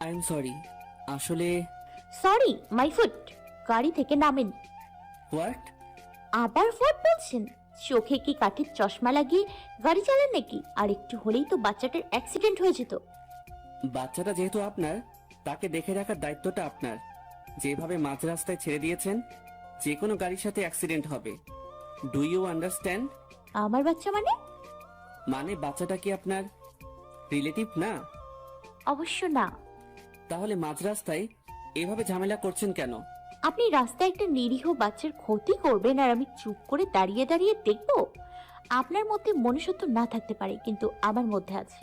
I am sorry, আসলে। Sorry my foot. গাড়ি থেকে নামেন। হোয়াট? আবার হোয়াট বলছেন? চোখে কি কাঠের চশমা লাগিয়ে গাড়ি চালান নাকি? আর একটু হলেই তো বাচ্চাটার অ্যাক্সিডেন্ট হয়ে যেত। বাচ্চাটা যেহেতু আপনার, তাকে দেখে রাখার দায়িত্বটা আপনার। যেভাবে মাঝ রাস্তায় ছেড়ে দিয়েছেন, যে কোনো গাড়ির সাথে অ্যাক্সিডেন্ট হবে। Do you understand? আমার বাচ্চা মানে? মানে বাচ্চাটা কি আপনার রিলেটিভ না? অবশ্য না। তাহলে মাঝ রাস্তায় এভাবে ঝামেলা করছেন কেন? আপনি রাস্তায় একটা নিরীহ বাচ্চার ক্ষতি করবেন আর আমি চুপ করে দাঁড়িয়ে দাঁড়িয়ে দেখব? আপনার মধ্যে মনুষ্যত্ব না থাকতে পারে, কিন্তু আমার মধ্যে আছে।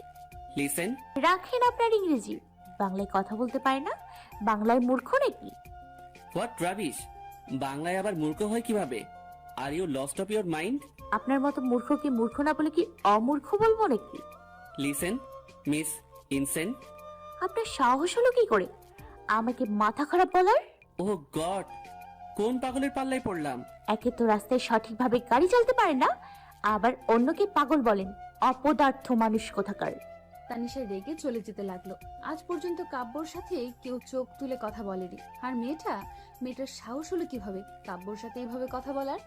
লিসেন। রাখেন আপনার ইংরেজি। বাংলায় কথা বলতে পারে না? বাংলায় মূর্খ নাকি? What rubbish! বাংলায় আবার মূর্খ হয় কিভাবে? Are you lost of your mind? আপনার মতো মূর্খকে মূর্খ না বলে কি অমূর্খ বলবো নাকি? Listen miss insane. আপনার সাহস হলো কি করে আমাকে মাথা খারাপ বলার? ও গড, কোন পাগলের পাল্লায় পড়লাম? একে তো রাস্তায় সঠিকভাবে গাড়ি চালাতে পারেন না, আবার অন্যকে পাগল বলেন। অপদার্থ মানুষ কোথাকার। তানিশা রেগে চলে যেতে লাগলো। আজ পর্যন্ত কাব্যর সাথে কেউ চোখ তুলে কথা বলেনি। আর মেয়েটার সাহস হলো কিভাবে কাব্যর সাথে এইভাবে কথা বলার?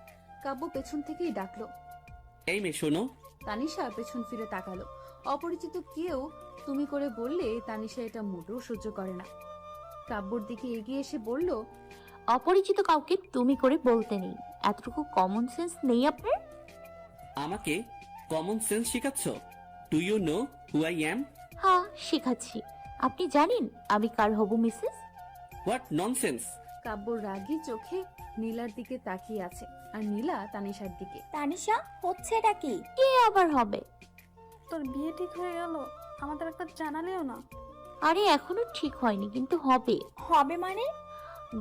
কাব্য পেছন থেকেই ডাকলো, এই মেয়ে শোনো। তানিশা পেছন ফিরে তাকালো। অপরিচিত কেউ তুমি করে বললে তানিশা এটা মোটেও সহ্য করে না। কাব্যর দিকে এগিয়ে এসে বলল, অপরিচিত কাউকে তুমি করে বলতে নেই। এতটুকু কমন সেন্স নেই আপনার? আমাকে কমন সেন্স শেখাচ্ছ? Do you know who I am? হ্যাঁ, শেখাচ্ছি। আপনি জানেন আমি কার হবু মিসেস? What nonsense! কাব্য রাগী চোখে নীলার দিকে তাকিয়ে আছে, আর নীলা তানিশার দিকে। তানিশা, হচ্ছে এটা কি? কে আবার হবে? তোর বিয়ে ঠিক হয়ে গেল, আমাদের একটা জানালেও না। আরে এখনো ঠিক হয়নি, কিন্তু হবে। হবে মানে?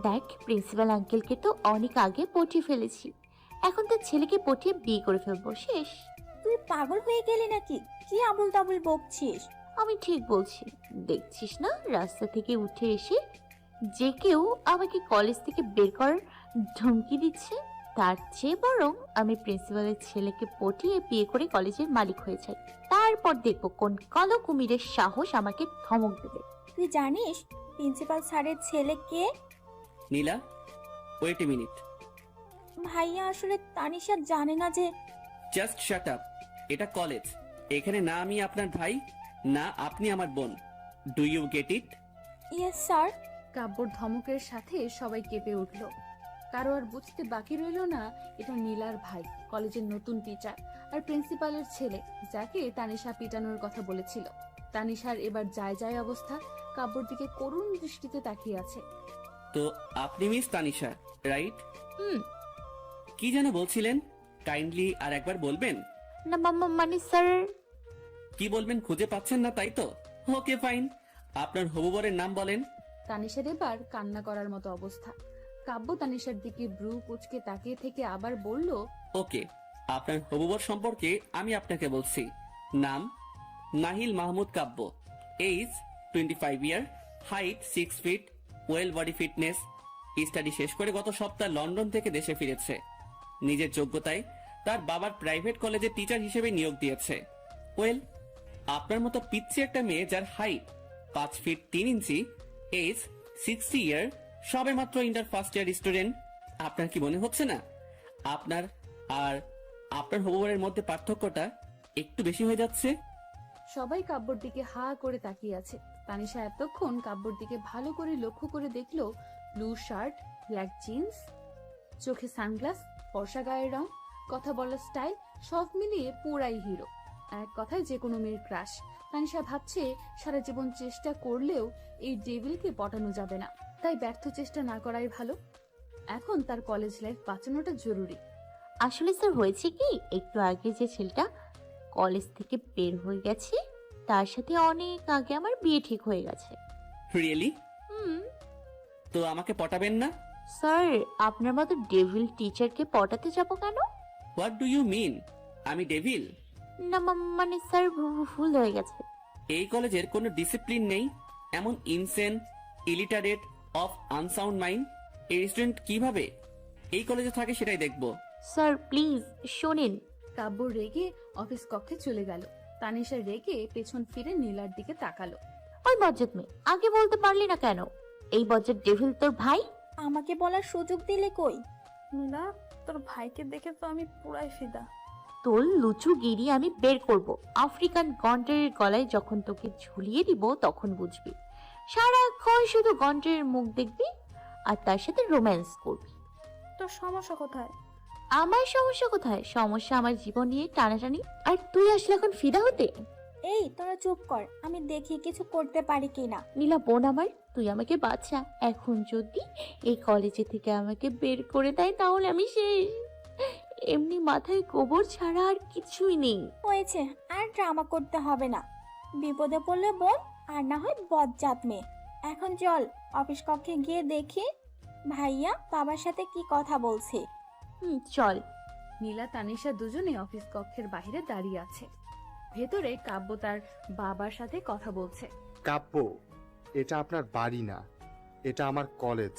দেখ, প্রিন্সিপাল আঙ্কেলকে তো অনেক আগে পটিয়ে ফেলেছি। এখন তার ছেলেকে পটিয়ে বিয়ে করে ফেলবো, শেষ। তুই পাগল হয়ে গেলি নাকি? কি আবুল তাবুল বকছিস? আমি ঠিক বলছি। দেখছিস না, রাস্তা থেকে উঠে এসে যে কেউ আমাকে কলেজ থেকে বের করার ধমকি দিচ্ছে। তার চেয়ে বরং আমি প্রিন্সিপালের ছেলেকে পটিয়ে বিয়ে করে কলেজের মালিক হয়ে যাই। তারপর দেখবো কোন কালো কুমিরের সাহস আমাকে ধমক দেবে। তুই জানিস প্রিন্সিপাল স্যারের ছেলে কে? নীলা, ওয়েট এ মিনিট। ভাইয়া আসলে তানিশা জানে না যে। Just shut up. এটা কলেজ। এখানে না আমি আপনার ভাই, না আপনি আমার বোন। Do you get it? Yes sir. কাব্যর ধমকের সাথে সবাই কেঁপে উঠল। কারো আর বুঝতে বাকি রইল না এটা নীলার ভাই, কলেজের নতুন টিচার, আর প্রিন্সিপালের ছেলে, যাকে তানিশা পিটানোর কথা বলেছিল। তানিশার এবার যায় যায় অবস্থা, কাব্যর দিকে করুণ দৃষ্টিতে তাকিয়ে আছে। তো আপনি মিস তানিশা, রাইট? হুম। কি যেন বলছিলেন? কাইন্ডলি আর একবার বলবেন? না মানে স্যার। কি বলবেন খুঁজে পাচ্ছেন না, তাই তো? ওকে ফাইন, আপনার হবু বরের নাম বলেন। তানিশার এবার কান্না করার মতো অবস্থা। কাব্য তানিশার দিকে ব্রু কুচকে তাকিয়ে থেকে আবার বলল, ওকে, আপনার হবু বর সম্পর্কে আমি আপনাকে বলছি। নাম Nahil Mahmud Kabya. Age 25 year, height 6 feet, well body fitness. Study শেষ করে গত সপ্তাহ লন্ডন থেকে দেশে ফিরেছে। নিজের যোগ্যতায় তার বাবার প্রাইভেট কলেজে টিচার হিসেবে নিয়োগ দিয়েছে। ওয়েল, আপনার মতো পিচ্ছি একটা মেয়ে যার হাইট 5 ফিট 3 ইঞ্চি, এজ 60 ইয়ার, সবে মাত্র ইন্টার ফার্স্ট ইয়ার স্টুডেন্ট। আপনার কি মনে হচ্ছে না আপনার আর আপনার হবুবরের মধ্যে পার্থক্যটা একটু বেশি হয়ে যাচ্ছে? সবাই কাব্যর দিকে হা করে তাকিয়ে আছে। তানিশা এতক্ষণ কাব্যর দিকে ভালো করে লক্ষ্য করে দেখলো, ব্লু শার্ট, ব্ল্যাক জিন্স, চোখে সানগ্লাস, ফর্সা গায়ের রং, কথা বলার স্টাইল, সব মিলিয়ে পুরাই হিরো। এক কথায় যে কোনো মেয়ের ক্রাশ। তানিশা ভাবছে সারা জীবন চেষ্টা করলেও এই ডেভিলকে পটানো যাবে না, তাই ব্যর্থ চেষ্টা না করাই ভালো। এখন তার কলেজ লাইফ বাঁচানোটা জরুরি। আসলে স্যার হয়েছে কি, একটু আগে যে ছেলেটা কলেজ থেকে বের হয়ে গেছে, তার সাথে অনেক আগে আমার বিয়ে ঠিক হয়ে গেছে। রিয়েলি? হুম। তো আমাকে পটাবেন না? স্যার, আপনার মতো ডেভিল টিচারকে পটাতে যাব কেন? What do you mean? আমি ডেভিল? না মানে স্যার, ভুল হয়ে গেছে। এই কলেজের কোনো ডিসিপ্লিন নেই, এমন insane, illiterate, of unsound mind এই স্টুডেন্ট কিভাবে এই কলেজে থাকে সেটাই দেখবো। স্যার প্লিজ শোনেন। কাব্য রেগে অফিস কক্ষে চলে গেল। তানিশা রেগে পেছন ফিরে নীলার দিকে তাকালো। ওই বজ্জাত মেয়ে, আগে বলতে পারলি না কেন? এই বজ্জাত ডেভিল তোর ভাই? আমাকে বলার সুযোগ দিলে কই? নীলা, তোর ভাইকে দেখে তো আমি পুরাই ফিদা। তোর লুচু গিরি আমি বের করব। আফ্রিকান গন্ডারের গলায় যখন তোকে ঝুলিয়ে দিব তখন বুঝবি। সারাক্ষণ শুধু গন্ডারের মুখ দেখবি আর তার সাথে রোম্যান্স করবি। তোর সমস্যা কোথায়? আমার সমস্যা কোথায়? সমস্যা আমার জীবন নিয়ে টানাটানি, আর তুই আসলে এখন ফিদা হতে। এই তোরা চুপ কর, আমি দেখি কিছু করতে পারি কিনা। নীলা বোন আমার, তুই আমাকে বাঁচা। এখন যদি এই কলেজে থেকে আমাকে বের করে দেয় তাহলে আমি শেষ। এমনি মাথায় গোবর ছাড়া আর কিছুই নেই। হয়েছে, আর ড্রামা করতে হবে না। বিপদে পড়লে বল, আর না হয় বজ্জাত মেয়ে। এখন চল অফিস কক্ষে গিয়ে দেখি ভাইয়া বাবার সাথে কি কথা বলছে। চল। নীলা তানিশা দুজনে অফিস কক্ষের বাইরে দাঁড়িয়ে আছে। ভেতরে কাব্য তার বাবার সাথে কথা বলছে। কাব্য, এটা আপনার বাড়ি না, এটা আমার কলেজ,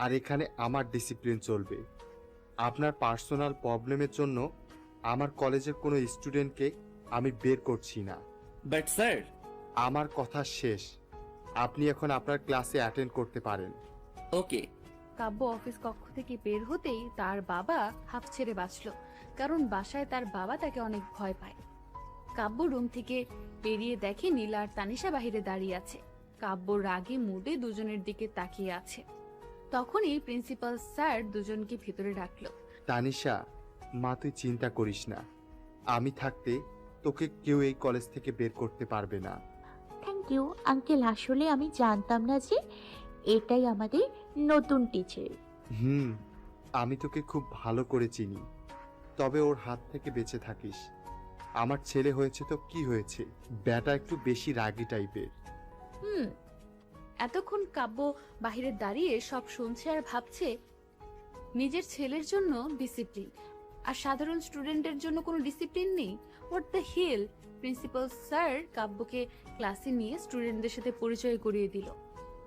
আর এখানে আমার ডিসিপ্লিন চলবে। আপনার পার্সোনাল প্রবলেমের জন্য আমার কলেজের কোনো স্টুডেন্টকে আমি বের করছি না। বাট স্যার, আমার কথা শেষ। আপনি এখন আপনার ক্লাসে অ্যাটেন্ড করতে পারেন। ওকে। কাব্য অফিস কক্ষ থেকে বের হতেই তার বাবা হাঁপ ছেড়ে বাঁচল, কারণ বাসায় তার বাবা তাকে অনেক ভয় পায়। কাব্য রুম থেকে বেরিয়ে দেখে নীলা আর তানিশা বাহিরে দাঁড়িয়ে আছে। কাব্য রাগে মুডে দুজনের দিকে তাকিয়ে আছে। তখনই প্রিন্সিপাল স্যার দুজনকে ভেতরে ডাকলো। তানিশা, মা তুই চিন্তা করিস না, আমি থাকতে তোকে কেউ এই কলেজ থেকে বের করতে পারবে না। Thank you uncle. আসলে আমি জানতাম না যে এটাই আমাদের নতুন টিচার। আমি তোকে খুব ভালো করে চিনি, তবে ওর হাত থেকে বেঁচে থাকিস। আমার ছেলে হয়েছে তো কি হয়েছে, ব্যাটা একটু বেশি রাগী টাইপের। এতক্ষণ কাব্য বাহিরে দাঁড়িয়ে সব শুনছে আর ভাবছে নিজের ছেলের জন্য ডিসিপ্লিন, আর সাধারণ স্টুডেন্টের জন্য কোনো ডিসিপ্লিন নেই। What the hell. Principal sir কাব্যকে ক্লাসে নিয়ে স্টুডেন্টদের সাথে পরিচয় করিয়ে দিল।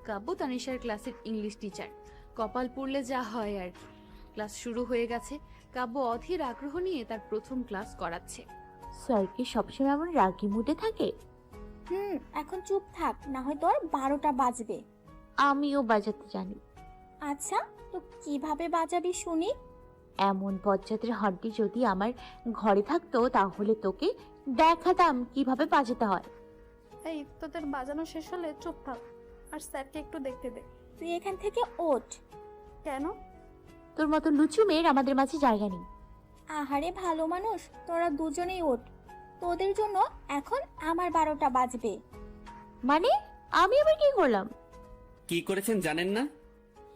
কাব্য তানিশার ক্লাসের ইংলিশ টিচার। কপাল পড়লে যা হয় আর কি। ক্লাস শুরু হয়ে গেছে। কাব্য অধীর আগ্রহ নিয়ে তার প্রথম ক্লাস করাচ্ছে। স্যার কি সবসময় এমন রাগি মুডে থাকে? এখন চুপ থাক, না হয় তোর 12টা বাজবে। আমিও বাজাতে জানি। আচ্ছা, তো কিভাবে বাজাবি শুনি? এমন বজ্জাতের হাড্ডি যদি আমার ঘরে থাকতো তাহলে তোকে দেখাতাম কিভাবে বাজাতে হয়। এই, তোদের বাজানো শেষ হলে চুপ থাক আর স্যারকে একটু দেখতে দে। তুই এখান থেকে ওঠ। কেন? তোর মতো লুচু মেয়ের আমাদের মাঝে জায়গা নেই। আহারে ভালো মানুষ, তোরা দুজনেই ওঠ। তোদের জন্য এখন আমার 12টা বাজবে। মানে আমি আবার কি করলাম? কি করেছেন জানেন না?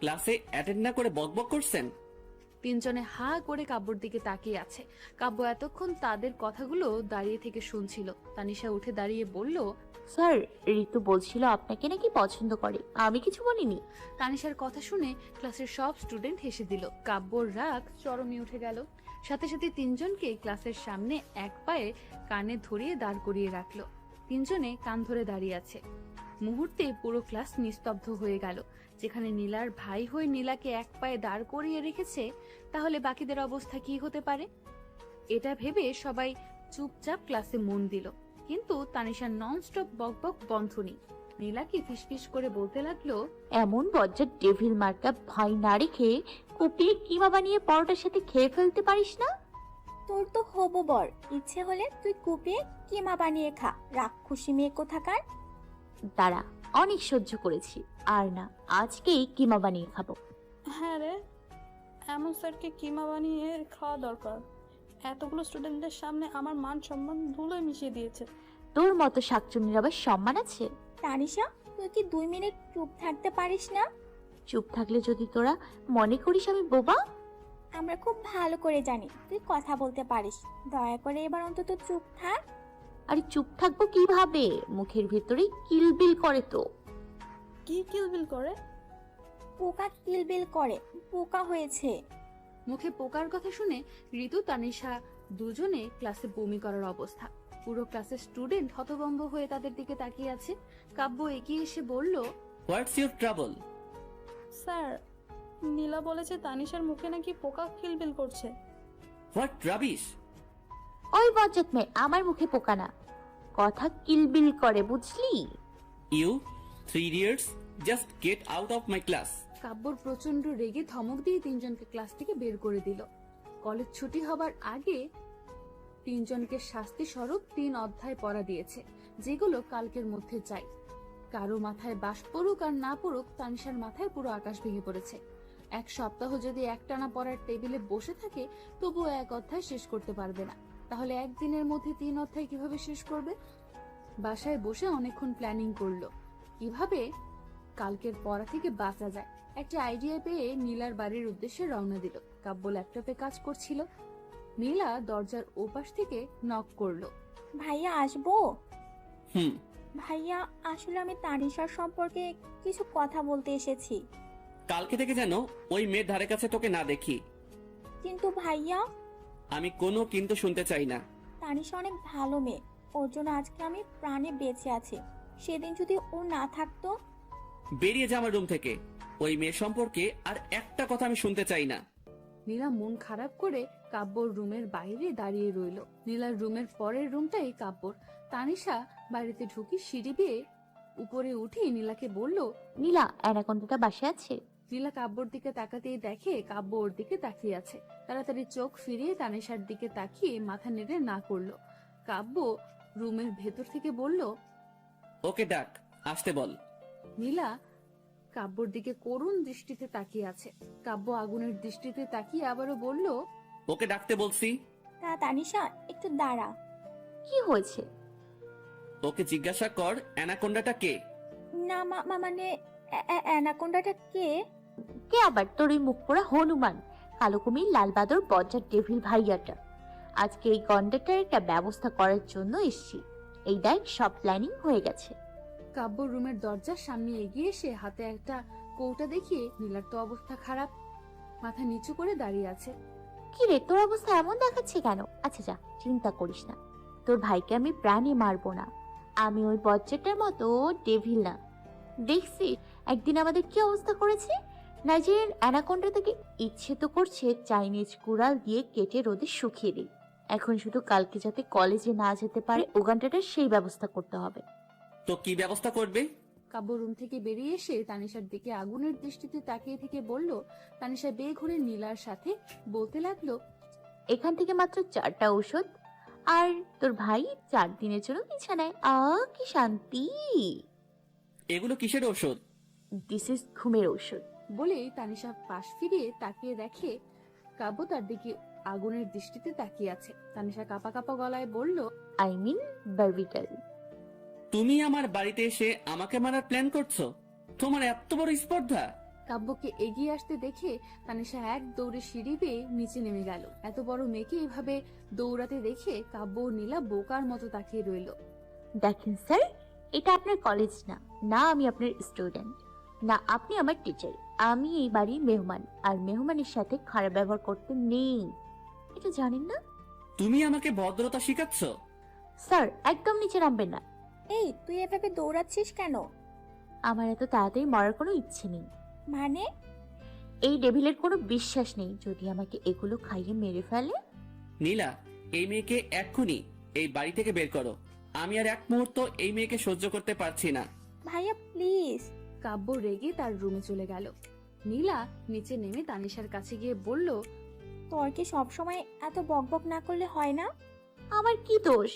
ক্লাসে অ্যাটেন্ড না করে বকবক করছেন। তিনজনে হা করে কাব্যর দিকে তাকিয়ে আছে। কাব্য এতক্ষণ তাদের কথাগুলো দাঁড়িয়ে থেকে শুনছিল। তানিশা উঠে দাঁড়িয়ে বলল, স্যার ঋতু বলছিল আপনাকে নাকি পছন্দ করে, আমি কিছু বলিনি। তানিশার কথা শুনে ক্লাসের সব স্টুডেন্ট হেসে দিল। কাব্যর রাগ চরমে উঠে গেল। সাথে সাথে তিনজনকে ক্লাসের সামনে এক পায়ে কানে ধরিয়ে দাঁড় করিয়ে রাখলো। তিনজনে কান ধরে দাঁড়িয়ে আছে। মুহূর্তে পুরো ক্লাস নিস্তব্ধ হয়ে গেল। যেখানে নীলার ভাই হয়ে নীলাকে এক পায়ে দাঁড় করিয়ে রেখেছে, তাহলে বাকিদের অবস্থা কি হতে পারে? এটা ভেবে সবাই চুপচাপ ক্লাসে মন দিল। কিন্তু তানিশার ননস্টপ বকবক বন্ধ নেই। নীলাকে ফিসফিস করে বলতে লাগলো, এমন বজ্জাত ডেভিল মার্কা ভাই না রেখে কুপিয়ে কিমা বানিয়ে পরোটার সাথে খেয়ে ফেলতে পারিস না? তোর তো হবু বর, ইচ্ছে হলে তুই কুপিয়ে কিমা বানিয়ে খা, রাক্ষসী মেয়ে কোথাকার। দাঁড়া, অনেক সহ্য করেছি, আর না, আজকেই কিমা বানিয়ে খাবো। হ্যাঁ রে, এমন স্যারকে কিমা বানিয়ে খাওয়া দরকার। এতগুলো স্টুডেন্টদের সামনে আমার মান সম্মান ধুলোয় মিশিয়ে দিয়েছে। তোর মতো শাকচুন্নির আবার সম্মান আছে? তানিশা, তুই কি 2 মিনিট চুপ থাকতে পারিস না? চুপ থাকলে যদি তোরা মনে করিস আমি বোবা? আমরা খুব ভালো করে জানি তুই কথা বলতে পারিস। দয়া করে এবার অন্তত চুপ থাক। আরে চুপ থাকবো কিভাবে? মুখের ভেতরে কিলবিল করে তো। কি কিলবিল করে? পোকা কিলবিল করে, পোকা হয়েছে। মুখে পোকার কথা শুনে ঋতু তানিশা দুজনে ক্লাসে বমি করার অবস্থা। পুরো ক্লাসের স্টুডেন্ট হতভম্ব হয়ে তাদের দিকে তাকিয়ে আছে। কাব্য এগিয়ে এসে বলল, হোয়াটস ইউর ট্রাবল? স্যার, নীলা বলেছে তানিশার মুখে নাকি পোকা কিলবিল করছে। What rubbish! ওই বজ্জাত মেয়ে, আমার মুখে পোকা না, কথা কিলবিল করে, বুঝলি? You 3 idiots, just get out of my class. কাব্যর প্রচন্ড রেগে ধমক দিয়ে তিনজনকে ক্লাস থেকে বের করে দিল। কলেজ ছুটি হবার আগে তিনজনকে শাস্তি স্বরূপ 3 অধ্যায় পড়া দিয়েছে, যেগুলো কালকের মধ্যে চাই। কারো মাথায় বাস পড়ুক আর না পড়ুক, তানিশার মাথায় পুরো আকাশ ভেঙে পড়েছে। 1 সপ্তাহ যদি একটানা পড়ার টেবিলে বসে থাকে তবুও 1 অধ্যায় শেষ করতে পারবে না, তাহলে একদিনের মধ্যে 3 অধ্যায় কিভাবে শেষ করবে? বাসায় বসে অনেকক্ষণ প্ল্যানিং করলো কিভাবে কালকের পড়া থেকে বাঁচা যায়। একটা আইডিয়া পেয়ে নীলার বাড়ির উদ্দেশ্যে রওনা দিল। কাব্য ল্যাপটপে কাজ করছিল। নীলা দরজার ওপাশ থেকে নক করলো। ভাইয়া আসবো? হুম। ভাইয়া আসলে আমি তানিশার সম্পর্কে কিছু কথা বলতে এসেছি। কালকে থেকে যেন ওই মেয়ের ধারে কাছে তোকে না দেখি। কিন্তু ভাইয়া, আমি কোনো কিন্তু শুনতে চাই না। তানিশা অনেক ভালো মেয়ে, ওর জন্য আজকে আমি প্রাণে বেঁচে আছি। সেদিন যদি ও না থাকতো। বেরিয়ে যা আমার রুম থেকে। ওই মেয়ের সম্পর্কে আর একটা কথা আমি শুনতে চাই না। নীলা মন খারাপ করে কাব্যর রুমের বাইরে দাঁড়িয়ে রইল। নীলার রুমের পরের রুমটাই কাব্যর। তানিশা বাড়িতে ঢুকি সিঁড়ি বেয়ে উপরে উঠে নীলাকে বলল। নীলা, অ্যানাকোন্ডাটা বাসায় আছে? নীলা কাব্যর দিকে তাকাতেই দেখে কাব্য ওর দিকে তাকিয়ে আছে। তাড়াতাড়ি চোখ ফিরিয়ে তানিশার দিকে তাকিয়ে মাথা নেড়ে না করলো। কাব্য রুমের ভেতর থেকে বলল। ওকে ডাক, আসতে বল। নীলা কাব্যর দিকে করুণ দৃষ্টিতে তাকিয়ে আছে। কাব্য আগুনের দৃষ্টিতে তাকিয়ে আবারও বলল। ওকে ডাকতে বলছি। তা তানিশা, একটু দাঁড়া। কি হয়েছে? ওকে জিজ্ঞাসা কর অ্যানাকোন্ডাটা কে। না মানে অ্যানাকোন্ডাটা কে? কে আবার? তোর ওই মুখ পোড়া হনুমান, কালো কুমির, লাল বাদর, বজ্জার ডেভিল ভাইয়াটা। আজকে এই গন্ডাটার একটা ব্যবস্থা করার জন্য এসেছি। এই দেখ, সব প্ল্যানিং হয়ে গেছে। কাব্য রুমের দরজার সামনে এগিয়ে এসে হাতে একটা কৌটা দেখিয়ে নীলার তো অবস্থা খারাপ, মাথা নিচু করে দাঁড়িয়ে আছে। কি রে, তোর অবস্থা এমন দেখাচ্ছে কেন? আচ্ছা যা, চিন্তা করিস না, তোর ভাইকে আমি প্রাণে মারবো না। আমি ওই বজ্জাটার মতো ডেভিল না। দেখছি একদিন আমাদের কি অবস্থা করেছে। নাইজেরিয়ান অ্যানাকোন্ডা থেকে ইচ্ছে তো করছে চাইনিজ কুড়াল দিয়ে কেটে রোদে শুকিয়ে দিই। এখন শুধু কালকে যাতে কলেজে না যেতে পারে ওগানটাটা সেই ব্যবস্থা করতে হবে। তো কি ব্যবস্থা করবে? কাব্য রুম থেকে বেরিয়ে এসে তানিশার দিকে আগুনের দৃষ্টিতে তাকিয়ে থেকে বলল। তানিশা বেঘুরে নীলার সাথে বলতে লাগলো। এখান থেকে মাত্র 4টা ঔষধ, আর তোর ভাই 4 দিনের জন্য বিছানায়। কি শান্তি! এগুলো কিসের ওষুধ? দিস ইজ ঘুমের ঔষধ। বলেই তানিশা পাশ ফিরিয়ে তাকিয়ে দেখে কাব্য তার দিকে আগুনের দৃষ্টিতে তাকিয়ে আছে। তানিশা কাঁপা কাঁপা গলায় বলল। আই মিন বারবিটাল। তুমি আমার বাড়িতে এসে আমাকে মারার প্ল্যান করছো? তোমার এত বড় স্পর্ধা! কাব্যকে এগিয়ে আসতে দেখে তানিশা এক দৌড়ে সিঁড়ি বেয়ে নিচে নেমে গেল। এত বড় মেয়েকে এভাবে দৌড়াতে দেখে কাব্য ও নীলা বোকার মতো তাকিয়ে রইল। দেখেন স্যার, এটা আপনার কলেজ না, না আমি আপনার স্টুডেন্ট, না আপনি আমার টিচার। আমি এই বাড়ির মেহমান, আর মেহমানের সাথে খারাপ ব্যবহার করতে নেই, এটা জানেন না? তুমি আমাকে ভদ্রতা শিখাচ্ছ? স্যার, একদম নিচে নামবেন না। এই, তুই এভাবে দৌড়াচ্ছিস কেন? আমার এত তাড়াতাড়ি মরার কোনো ইচ্ছে নেই। মানে? এই ডেভিলের কোনো বিশ্বাস নেই, যদি আমাকে এগুলো খাইয়ে মেরে ফেলে। নীলা, এই মেয়েকে এক্ষুনি এই বাড়ি থেকে বের করো। আমি আর এক মুহূর্ত এই মেয়েকে সহ্য করতে পারছি না। ভাইয়া প্লিজ। কাব্য রেগে তার রুমে চলে গেল। নীলা নিচে নেমে তানিশার কাছে গিয়ে বলল। তোর কি সবসময় এত বকবক না করলে হয় না? আমার কি দোষ?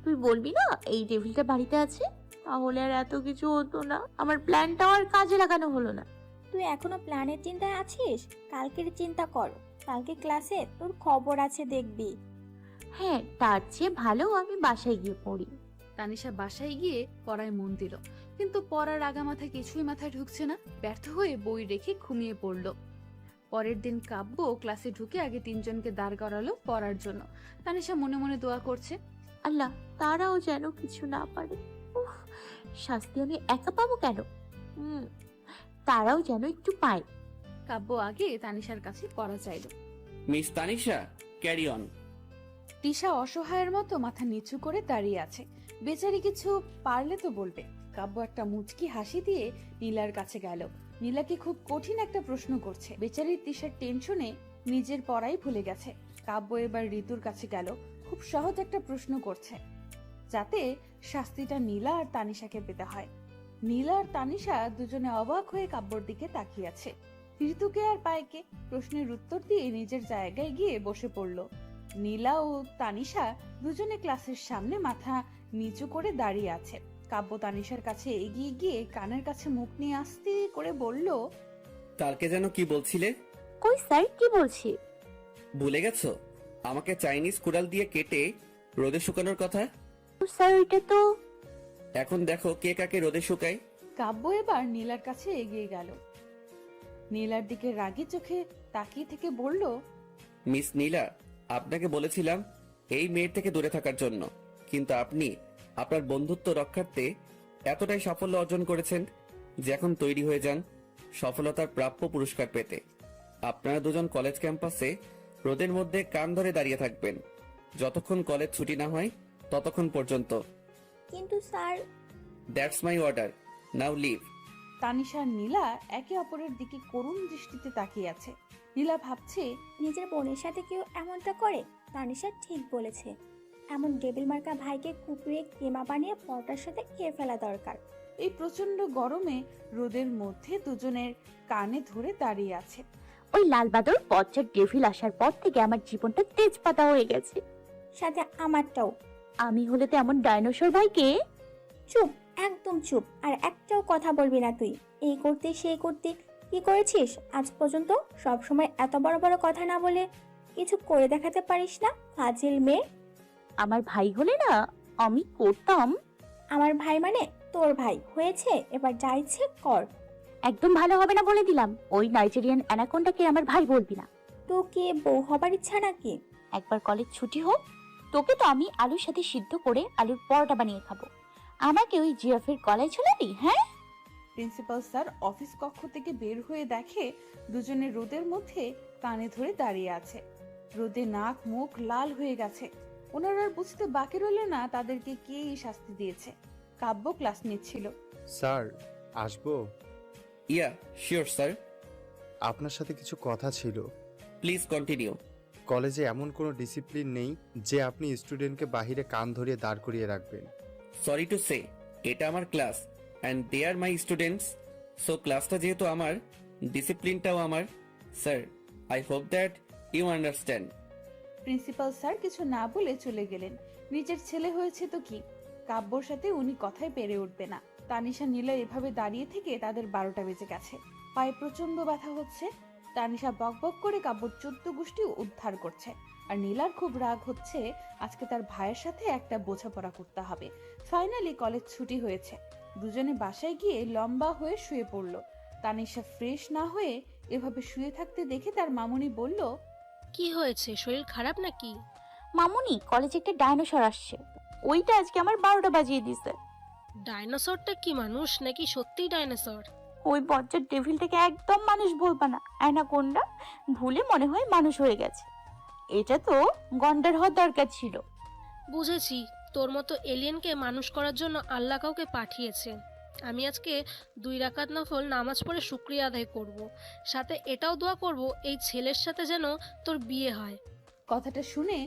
তুই বলবি না এই ডেভিলটা বাড়িতে আছে, তাহলে আর এত কিছু হতো না। আমার প্ল্যানটাও আর কাজে লাগানো হলো না। তুই এখনো প্ল্যানের চিন্তায় আছিস? কালকের চিন্তা কর, কালকে ক্লাসে তোর খবর আছে দেখবি। হ্যাঁ, তার চেয়ে ভালো আমি বাসায় গিয়ে পড়ি। তানিশা বাসায় গিয়ে পড়ায় মন দিল, কিন্তু পড়ার আগামাথা কিছুই মাথায় ঢুকছে না। ব্যর্থ হয়ে বই রেখে ঘুমিয়ে পড়ল। পরের দিন কাব্য ক্লাসে ঢুকে আগে 3 জনকে দাঁড় করালো পড়ার জন্য। তানিশা মনে মনে দোয়া করছে। আল্লাহ, তারাও যেন কিছু না পারে। উফ, শাস্তি আমি একা পাবো কেন? তারাও যেন একটু পায়। কাব্য আগে তানিশার কাছে পড়া চাইল। Miss Tanisha, carry on. Tisha অসহায়ের মতো মাথা নিচু করে দাঁড়িয়ে আছে। বেচারি কিছু পারলে তো বলবে। কাব্য একটা মুচকি হাসি দিয়ে নীলার কাছে গেল। নীলাকে খুব কঠিন একটা প্রশ্ন করছে। বেচারি তিশার টেনশনে নিজের পড়াই ভুলে গেছে। কাব্য এবার ঋতুর কাছে গেল। খুব সহজ একটা প্রশ্ন করছে, যাতে শাস্তিটা নীলা আর তানিশাকে পেতে হয়। নীলা আর তানিশা দুজনে অবাক হয়ে কাব্যর দিকে তাকিয়ে আছে। ঋতুকে আর পায়েকে প্রশ্নের উত্তর দিয়ে নিজের জায়গায় গিয়ে বসে পড়ল। নীলা ও তানিশা দুজনে ক্লাসের সামনে মাথা নিচু করে দাঁড়িয়ে আছে। কাব্য তানিশার কাছে এগিয়ে গিয়ে কানের কাছে মুখ নিয়ে আস্তে করে বলল, কালকে যেন কি বলছিলে? কই স্যার, কি বলছি? ভুলে গেছো? আমাকে চাইনিজ কুড়াল দিয়ে কেটে রোদে শুকানোর কথা। স্যার ওইটা তো এখন দেখো কে কাকে রোদে শুকায়। কাব্য এবার নীলার কাছে এগিয়ে গেল। নীলার দিকে রাগী চোখে তাকিয়ে থেকে বলল, মিস নীলা, আপনাকে বলেছিলাম এই মেয়ের থেকে দূরে থাকার জন্য, কিন্তু আপনি আপনার বন্ধুত্ব রক্ষার্থে এতটাই সাফল্য অর্জন করেছেন যে এখন তৈরি হয়ে যান সফলতার প্রাপ্য পুরস্কার পেতে। আপনারা দুজন কলেজ ক্যাম্পাসে রোদের মধ্যে কান ধরে দাঁড়িয়ে থাকবেন যতক্ষণ কলেজ ছুটি না হয় ততক্ষণ পর্যন্ত। কিন্তু sir, that's my order, now leave. Tanisha আর নীলা একে অপরের দিকে করুণ দৃষ্টিতে তাকিয়ে আছে। নীলা ভাবছে, নিজের বোনের সাথে কেউ এমনটা করে? তানিশা ঠিক বলেছে, এমন ডেবিল মার্কা ভাইকে কুপিয়ে কেমা বানিয়ে পরোটার সাথে খেয়ে ফেলা দরকার। এই প্রচন্ড গরমে রোদের মধ্যে দুজনের কানে ধরে দাঁড়িয়ে আছে। ওই লালবাদর পচার ডেভিল আসার পর থেকে আমার জীবনটা তেজপাতা হয়ে গেছে। সাথে আমারটাও। আমি হলে তো এমন ডাইনোসর ভাইকে। চুপ, একদম চুপ, আর একটাও কথা বলবি না তুই। এই করতে সেই করতে কি করেছিস আজ পর্যন্ত? সব সময় এত বড় বড় কথা না বলে কিছু করে দেখাতে পারিস না, ফাজিল মেয়ে। আমার ভাই হলে না আমি করতাম। আমার ভাই মানে তোর ভাই হয়েছে, এবার যা ইচ্ছে কর। একদম ভালো হবে না বলে দিলাম। ওই নাইজেরিয়ান অ্যানাকোন্ডাকে আমার ভাই বলবি না। তো কি বউ হবার ইচ্ছা নাকি? একবার কলেজ ছুটি হোক, তোকে তো আমি আলুর সাথে সিদ্ধ করে আলুর পরোটা বানিয়ে খাবো। আমাকে ওই জিরাফের গলায় ঝুলাবি? হ্যাঁ। প্রিন্সিপাল স্যার অফিস কক্ষ থেকে বের হয়ে দেখে দুজনে রোদের মধ্যে কানে ধরে দাঁড়িয়ে আছে। রোদে নাক মুখ লাল হয়ে গেছে। ওনার আর বুঝতে বাকি রইল না তাদেরকে কে এই শাস্তি দিয়েছে। কাব্য ক্লাস নিচ্ছিল। স্যার, আসবো? ইয়া শিওর স্যার, আপনার সাথে কিছু কথা ছিল। Please continue. কলেজে এমন কোনো ডিসিপ্লিন নেই যে আপনি স্টুডেন্টকে বাহিরে কান ধরিয়ে দাঁড় করিয়ে রাখবেন। সরি টু সে, এটা আমার class and they are my students. So ক্লাসটা যেহেতু আমার, ডিসিপ্লিনটাও আমার। Sir, I hope that you understand. Principal sir কিছু না বলে চলে গেলেন। নিজের ছেলে হয়েছে তো কি, কাব্যর সাথে উনি কথায় পেরে উঠবে না। তানিশা নীলা এভাবে দাঁড়িয়ে থেকে তাদের 12টা বেজে গেছে। পায়ে প্রচন্ড ব্যথা হচ্ছে। তানিশা বকবক করে কাব্যর 14 গোষ্ঠী উদ্ধার করছে। আর নীলার খুব রাগ হচ্ছে, আজকে তার ভাইয়ের সাথে একটা বোঝাপড়া করতে হবে। ফাইনালি কলেজ ছুটি হয়েছে। দুজনে বাসায় গিয়ে লম্বা হয়ে শুয়ে পড়ল। তানিশা ফ্রেশ না হয়ে এভাবে শুয়ে থাকতে দেখে তার মামুনি বলল, কি হয়েছে, শরীর খারাপ নাকি? মামুনি, কলেজে একটা ডাইনোসর আসছে, ওইটা আজকে আমার 12টা বাজিয়ে দিছে। ডাইনোসরটা কি মানুষ নাকি সত্যিই ডাইনোসর? ওই বজ্জার ডেভিলটাকে একদম মানুষ বলবা না, অ্যানাকোন্ডা। ভুলে মনে হয় মানুষ হয়ে গেছে। এটা তো গন্ডার হওয়ার দরকার ছিল। বুঝেছি, তোর মতো এলিয়েনকে মানুষ করার জন্য আল্লাহ কাউকে পাঠিয়েছে। আমি আজকে 2 রাকাত নফল নামাজ পড়ে শুকরিয়া আদায় করব। সাথে এটাও দোয়া করব এই ছেলের সাথে যেন তোর বিয়ে হয়। কথাটা শুনে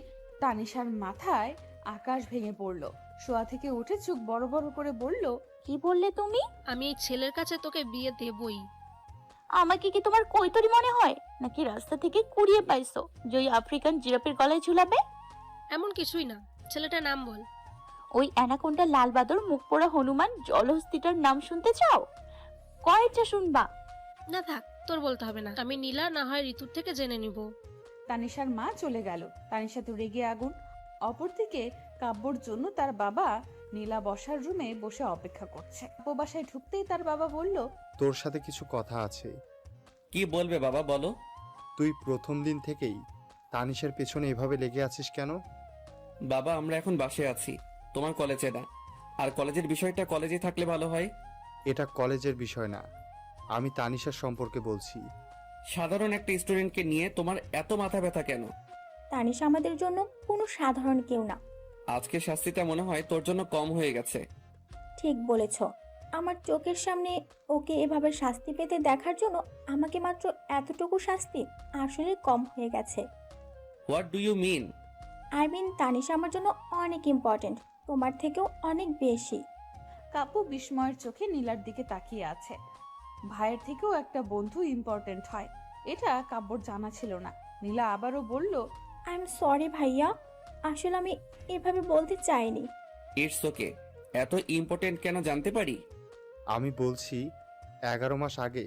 তানিশার মাথায় আকাশ ভেঙে পড়ল। শোয়া থেকে উঠে চোখ বড় বড় করে বলল, কি বললে তুমি? আমি এই ছেলের কাছে তোকে বিয়ে দেবই। আমাকে কি তোমার কৈতরি মনে হয় নাকি রাস্তা থেকে কুড়িয়ে পাইছো যে ওই আফ্রিকান জিরাফের গলায় ঝুলাবে? এমন কিছুই না, ছেলেটার নাম বল। ওই অ্যানাকোন্ডা লালবাদর মুখ পোড়া হনুমান জলহস্তিটার নাম শুনতে চাও? কয়টা শুনবা? না থাক, তোর বলতে হবে না, আমি নীলা না হয় ঋতুর থেকে জেনে নিব। তানিশার মা চলে গেল। তানিশা তো রেগে আগুন। অপরদিকে কাব্যর জন্য তার বাবা নীলা বসার রুমে বসে অপেক্ষা করছে। কাব্য বাসায় ঢুকতেই তার বাবা বলল, তোর সাথে কিছু কথা আছে। কি বলবে বাবা, বলো। তুই প্রথম দিন থেকেই তানিশের পেছনে এভাবে লেগে আছিস কেন? বাবা, আমরা এখন বাসায় আছি, তোমার কলেজে না। আর কলেজের বিষয়টা কলেজে থাকলে ভালো হয়। এটা কলেজের বিষয় না, আমি তানিশার সম্পর্কে বলছি। সাধারণ একটা স্টুডেন্টকে নিয়ে তোমার এত মাথা ব্যথা কেন? তানিশা আমাদের জন্য কোনো সাধারণ কেউ না। আজকে শাস্তিটা মনে হয় তোর জন্য কম হয়ে গেছে। ঠিক বলেছ। আমার চোখের সামনে ওকে এভাবে শাস্তি পেতে দেখার জন্য আমাকে মাত্র এতটুকু শাস্তি আসলে কম হয়ে গেছে। What do you mean? I mean Tanisha আমার জন্য অনেক ইম্পর্টেন্ট, তোমার থেকেও অনেক বেশি। কাব্য বিস্ময়ের চোখে নীলার দিকে তাকিয়ে আছে। ভাইয়ের থেকেও একটা বন্ধু ইম্পর্টেন্ট হয়, এটা কাব্যর জানা ছিল না। নীলা আবারও বলল, আই এম সরি ভাইয়া, আসলে আমি এভাবে বলতে চাইনি। It's okay. এত ইম্পর্টেন্ট কেন জানতে পারি? আমি বলছি 11 মাস আগে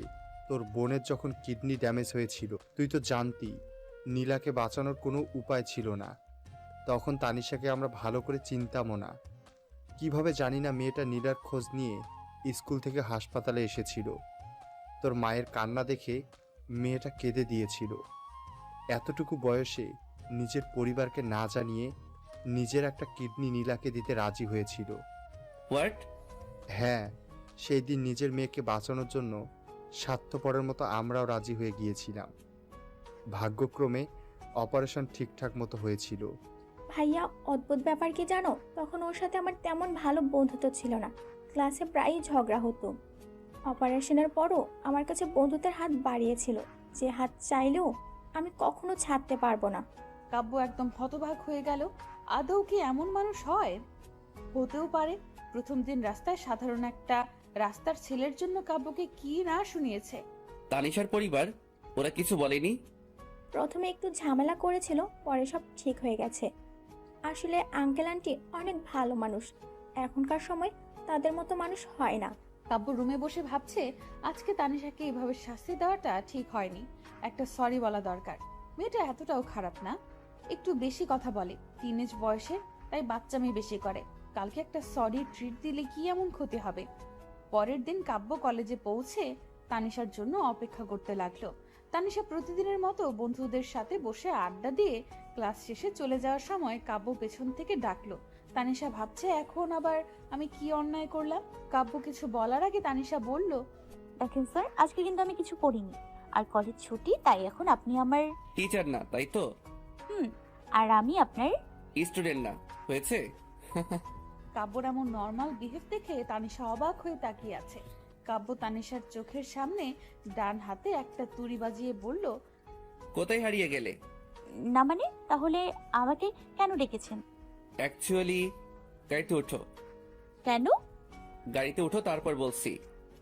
তোর বোনের যখন কিডনি ড্যামেজ হয়েছিল, তুই তো জানতি নীলাকে বাঁচানোর কোনো উপায় ছিল না। তখন তানিশাকে আমরা ভালো করে চিনতামও না। কিভাবে জানি না মেয়েটা নীলার খোঁজ নিয়ে স্কুল থেকে হাসপাতালে এসেছিল। তোর মায়ের কান্না দেখে মেয়েটা কেঁদে দিয়েছিল। এতটুকু বয়সে নিজের পরিবারকে না জানিয়ে নিজের একটা কিডনি নীলাকে দিতে রাজি হয়েছিল। হোয়াট? হ্যাঁ, সেই দিন নিজের মেয়েকে বাঁচানোর জন্য স্বার্থপরের মতো আমরাও রাজি হয়ে গিয়েছিলাম। ভাগ্যক্রমে অপারেশন ঠিকঠাক মতো হয়েছিল। ভাইয়া, অদ্ভুত ব্যাপার কি জানো, তখন ওর সাথে আমার তেমন ভালো বন্ধুত্ব ছিল না। ক্লাসে প্রায়ই ঝগড়া হতো। অপারেশনের পরও আমার কাছে বন্ধুত্বের হাত বাড়িয়েছিল, যে হাত চাইলেও আমি কখনো ছাড়তে পারবো না। কাব্য একদম হতবাক হয়ে গেল। আদৌ কি এমন মানুষ হয়? হতেও পারে। প্রথম দিন রাস্তায় সাধারণ একটা রাস্তার ছেলের জন্য কাব্যকে কি না শুনিয়েছে। তানিশার পরিবার ওরা কিছু বলেনি? প্রথমে একটু ঝামেলা করেছিল, পরে সব ঠিক হয়ে গেছে। আসলে আঙ্কেল আন্টি অনেক ভালো মানুষ, এখনকার সময় তাদের মতো মানুষ হয় না। কাব্য রুমে বসে ভাবছে, আজকে তানিশাকে এভাবে শাস্তি দেওয়াটা ঠিক হয়নি। একটা সরি বলা দরকার। মেয়েটা এতটাও খারাপ না, একটু বেশি কথা বলে, টিনেজ বয়সে, তাই বাচ্চামি বেশি করে। কালকে একটা সরি ট্রিট দিলে কি এমন ক্ষতি হবে? পরের দিন কাব্য কলেজে পৌঁছে তানিশার জন্য অপেক্ষা করতে লাগলো। তানিশা প্রতিদিনের মতো বন্ধুদের সাথে বসে আড্ডা দিয়ে ক্লাস শেষে চলে যাওয়ার সময় কাব্য পেছন থেকে ডাকলো। তানিশা ভাবছে, এখন আবার আমি কি অন্যায় করলাম? কাব্য কিছু বলার আগে তানিশা বলল, দেখেন স্যার, আজকে কিন্তু আমি কিছু করিনি, আর কলেজ ছুটি, তাই এখন আপনি আমার টিচার না, তাই তো? আর আমি আপনার স্টুডেন্ট না, হয়েছে? কাব্যর এমন নর্মাল বিহেভ দেখে তানিশা অবাক হয়ে তাকিয়ে আছে। কাব্য তানিশার চোখের সামনে ডান হাতে একটা তুড়ি বাজিয়ে বলল, কোথায় হারিয়ে গেলে? না মানে, তাহলে আমাকে কেন ডেকেছেন? অ্যাকচুয়ালি গাড়িতে ওঠো। কেন? গাড়িতে ওঠো, তারপর বলছি।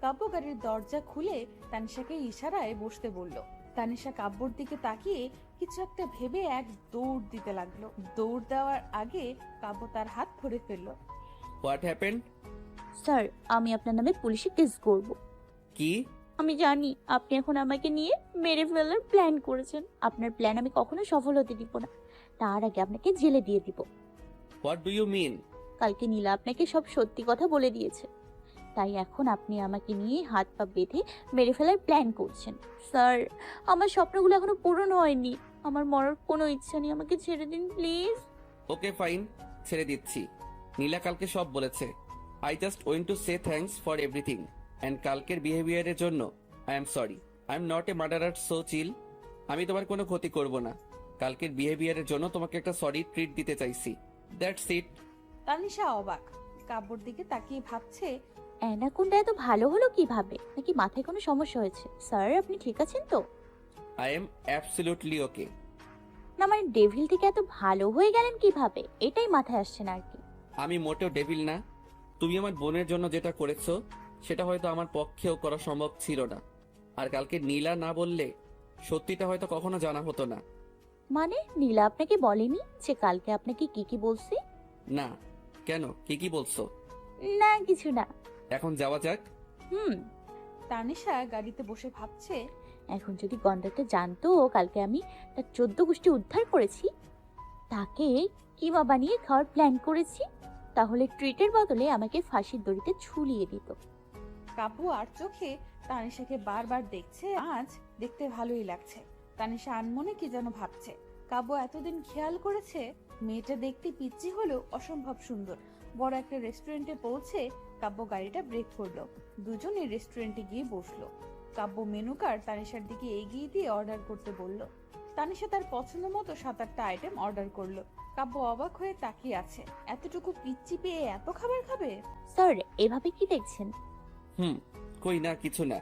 কাব্য গাড়ির দরজা খুলে তানিশাকে ইশারায় বসতে বলল। তানিশা কাব্যর দিকে তাকিয়ে কিছু একটা ভেবে এক দৌড় দিতে লাগলো। দৌড় দেওয়ার আগে কাব্য তার হাত ধরে ফেললো। What happened? স্যার, আমি আপনার নামে পুলিশে কেস করব। কি? আমি জানি আপনি এখন আমাকে নিয়ে মেরে ফেলার প্ল্যান করেছেন। আপনার প্ল্যান আমি কখনো সফল হতে দিব না, তার আগে আপনাকে জেলে দিয়ে দিব। What do you mean? কালকে নীলা আপনাকে সব সত্যি কথা বলে দিয়েছে, তাই এখন আপনি আমাকে নিয়ে হাত পা বেঁধে মেরে ফেলার প্ল্যান করছেন। স্যার, আমার স্বপ্নগুলো এখনো পূরণ হয়নি, আমার মরার কোনো ইচ্ছা নেই, আমাকে ছেড়ে দিন প্লিজ। ওকে ফাইন, ছেড়ে দিচ্ছি। নীলা কালকে সব বলেছে। I just went to say thanks for everything and কালকের বিহেভিয়ারের জন্য I am sorry. I am not a murderer, so chill. আমি তোমার কোনো ক্ষতি করব না। কালকের বিহেভিয়ারের জন্য তোমাকে একটা সরি ট্রিট দিতে চাইছি, দ্যাটস ইট। তানিশা অবাক, কাব্যর দিকে তাকিয়ে ভাবছে, অ্যানাকোন্ডা এত ভালো হলো কিভাবে? নাকি মাথায় কোনো সমস্যা হয়েছে? স্যার, আপনি ঠিক আছেন তো? আই এম অ্যাবসলিউটলি ওকে। না মানে, ডেভিল থেকে এত ভালো হয়ে গেলেন কিভাবে, এটাই মাথায় আসছে না আর কি। আমি মোটেও ডেভিল না। তুমি আমার বোনের জন্য যেটা করেছো সেটা হয়তো আমার পক্ষেও করা সম্ভব ছিল না। আর কালকে নীলা না বললে সত্যিটা হয়তো কখনো জানা হতো না। মানে, নীলা আপনাকে বলেনি যে কালকে আপনাকে কি কি বলছে? না। কেন, কি কি বলছো? না কিছু না। এখন যাওয়া যাক। তানিশা গাড়িতে বসে ভাবছে, এখন যদি কন্ডাক্টর জানতো কালকে আমি তার 14 গোষ্ঠী উদ্ধার করেছি, তাকে কিমা বানিয়ে খাওয়ার প্ল্যান করেছি, তাহলে ট্রিটের বদলে আমাকে ফাঁসির দড়িতে ঝুলিয়ে দিত। কাব্য আর চোখে তানিশাকে বারবার দেখছে। আজ দেখতে ভালোই লাগছে। তানিশা আনমনে কি যেন ভাবছে। কাব্য এতদিন খেয়াল করেছে মেয়েটা দেখতে পিচ্চি হলেও অসম্ভব সুন্দর। বড় একটা রেস্টুরেন্টে পৌঁছে কাব্য গাড়িটা ব্রেক করলো। দুজনে রেস্টুরেন্টে গিয়ে বসলো। কাব্য মেনু কার্ড তানিশার দিকে এগিয়ে দিয়ে অর্ডার করতে বলল। তানিশা তার পছন্দ মতো 7-8টা আইটেম অর্ডার করলো। কাব্য অবাক হয়ে তাকিয়ে আছে, এতটুকু পিচ্চি পেয়ে এত খাবার খাবে? স্যার, এভাবে কি দেখছেন? কই না, কিছু না।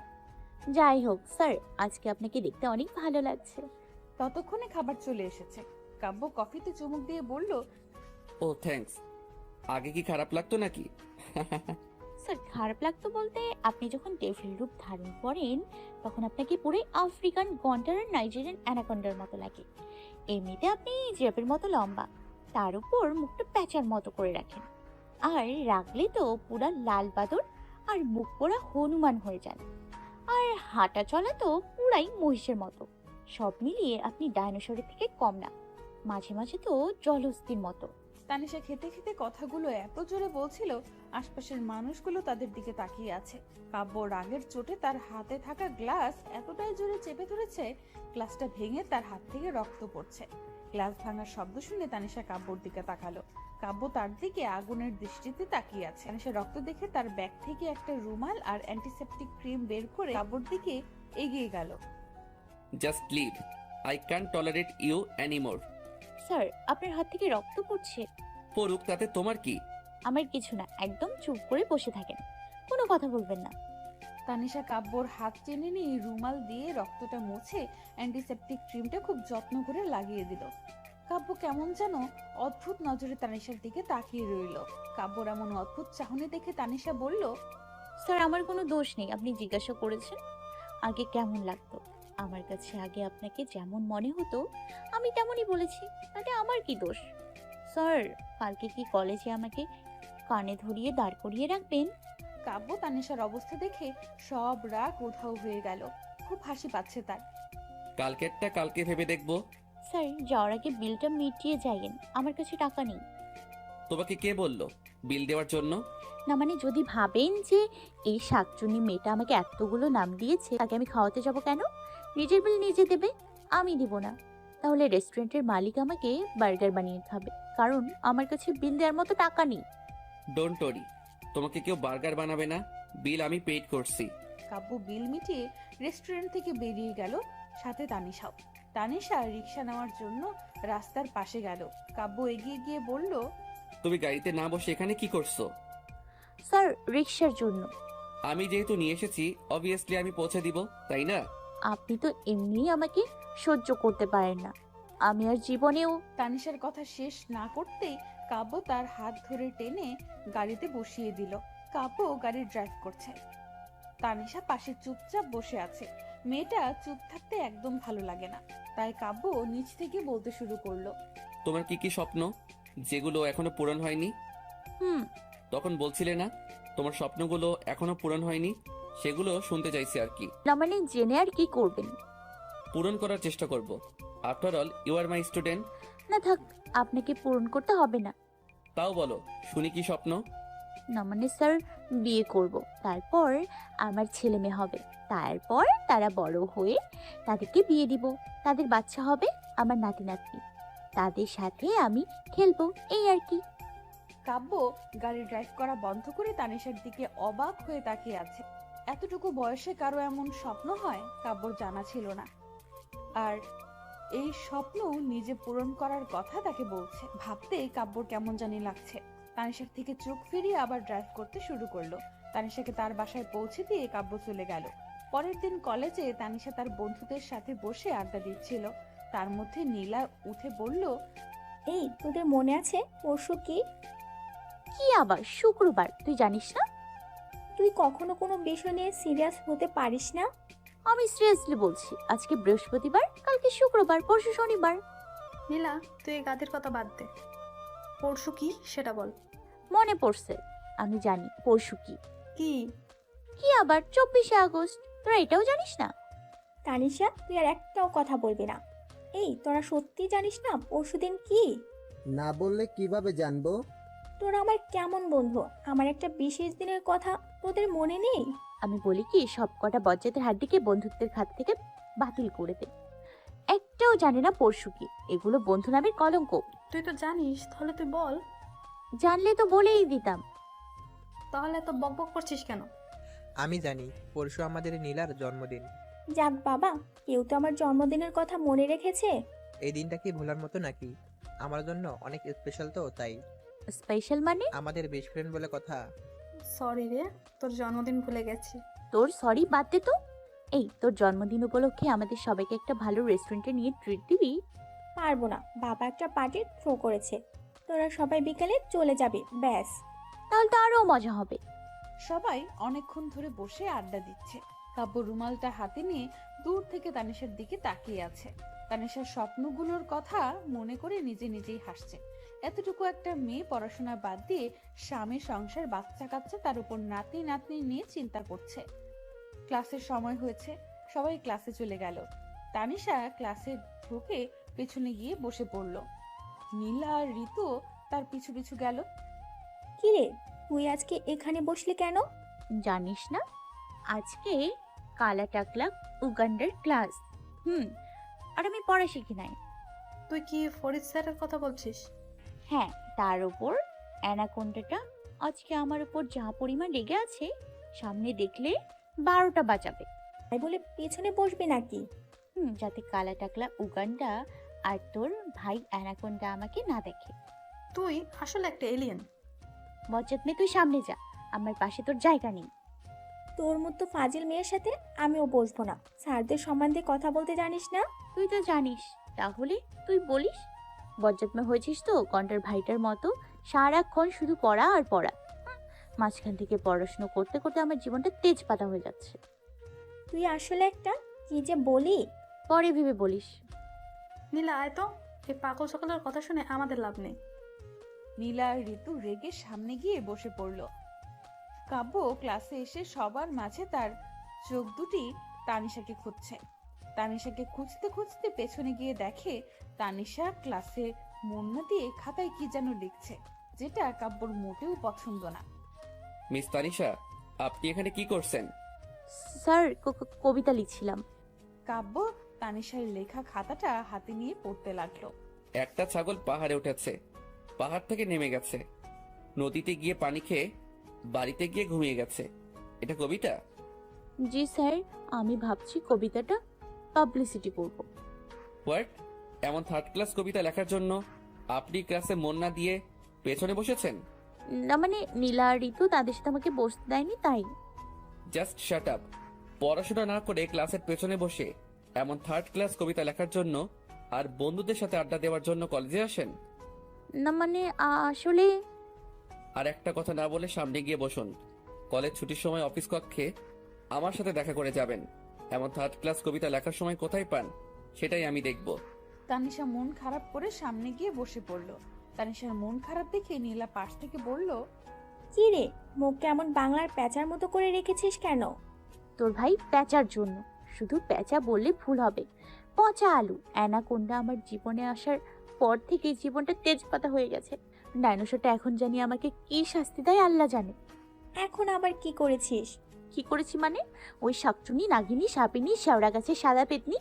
যাই হোক স্যার, আজকে আপনাকে দেখতে অনেক ভালো লাগছে। ততক্ষণে খাবার চলে এসেছে। কাব্য কফিতে চুমুক দিয়ে বলল, ও থ্যাঙ্কস। আগে কি খারাপ লাগতো নাকি? স্যার খারাপ লাগতো বলতে আপনি যখন ডেভিল রূপ ধারণ করেন তখন আপনাকে পুরো আফ্রিকান গন্ডার আর নাইজেরিয়ান অ্যানাকন্ডার মতো লাগে। এমনিতে আপনি জিরাফের মতো লম্বা, তার উপর মুখটা প্যাঁচার মতো করে রাখেন, আর রাখলে তো পুরা লাল বাদর আর মুখ পোড়া হনুমান হয়ে যান। আর হাঁটা চলা তো পুরাই মহিষের মতো। সব মিলিয়ে আপনি ডাইনোসরের থেকে কম না, মাঝে মাঝে তো জলহস্তির মতো। তানিশা খেতে খেতে কথাগুলো এত জোরে বলছিল, আশপাশের মানুষগুলো তাদের দিকে তাকিয়ে আছে। কাব্য রাগের চোটে তার হাতে থাকা গ্লাস এতটাই জোরে চেপে ধরেছে, গ্লাসটা ভেঙে তার হাত থেকে রক্ত পড়ছে। গ্লাস ভাঙার শব্দ শুনে তানিশা কাব্যর দিকে তাকালো। কাব্য তার দিকে আগুনের দৃষ্টিতে তাকিয়ে আছে। তানিশা রক্ত দেখে তার ব্যাগ থেকে একটা রুমাল আর অ্যান্টিসেপটিক ক্রিম বের করে কাব্যর দিকে এগিয়ে গেল। Just leave, I can tolerate you anymore. Sir আপনার হাত থেকে রক্ত পড়ছে। পড়ুক, তাতে তোমার কি? আমার কিছু না, একদম চুপ করে বসে থাকেন, কোনো কথা বলবেন না। তানিশা কাব্যর হাত টেনে নিয়ে রুমাল দিয়ে রক্তটা মুছে অ্যান্টিসেপটিক ক্রিমটা খুব যত্ন করে লাগিয়ে দিল। কাব্য কেমন যেন অদ্ভুত নজরে তানিশার দিকে তাকিয়ে রইল। কাব্যর এমন অদ্ভুত চাহনি দেখে তানিশা বলল, স্যার আমার কোনো দোষ নেই, আপনি জিজ্ঞাসা করেছেন আগে কেমন লাগতো। আমার কাছে আগে আপনাকে যেমন মনে হতো আমি তেমনই বলেছি, তাতে আমার কি দোষ? স্যার কালকে কি কলেজে আমাকে কানে ধরিয়ে দাঁড় করিয়ে রাখবেন? কাব্য তানিশার অবস্থা দেখে সব রাগ উধাও হয়ে গেল। খুব হাসি পাচ্ছে তার। কালকেরটা কালকে ভেবে দেখবো। স্যার যাওয়ার আগে বিলটা মিটিয়ে যাইয়েন, আমার কাছে টাকা নেই। তোমাকে কে বললো বিল দেওয়ার জন্য? না মানে যদি ভাবেন যে এই শাকচুনি মেয়েটা আমাকে এতগুলো নাম দিয়েছে তাকে আমি খাওয়াতে যাব কেন? নিজের বিল নিজে দেবে, আমি দিব না। তাহলে রেস্টুরেন্টের মালিক আমাকে বার্গার বানিয়ে খাবে, কারণ আমার কাছে বিল দেওয়ার মতো টাকা নেই। ডোন্ট ওরি, তোমাকে কেউ বার্গার বানাবে না, বিল আমি পেইড করছি। কাব্য বিল মিটিয়ে রেস্টুরেন্ট থেকে বেরিয়ে গেল, সাথে তানিশাও। তানিশা রিক্সা নেওয়ার জন্য রাস্তার পাশে গেল। কাব্য এগিয়ে গিয়ে বলল, তুমি গাড়িতে না বসে এখানে কি করছো? স্যার রিক্সার জন্য। আমি যেহেতু নিয়ে এসেছি অবভিয়াসলি আমি পৌঁছে দিব, তাই না? আপনি তো এমনি আমাকে সহ্য করতে পারেন না, আমি আর জীবনেও। তানিশার কথা শেষ না করতেই কাব্য তার হাত ধরে টেনে গাড়িতে বসিয়ে দিল। কাব্য গাড়ি ড্রাইভ করছে, তানিশা পাশে চুপচাপ বসে আছে। মেয়েটা চুপ থাকতে একদম ভালো লাগে না, তাই কাব্য নিচ থেকে বলতে শুরু করলো, তোমার কি কি স্বপ্ন যেগুলো এখনো পূরণ হয়নি? হুম। তখন বলছিলে না তোমার স্বপ্নগুলো এখনো পূরণ হয়নি, সেগুলো শুনতে চাইছি আর কি। না মানে জেনে আর কি করবেন? পূরণ করার চেষ্টা করব। After all you are my student. না থাক, আপনাকে পূরণ করতে হবে না। তাও বলো, শুনি কি স্বপ্ন? না মানে স্যার বিয়ে করব, তারপর আমার ছেলে মেয়ে হবে, তারপর তারা বড় হয়ে তাদেরকে বিয়ে দিব, তাদের বাচ্চা হবে, আমার নাতি নাতনি, তাদের সাথে আমি খেলবো, এই আর কি। কাব্য গাড়ি ড্রাইভ করা বন্ধ করে তানিশার দিকে অবাক হয়ে তাকিয়ে আছে। এতটুকু বয়সে কারো এমন স্বপ্ন হয় কাব্যর জানা ছিল না। আর এই স্বপ্ন নিজে পূরণ করার কথা তাকে বলছে। ভাবতেই কাব্যর কেমন জানি লাগছে। তানিশার থেকে চোখ ফিরিয়ে আবার ড্রাইভ করতে শুরু করলো। তানিশাকে তার বাসায় পৌঁছে দিয়ে কাব্য চলে গেল। পরের দিন কলেজে তানিশা তার বন্ধুদের সাথে বসে আড্ডা দিচ্ছিল। তার মধ্যে নীলা উঠে বলল, এই তোদের মনে আছে পরশু কি? কি আবার শুক্রবার, তুই জানিস না? তুই কখনো কোনো বিষয় নিয়ে সিরিয়াস হতে পারিস না? আমি সিরিয়াসলি বলছি, আজকে বৃহস্পতিবার, কালকে শুক্রবার, পরশু শনিবার। নীলা, তুই এই গাদের কথা বাদ দে। পরশু কি সেটা বল। মনে পড়ছে, আমি জানি পরশু কি। কি? কি আবার 24শে আগস্ট, তোরা এটাও জানিস না? তানিশা তুই আর একটাও কথা বলবি না। এই তোরা সত্যি জানিস না পরশুদিন কি? না বললে কিভাবে জানবো? তোরা আমার কেমন বন্ধু, আমার একটা বিশেষ দিনের কথা তোদের মনে নেই? আমি বলি কি, সব কটা বজ্জাতের হাত দিকে বন্ধুত্বের খাত থেকে বাতিল করে দে। একটাও জানে না পরশু কি, এগুলো বন্ধু নামের কলঙ্ক। তুই তো জানিস, তাহলে তুই বল। জানলে তো বলেই দিতাম। তাহলে এত বকবক করছিস কেন? আমি জানি পরশু আমাদের নীলার জন্মদিন। যাক বাবা, কেউ তো আমার জন্মদিনের কথা মনে রেখেছে। এই দিনটা কি ভোলার মতো নাকি? আমার জন্য অনেক স্পেশাল, তো তাই। স্পেশাল মানে? আমাদের বেস্ট ফ্রেন্ড বলে কথা। সরি রে, তোর জন্মদিন ভুলে গেছি। তোর সরি বাদ দে তো। এই তোর জন্মদিন উপলক্ষে আমাদের সবাইকে একটা ভালো রেস্টুরেন্টে নিয়ে ট্রিট দিবি? পারবো না, বাবা একটা পার্টি থ্রো করেছে। তোরা সবাই বিকালে চলে যাবে, ব্যাস। তাহলে তো আরো মজা হবে। সবাই অনেকক্ষণ ধরে বসে আড্ডা দিচ্ছে। কাব্য রুমালটা হাতে নিয়ে দূর থেকে তানিশার দিকে তাকিয়ে আছে। তানিশার স্বপ্নগুলোর কথা মনে করে নিজে নিজেই হাসছে। এতটুকু একটা মেয়ে পড়াশোনা বাদ দিয়ে স্বামী, সংসার, বাচ্চা কাচ্চা, তার উপর নাতি নাতনি নিয়ে চিন্তা করছে। ক্লাসের সময় হয়েছে, সবাই ক্লাসে চলে গেল। তানিশা ক্লাসে ঢুকে পেছনে গিয়ে বসে পড়ল। নীলা আর ঋতু তার পিছু পিছু গেল। কিরে, তুই আজকে এখানে বসলি কেন? জানিস না আজকে কালা টাকলা উগান্ডার ক্লাস। আর আমি পড়া শিখি নাই। তুই কি ফরিদ স্যারের কথা বলছিস? হ্যাঁ, তার উপর অ্যানাকোন্ডাটা আজকে আমার উপর যা পরিমাণ রেগে আছে, সামনে দেখলে 12টা বাজাবে। তাই বলে পেছনে বসবি নাকি? যাতে কালা টাকলা উগান্ডা আর তোর ভাই অ্যানাকোন্ডা আমাকে না দেখে। তুই আসলে একটা এলিয়েন। বজ্জাত মেয়ে, তুই সামনে যা, আমার পাশে তোর জায়গা নেই। তোর মতো ফাজিল মেয়ের সাথে আমিও বসবো না। স্যারদের সম্বন্ধে কথা বলতে জানিস না? তুই তো জানিস, তাহলে তুই বলিস। বজ্জাত মেয়ে হয়েছিস তো কন্টার ভাইটার মতো, সারাক্ষণ শুধু পড়া আর পড়া। মাঝখান থেকে পড়াশুনো করতে করতে আমার জীবনটা তেজপাতা হয়ে যাচ্ছে। তুই আসলে একটা কি যে বলি। পরে ভেবে বলিস। নীলা, আয় তো। এই পাগল সকলের কথা শুনে আমাদের লাভ নেই। নীলা আর ঋতু রেগে সামনে গিয়ে বসে পড়ল। কাব্য ক্লাসে এসে সবার মাঝে তার চোখ দুটি তানিশাকে খুঁজছে। তানিশাকে খুঁজতে খুঁজতে পেছনে গিয়ে দেখে তানিশা ক্লাসে মন না দিয়ে খাতায় কি যেন লিখছে, যেটা কাব্যর মোটেও পছন্দ না। মিস তানিশা, আপনি এখানে কি করছেন? স্যার, কবিতা লিখছিলাম। কাব্য তানিশার লেখা খাতাটা হাতে নিয়ে পড়তে লাগলো। একটা ছাগল পাহাড়ে উঠেছে, পাহাড় থেকে নেমে গেছে, নদীতে গিয়ে পানি খেয়ে বাড়িতে গিয়ে ঘুমিয়ে গেছে। এটা কবিতা? জি স্যার, আমি ভাবছি কবিতাটা পাবলিসিটি করব। হোয়াট? এমন থার্ড ক্লাস কবিতা লেখার জন্য আপনি ক্লাসে মন না দিয়ে পেছনে বসেছেন? না মানে নীলা আর ঋতু তাদের সাথে আমাকে বসতে দেয়নি তাই। Just shut up. পড়াশোনা না করে ক্লাসের পেছনে বসে এমন থার্ড ক্লাস কবিতা লেখার জন্য আর বন্ধুদের সাথে আড্ডা দেওয়ার জন্য কলেজে আসেন? না মানে আসলে আর একটা কথা না বলে সামনে গিয়ে বসুন। কলেজ ছুটির সময় অফিস কক্ষে আমার সাথে দেখা করে যাবেন। এমন থার্ড ক্লাস কবিতা লেখার সময় কোথায় পান সেটাই আমি দেখব। তানিশা মন খারাপ করে সামনে গিয়ে বসে পড়ল। তানিশার মন খারাপ দেখে নীলা পাশ থেকে বলল, কি রে, মুখটা এমন বাংলার প্যাঁচার মতো করে রেখেছিস কেন? তোর ভাই প্যাঁচার জন্য। শুধু প্যাঁচা বললে ভুল হবে, পচা আলু। অ্যানাকোন্ডা আমার জীবনে আসার পর থেকে জীবনটা তেজপাতা হয়ে গেছে। ডাইনোসরটা এখন জানি আমাকে কি শাস্তি দেয় আল্লাহ জানে। এখন আবার কি করেছিস? কি করেছি মানে? ওই শাকচুনি, নাগিনী, সাপিনী, শেওড়া গাছের সাদা পেতনি,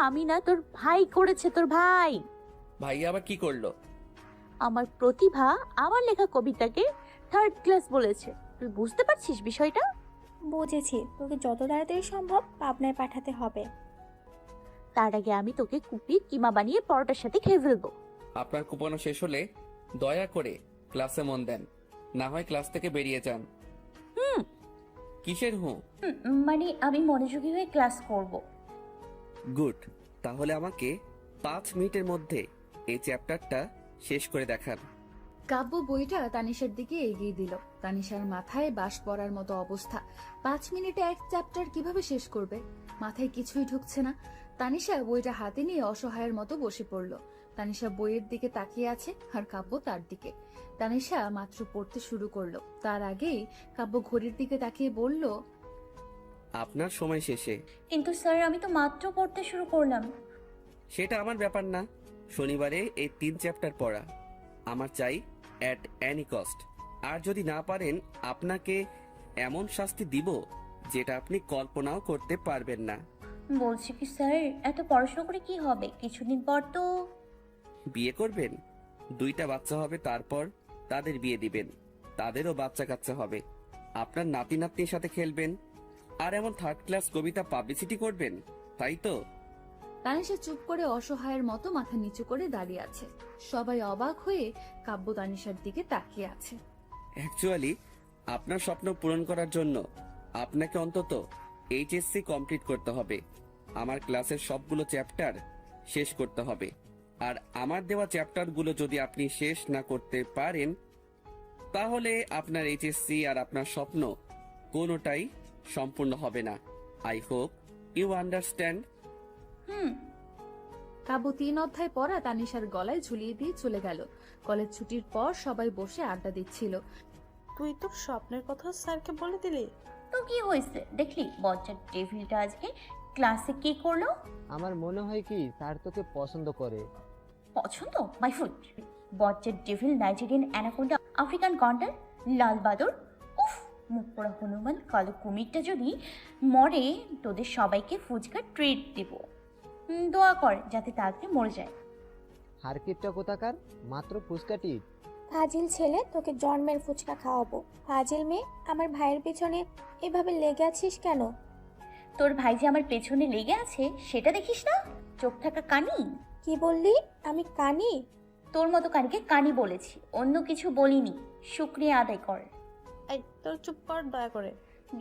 আমি না, তোর ভাই করেছে, তোর ভাই। ভাইয়া আবার কি করলো? আমার প্রতিভা আমার লেখা কবিতাকে থার্ড ক্লাস বলেছে। তুই বুঝতে পারছিস বিষয়টা? বুঝেছি, তোকে যত তাড়াতাড়ি সম্ভব পাবনায় পাঠাতে হবে। তার আগে আমি তোকে কুপিয়ে কিমা বানিয়ে পরোটার সাথে খেয়ে ফেলবো। আপনার কুপানো শেষ হলে দয়া করে ক্লাসে মন দেন, না হয় ক্লাস থেকে বেরিয়ে যান। কিসের হুঁ? মানে আমি মনোযোগী হয়ে ক্লাস করব। গুড। তাহলে আমাকে 5 মিনিটের মধ্যে এই চ্যাপ্টারটা শেষ করে দেখান। কাব্য বইটা তানিশার দিকে এগিয়ে দিল। তানিশার মাথায় বাস পড়ার মতো অবস্থা। 5 মিনিটে এক চ্যাপ্টার কিভাবে শেষ করবে? মাথায় কিছুই ঢুকছে না। তানিশা বইটা হাতে নিয়ে অসহায়ের মতো বসে পড়ল। তানিশা বইয়ের দিকে তাকিয়ে আছে আর কাব্য তার দিকে। তানিশা মাত্র পড়তে শুরু করলো, তার আগেই কাব্য ঘড়ির দিকে তাকিয়ে বলল, আপনার সময় শেষে। কিন্তু স্যার, আমি তো মাত্র পড়তে শুরু করলাম। সেটা আমার ব্যাপার না। শনিবারে এই 3 চ্যাপ্টার পড়া আমার চাই অ্যাট এনি কস্ট। আর যদি না পারেন আপনাকে এমন শাস্তি দিব যেটা আপনি কল্পনাও করতে পারবেন না। বলছি কি স্যার, এত পড়াশোনা করে কি হবে? কিছুদিন পর তো বিয়ে করবেন, 2টা বাচ্চা হবে, তারপর তাদের বিয়ে দিবেন, তাদেরও বাচ্চা কাচ্চা হবে, আপনার নাতি নাতনির সাথে খেলবেন, আর এমন থার্ড ক্লাস কবিতা পাবলিসিটি করবেন, তাই তো? তানিশা চুপ করে অসহায়ের মতো মাথা নিচু করে দাঁড়িয়ে আছে। সবাই অবাক হয়ে কাব্য তানিশার দিকে তাকিয়ে আছে। অ্যাকচুয়ালি আপনার স্বপ্ন পূরণ করার জন্য আপনাকে অন্তত এইচএসসি কমপ্লিট করতে হবে, আমার ক্লাসের সবগুলো চ্যাপ্টার শেষ করতে হবে, আর আমার দেওয়া চ্যাপ্টারগুলো যদি আপনি শেষ না করতে পারেন তাহলে আপনার এইচএসসি আর আপনার স্বপ্ন কোনোটাই সম্পূর্ণ হবে না। I hope you understand. Kabya 3 অধ্যায় পড়া তানিশার গলায় ঝুলিয়ে দিয়ে চলে গেল। কলেজ ছুটির পর সবাই বসে আড্ডা দিচ্ছিল। তুই তোর স্বপ্নের কথা স্যারকে বলে দিলি? তো কি হয়েছে দেখলি বজ্জার টেবিলটা আজকে ক্লাসে কি করলো? আমার মনে হয় কি স্যার তোকে পছন্দ করে। পছন্দ মাই ফুড। বজ্জার ডেভিল, নাইজেরিয়ান অ্যানাকোন্ডা, আফ্রিকান গন্ডার, লাল বাদর, উফ মুখ পোড়া হনুমান, কালো কুমিরটা যদি মরে তোদের সবাইকে ফুচকা ট্রিট দিব। দোয়া কর যাতে তাড়াতাড়ি মরে যায়। হারকিপটা কোথাকার, মাত্র ফুসকাটি। ফাজিল ছেলে, তোকে জন্মের ফুচকা খাওয়াবো। ফাজিল মেয়ে, আমার ভাইয়ের পিছনে এভাবে লেগে আছিস কেন? তোর ভাই যে আমার পেছনে লেগে আছে সেটা দেখিস না? চোখ থাকা কানি। কি বললি? আমি কানি? তোর মতো কানিকে কানি বলেছি, অন্য কিছু বলিনি। শুক্রিয়া আদায় কর। এই তোর চুপ কর দয়া করে।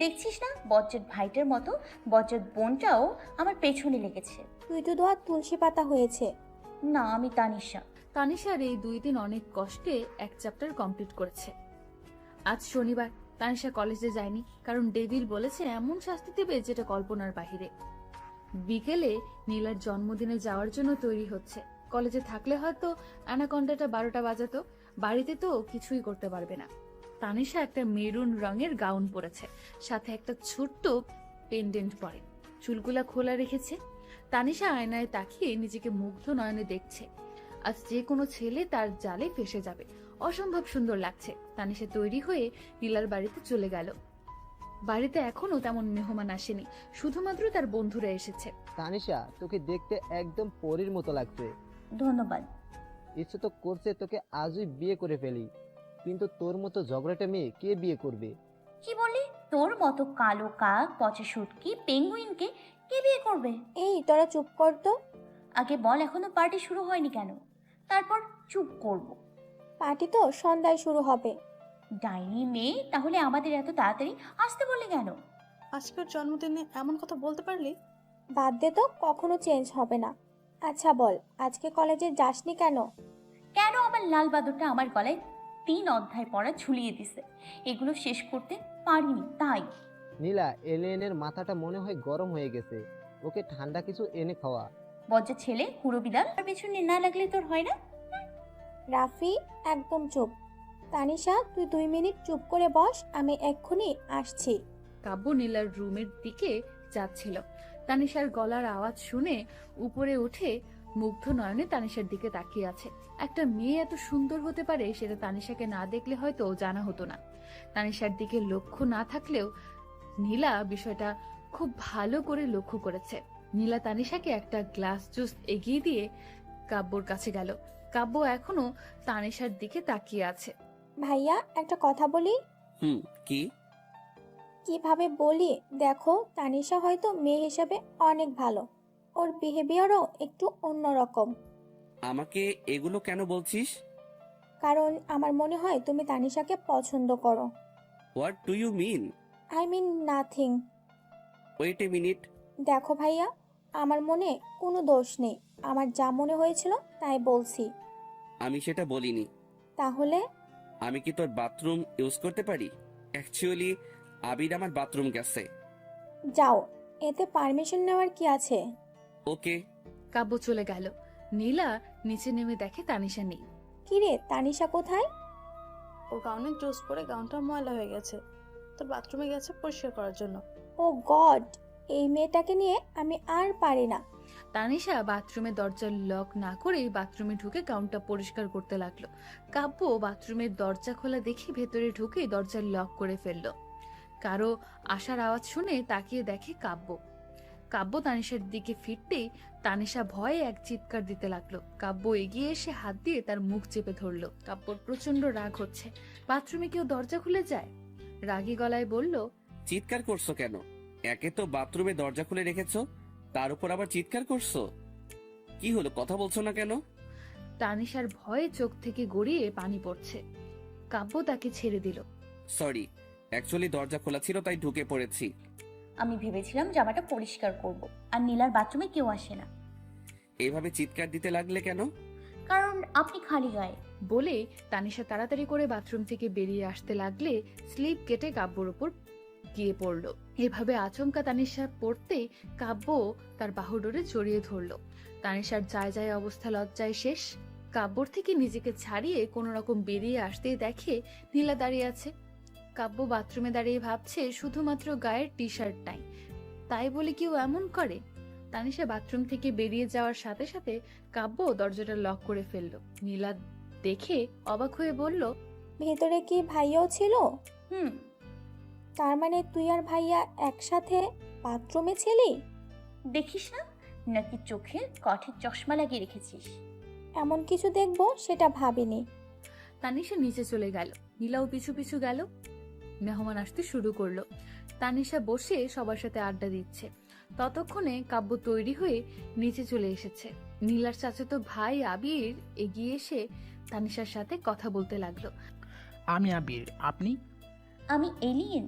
দেখছিস না বজ্জাত ভাইটার মতো বজ্জাত বোনটাও আমার পেছনে লেগেছে। তুই তো ধোয়া তুলসী পাতা হয়েছে। না, আমি তানিশা। তানিশার এই 2 দিন অনেক কষ্টে এক চ্যাপ্টার কমপ্লিট করেছে। আজ শনিবার, তানিশা কলেজে যায়নি কারণ ডেভিল বলেছে এমন শাস্তি দেবে যেটা কল্পনার বাহিরে। বিকেলে নীলার জন্মদিনে যাওয়ার জন্য তৈরি হচ্ছে। কলেজে থাকলে হয়তো অ্যানাকন্ডাটা 12টা বাজাতো, বাড়িতে তো কিছুই করতে পারবে না। তানিশা একটা মেরুন রঙের গাউন পরেছে, সাথে একটা ছোট্ট পেন্ডেন্ট পরে, চুলগুলা খোলা রেখেছে। তানিশা আয়নায় তাকিয়ে নিজেকে মুগ্ধ নয়নে দেখছে। আজ যে কোনো ছেলে তার জালে ফেসে যাবে, অসম্ভব সুন্দর লাগছে। তানিশা তৈরি হয়ে নীলার বাড়িতে চলে গেল। বাড়িতে এখনো তেমন মেহমান আসেনি, শুধুমাত্র তার বন্ধুরা এসেছে। তানিশা, তোকে দেখতে একদম পরীর মতো লাগছে। ধন্যবাদ। ইচ্ছে তো করছে তোকে আজই বিয়ে করে ফেলি, কিন্তু তোর মতো ঝগড়াটা মেয়ে কে বিয়ে করবে? কি বললি? তোর মতো কালো কাক, পচা শুটকি, পেঙ্গুইনকে কে বিয়ে করবে? এই তোরা চুপ কর তো। আগে বল এখনো পার্টি শুরু হয়নি কেন? তারপর চুপ করব। পার্টি তো সন্ধ্যায় শুরু হবে। ডাইনি মেয়ে, তাহলে আমাদের এত তাড়াতাড়ি আসতে বললে কেন? আজকের জন্মদিনে এমন কথা বলতে পারলি? বাদ দে তো, কখনো চেঞ্জ হবে না। আচ্ছা বল, আজকে কলেজে যাসনি কেন? কেন আমার লাল বাদরটা আমার গলায় 3 অধ্যায় পড়া ঝুলিয়ে দিছে, এগুলো শেষ করতে পারিনি তাই। নীলা, এলিয়েনের মাথাটা মনে হয় গরম হয়ে গেছে, ওকে ঠান্ডা কিছু এনে খাওয়া। বজ্জা ছেলে, হুড়ো বিড়াল, আর পেছনে না লাগলে তোর হয় না? রাফি, একদম চুপ। তানিশা, তুই 2 মিনিট চুপ করে বস, আমি এক্ষুনি আসছি। কাব্য নীলার রুমের দিকে যাচ্ছিল। তানিশার গলার আওয়াজ শুনে উপরে উঠে মুগ্ধ নয়নে তানিশার দিকে তাকিয়ে আছে। একটা মেয়ে এত সুন্দর হতে পারে সেটা তানিশাকে না দেখলে হয়তো জানা হতো না। তানিশার দিকে লক্ষ্য না থাকলেও নীলা বিষয়টা খুব ভালো করে লক্ষ্য করেছে। নীলা তানিশাকে একটা গ্লাস জুস এগিয়ে দিয়ে কাব্যর কাছে গেল। কাব্য এখনো তানিশার দিকে তাকিয়ে আছে। ভাইয়া, একটা কথা বলি। কি? কিভাবে বলি, দেখো তানিশা হয়তো মেয়ে হিসাবে অনেক ভালো, ওর বিহেভিয়ারও একটু অন্যরকম। আমাকে এগুলো কেন বলছিস? কারণ আমার মনে হয় তুমি তানিশাকে পছন্দ করো। What do you mean? I mean nothing. Wait a minute. দেখো ভাইয়া, আমার মনে কোনো দোষ নেই, আমার যা মনে হয়েছিল তাই বলছি। আমি সেটা বলিনি। তাহলে? আমি কি তোর বাথরুম ইউজ করতে পারি? অ্যাকচুয়ালি আবির আমার বাথরুম গেছে। যাও, এতে পারমিশন নেওয়ার কি আছে? ওকে। কাব্য চলে গেল। নীলা নিচে নেমে দেখে তানিশা নেই। কিরে, তানিশা কোথায়? ওর গাউনে জুস পরে গাউনটা ময়লা হয়ে গেছে, তোর বাথরুমে গেছে পরিষ্কার করার জন্য। ও গড, এই মেয়েটাকে নিয়ে আমি আর পারি না। তানিশা বাথরুমের দরজার লক না করেই বাথরুমে ঢুকে গাউনটা পরিষ্কার করতে লাগলো। কাব্য বাথরুমের দরজা খোলা দেখে ভেতরে ঢুকে দরজার লক করে ফেললো। কারো আসার আওয়াজ শুনে তাকিয়ে দেখে কাব্য। কাব্য তানিশার দিকে ফিরতেই তানিশা ভয়ে এক চিৎকার দিতে লাগলো। কাব্য এগিয়ে এসে হাত দিয়ে তার মুখ চেপে ধরলো। কাব্যর প্রচন্ড রাগ হচ্ছে। বাথরুমে কেউ দরজা খুলে যায়? রাগী গলায় বলল, চিৎকার করছো কেন? একে তো বাথরুমে দরজা খুলে রেখেছো, তার উপর আবার চিৎকার করছো। কি হলো, কথা বলছো না কেন? তানিশার ভয়ে চোখ থেকে গড়িয়ে পানি পড়ছে। কাব্য তাকে ছেড়ে দিল। সরি, অ্যাকচুয়ালি দরজা খোলা ছিল তাই ঢুকে পড়েছি। আমি ভেবেছিলাম জামাটা পরিষ্কার করব, আর নীলার বাথরুমে কেউ আসে না। এইভাবে চিৎকার দিতে লাগলে কেন? কারণ আপনি খালি গায়ে। বলে তানিশা তাড়াতাড়ি করে বাথরুম থেকে বেরিয়ে আসতে লাগলে স্লিপ কেটে কাব্যর উপর গিয়ে পড়ল। এভাবে আচমকা তানিশা পড়তেই কাব্য তার বাহুডোরে জড়িয়ে ধরল। তানিশার যায় যায় অবস্থা লজ্জায় শেষ। কাব্যর থেকে নিজেকে ছাড়িয়ে কোনো রকম বেরিয়ে আসতেই দেখে নীলা দাঁড়িয়ে আছে। কাব্য বাথরুমে দাঁড়িয়ে ভাবছে শুধুমাত্র গায়ের টি শার্ট নাই, তাই বলে কেউ এমন করে? তানিশা বাথরুম থেকে বেরিয়ে যাওয়ার সাথে সাথে কাব্য দরজাটা লক করে ফেললো। নীলা দেখে অবাক হয়ে বলল, ভেতরে কি ভাইয়াও ছিল? হুম। তার মানে তুই আর ভাইয়া একসাথে বাথরুমে ছিলি? দেখিস না নাকি চোখে কাঠের চশমা লাগিয়ে রেখেছিস? এমন কিছু দেখবো সেটা ভাবিনি। তানিশা নিচে চলে গেল, নীলাও পিছু পিছু গেল। মেহমান আসতে শুরু করলো। তানিশা বসে সবার সাথে আড্ডা দিচ্ছে। ততক্ষণে কাব্য তৈরি হয়ে নিচে চলে এসেছে। নীলার চাচাতো ভাই আবির এগিয়ে এসে তানিশার সাথে কথা বলতে লাগলো। আমি আবির, আপনি? আমি এলিয়েন।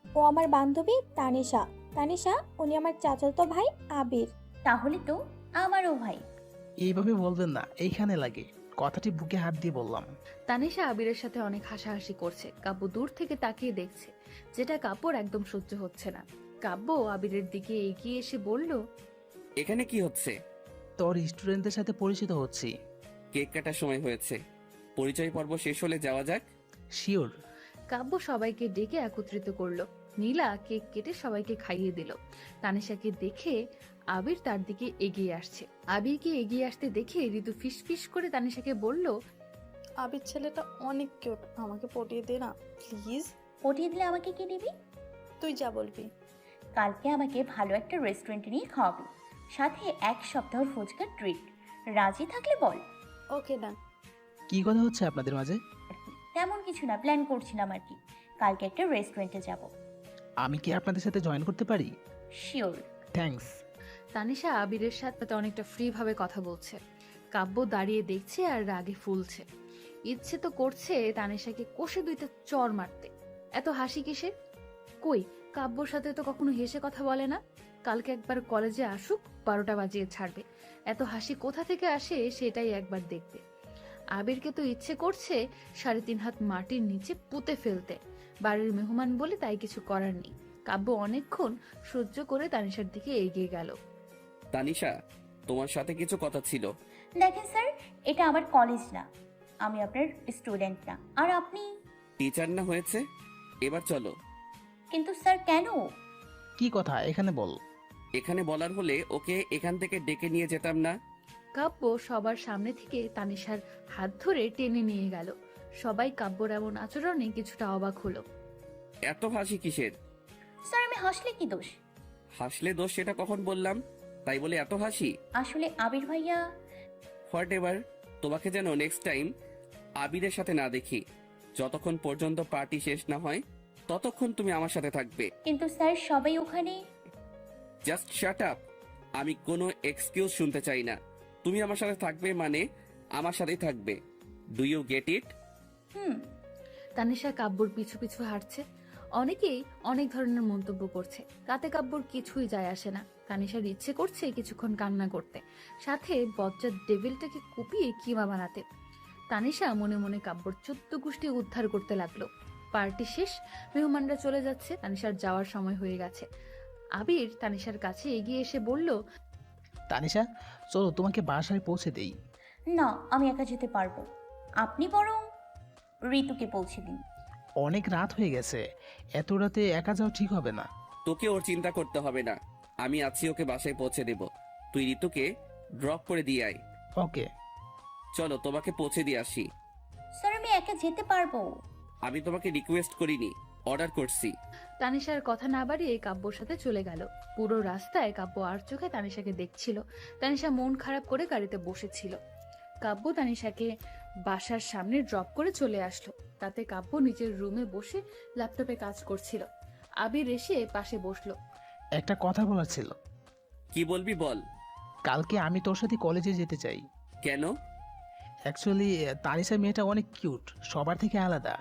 ও আমার বান্ধবী তানিশা। তানিশা, উনি আমার চাচাতো ভাই আবির। তাহলে তো আমারও ভাই। এইভাবে বলবেন না, এইখানে লাগে। কথাটি বুকে হাত দিয়ে বললাম। তানিশা আবিরের সাথে অনেক হাসাহাসি করছে। কাব্য দূর থেকে তাকিয়ে দেখছে, যেটা কাব্যর একদম সহ্য হচ্ছে না। কাব্য আবিরের দিকে এগিয়ে এসে বলল, এখানে কি হচ্ছে? তোর স্টুডেন্টদের সাথে পরিচিত হচ্ছি। কেক কাটার সময় হয়েছে, পরিচয় পর্ব শেষ হলে যাওয়া যাক। শিওর। কাব্য সবাইকে ডেকে একত্রিত করলো। নীলা কেক কেটে সবাইকে খাইয়ে দিল। তানিশাকে দেখে আবির তার দিকে এগিয়ে আসছে। আবিরকে এগিয়ে আসতে দেখে ঋতু ফিস ফিস করে তানিশাকে বলল, আবির ছেলেটা অনেক কিউট, আমাকে পটিয়ে দে না প্লিজ। পটিয়ে দিলে আমাকে কি দিবি? তুই যা বলবি। কালকে আমাকে ভালো একটা রেস্টুরেন্টে নিয়ে খাওয়াবি, সাথে 1 সপ্তাহ ফুচকার ট্রিট। রাজি থাকলে বল। ওকে ডান। কি কথা হচ্ছে আপনাদের মাঝে? তেমন কিছু না, প্ল্যান করছিলাম আর কি। কালকে একটা রেস্টুরেন্টে যাব। আমি কি আপনাদের সাথে জয়েন করতে পারি? শিওর। থ্যাঙ্কস। তানিশা আবিরের সাথে অনেকটা ফ্রি ভাবে কথা বলছে। কাব্য দাঁড়িয়ে দেখছে আর রাগে ফুলছে। ইচ্ছে তো করছে তানিশাকে কষে 2টা চড় মারতে। এত হাসি কিসের? কই, কাব্যর সাথে তো কখনো হেসে কথা বলে না। কালকে একবার কলেজে আসুক, 12টা বাজিয়ে ছাড়বে। এত হাসি কোথা থেকে আসে সেটাই একবার দেখবে। আবিরকে তো ইচ্ছে করছে 3.5 হাত মাটির নিচে পুঁতে ফেলতে। বাড়ির মেহমান বলে তাই কিছু করার নেই। কাব্য অনেকক্ষণ সহ্য করে তানিশার দিকে এগিয়ে গেল। তানিশা, তোমার সাথে কিছু কথা ছিল। দেখেন স্যার, এটা আমার কলেজ না, আমি আপনার স্টুডেন্ট না। আর আপনি টিচার না হয়েছে? এবার চলো। কিন্তু স্যার কেন? কি কথা এখানে বল। এখানে বলার হলে ওকে এখান থেকে ডেকে নিয়ে যেতাম না? কাব্য সবার সামনে থেকে তানিশার হাত ধরে টেনে নিয়ে গেল। সবাই কাব্যর এমন আচরণে কিছুটা অবাক হলো। এত হাসি কিসের? স্যার আমি হাসলে কি দোষ? হাসলে দোষ সেটা কখন বললাম? তাই বলে এত হাসি? আসলে আবির ভাইয়া। হোয়াট এভার, তোমাকে যেন নেক্সট টাইম আবিরের সাথে না দেখি। যতক্ষণ পর্যন্ত পার্টি শেষ না হয় ততক্ষণ তুমি আমার সাথে থাকবে। কিন্তু স্যার সবাই ওখানে। Just shut up. আমি কোনো এক্সকিউজ শুনতে চাই না। তুমি আমার সাথে থাকবে মানে আমার সাথেই থাকবে। Do you get it? Tanisha কাব্যর পিছু পিছু হাঁটছে। অনেকেই অনেক ধরনের মন্তব্য করছে, তাতে কাব্যর কিছুই যায় আসে না। তানিশার ইচ্ছে করছে কিছুক্ষণ কান্না করতে, সাথে বজ্জাত ডেভিলটাকে কুপিয়ে কিমা বানাতে। তানিশা মনে মনে কাব্যর 14 গোষ্ঠী উদ্ধার করতে লাগলো। পার্টি শেষ, মেহমানরা চলে যাচ্ছে। তানিশার যাওয়ার সময় হয়ে গেছে। আবির তানিশার কাছে এগিয়ে এসে বলল, তানিশা, চলো তোমাকে বাসায় পৌঁছে দেই। না, আমি একা যেতে পারবো। আপনি বরং ঋতুকে পৌঁছে দিন। অনেক রাত হয়ে গেছে, এত রাতে একা যাওয়া ঠিক হবে না। তোকে ওর চিন্তা করতে হবে না, আমি আছি, ওকে বাসায় পৌঁছে দেব। তুই ঋতুকে ড্রপ করে দিয়ে আয়। ওকে। চলো তোমাকে পৌঁছে দিয়ে আসি। স্যার আমি একা যেতে পারবো। আমি তোমাকে রিকোয়েস্ট করিনি, অর্ডার করছি। তানিশার কথা না বাড়িয়ে কাব্যর সাথে চলে গেল। পুরো রাস্তায় কাব্য আর চোখে তানিশাকে দেখছিল। তানিশা মন খারাপ করে গাড়িতে বসেছিল। কাব্য তানিশাকে বাসার সামনে ড্রপ করে চলে আসলো। তাতে কাব্য নিজের রুমে বসে ল্যাপটপে কাজ করছিল। আবির এসে পাশে বসলো। একটা কথা বলার ছিল। কি বলবি বল। কালকে আমি তোর সাথে কলেজে যেতে চাই। কেন? অ্যাকচুয়ালি তানিশা মেয়েটা অনেক কিউট, সবার থেকে আলাদা।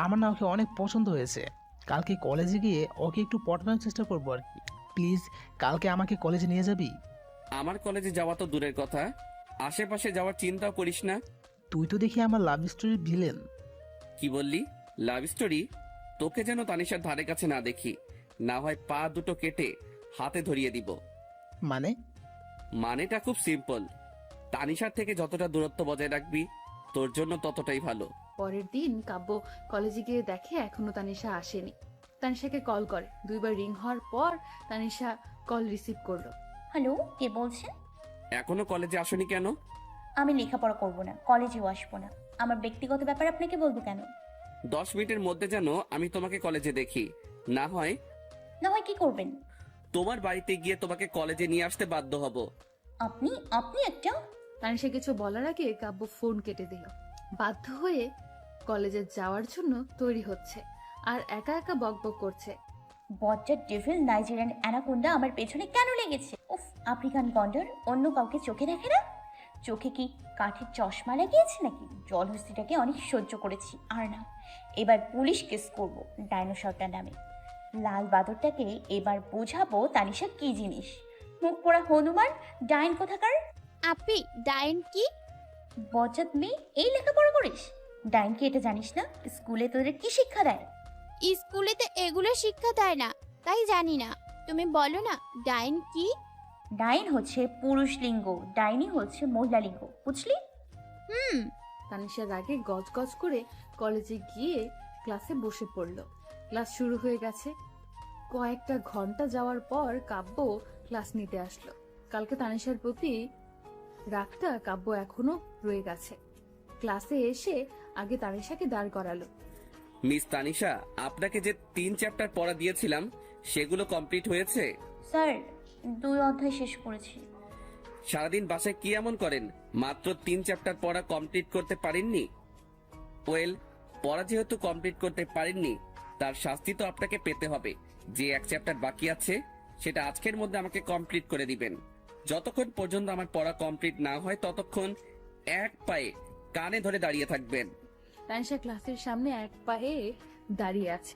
আমার না ওকে অনেক পছন্দ হয়েছে। কালকে কলেজে গিয়ে ওকে একটু পটানোর চেষ্টা করবো আর কি। প্লিজ কালকে আমাকে কলেজে নিয়ে যাবি? আমার কলেজে যাওয়া তো দূরের কথা, আশেপাশে যাওয়ার চিন্তাও করিস না। তুই তো দেখি আমার লাভ স্টোরির ভিলেন। কি বললি? Love story? তোকে যেন তানিশার ধারে কাছে না দেখি, না হয় পা দুটো কেটে হাতে ধরিয়ে দিব। মানে? মানেটা খুব সিম্পল, তানিশার থেকে যতটা দূরত্ব বজায় রাখবি তোর জন্য ততটাই ভালো। পরের দিন কাব্য কলেজে গিয়ে দেখে এখনো তানিশা আসেনি। তানিশাকে কল করে, 2বার রিং হওয়ার পর তানিশা কল রিসিভ করলো। হ্যালো, কে বলছেন? এখনো কলেজে আসনি কেন? আমি লেখাপড়া করব না, কলেজেও আসবো না। আমার ব্যক্তিগত ব্যাপার আপনাকে বলবো কেন? 10 মিনিটের মধ্যে যেন আমি তোমাকে কলেজে দেখি, না হয় না হয় কি করবেন? তোমার বাড়িতে গিয়ে তোমাকে কলেজে নিয়ে আসতে বাধ্য হব। আপনি আপনি একটা তানিশা কিছু বলার আগে কাব্য ফোন কেটে দিল। বাধ্য হয়ে কলেজে যাওয়ার জন্য তৈরি হচ্ছে আর একা একা বকবক করছে। বজ্জার ডেভিল নাইজেরিয়ান অ্যানাকোন্ডা আমার পেছনে কেন লেগেছে? উফ, আফ্রিকান গন্ডার অন্য কাউকে চোখে দেখে না? চোখে কি কাঠের চশমা লাগিয়েছে নাকি? জলহস্তিটাকে অনেক সহ্য করেছি, আর না, এবার পুলিশ কেস করব ডাইনোসরটার নামে। লাল বাদরটাকে এবার বোঝাবো তানিশা কি জিনিস। মুখ পোড়া হনুমান ডাইন কোথাকার। আপি, ডাইন কি? বজ্জাত মেয়ে, এই লেখাপড়া করিস? ডাইন কি এটা জানিস না? স্কুলে তোদের কি শিক্ষা দেয়? স্কুলেতে এগুলো শিক্ষা দেয় না, তাই জানি না। তুমি বলো না ডাইন কি? ডাইন হচ্ছে পুরুষ লিঙ্গ, ডাইনি হচ্ছে মহিলা লিঙ্গ, বুঝলি? তানিশার আগে গজগজ করে কলেজে গিয়ে ক্লাসে বসে পড়ল। ক্লাস শুরু হয়ে গেছে। কয়েকটা ঘন্টা যাওয়ার পর কাব্য ক্লাস নিতে আসলো। কালকে তানিশার প্রতি রাগটা কাব্য এখনো রয়ে গেছে। ক্লাসে এসে আগে তানিশাকে দাঁড় করালো। মিস তানিশা, আপনাকে যে 3 চ্যাপ্টার পড়া দিয়েছিলাম সেগুলো কমপ্লিট হয়েছে? স্যার, 2 অধ্যায় শেষ করেছি। সারাদিন বাসায় কি এমন করেন মাত্র 3 চ্যাপ্টার পড়া কমপ্লিট করতে পারেননি? ওয়েল, পড়া যেহেতু কমপ্লিট করতে পারেননি তার শাস্তি তো আপনাকে পেতে হবে। যে 1 চ্যাপ্টার বাকি আছে সেটা আজকের মধ্যে আমাকে কমপ্লিট করে দিবেন। যতক্ষণ পর্যন্ত আমার পড়া কমপ্লিট না হয় ততক্ষণ এক পায়ে কানে ধরে দাঁড়িয়ে থাকবেন। তানিশা ক্লাসের সামনে এক পায়ে দাঁড়িয়ে আছে,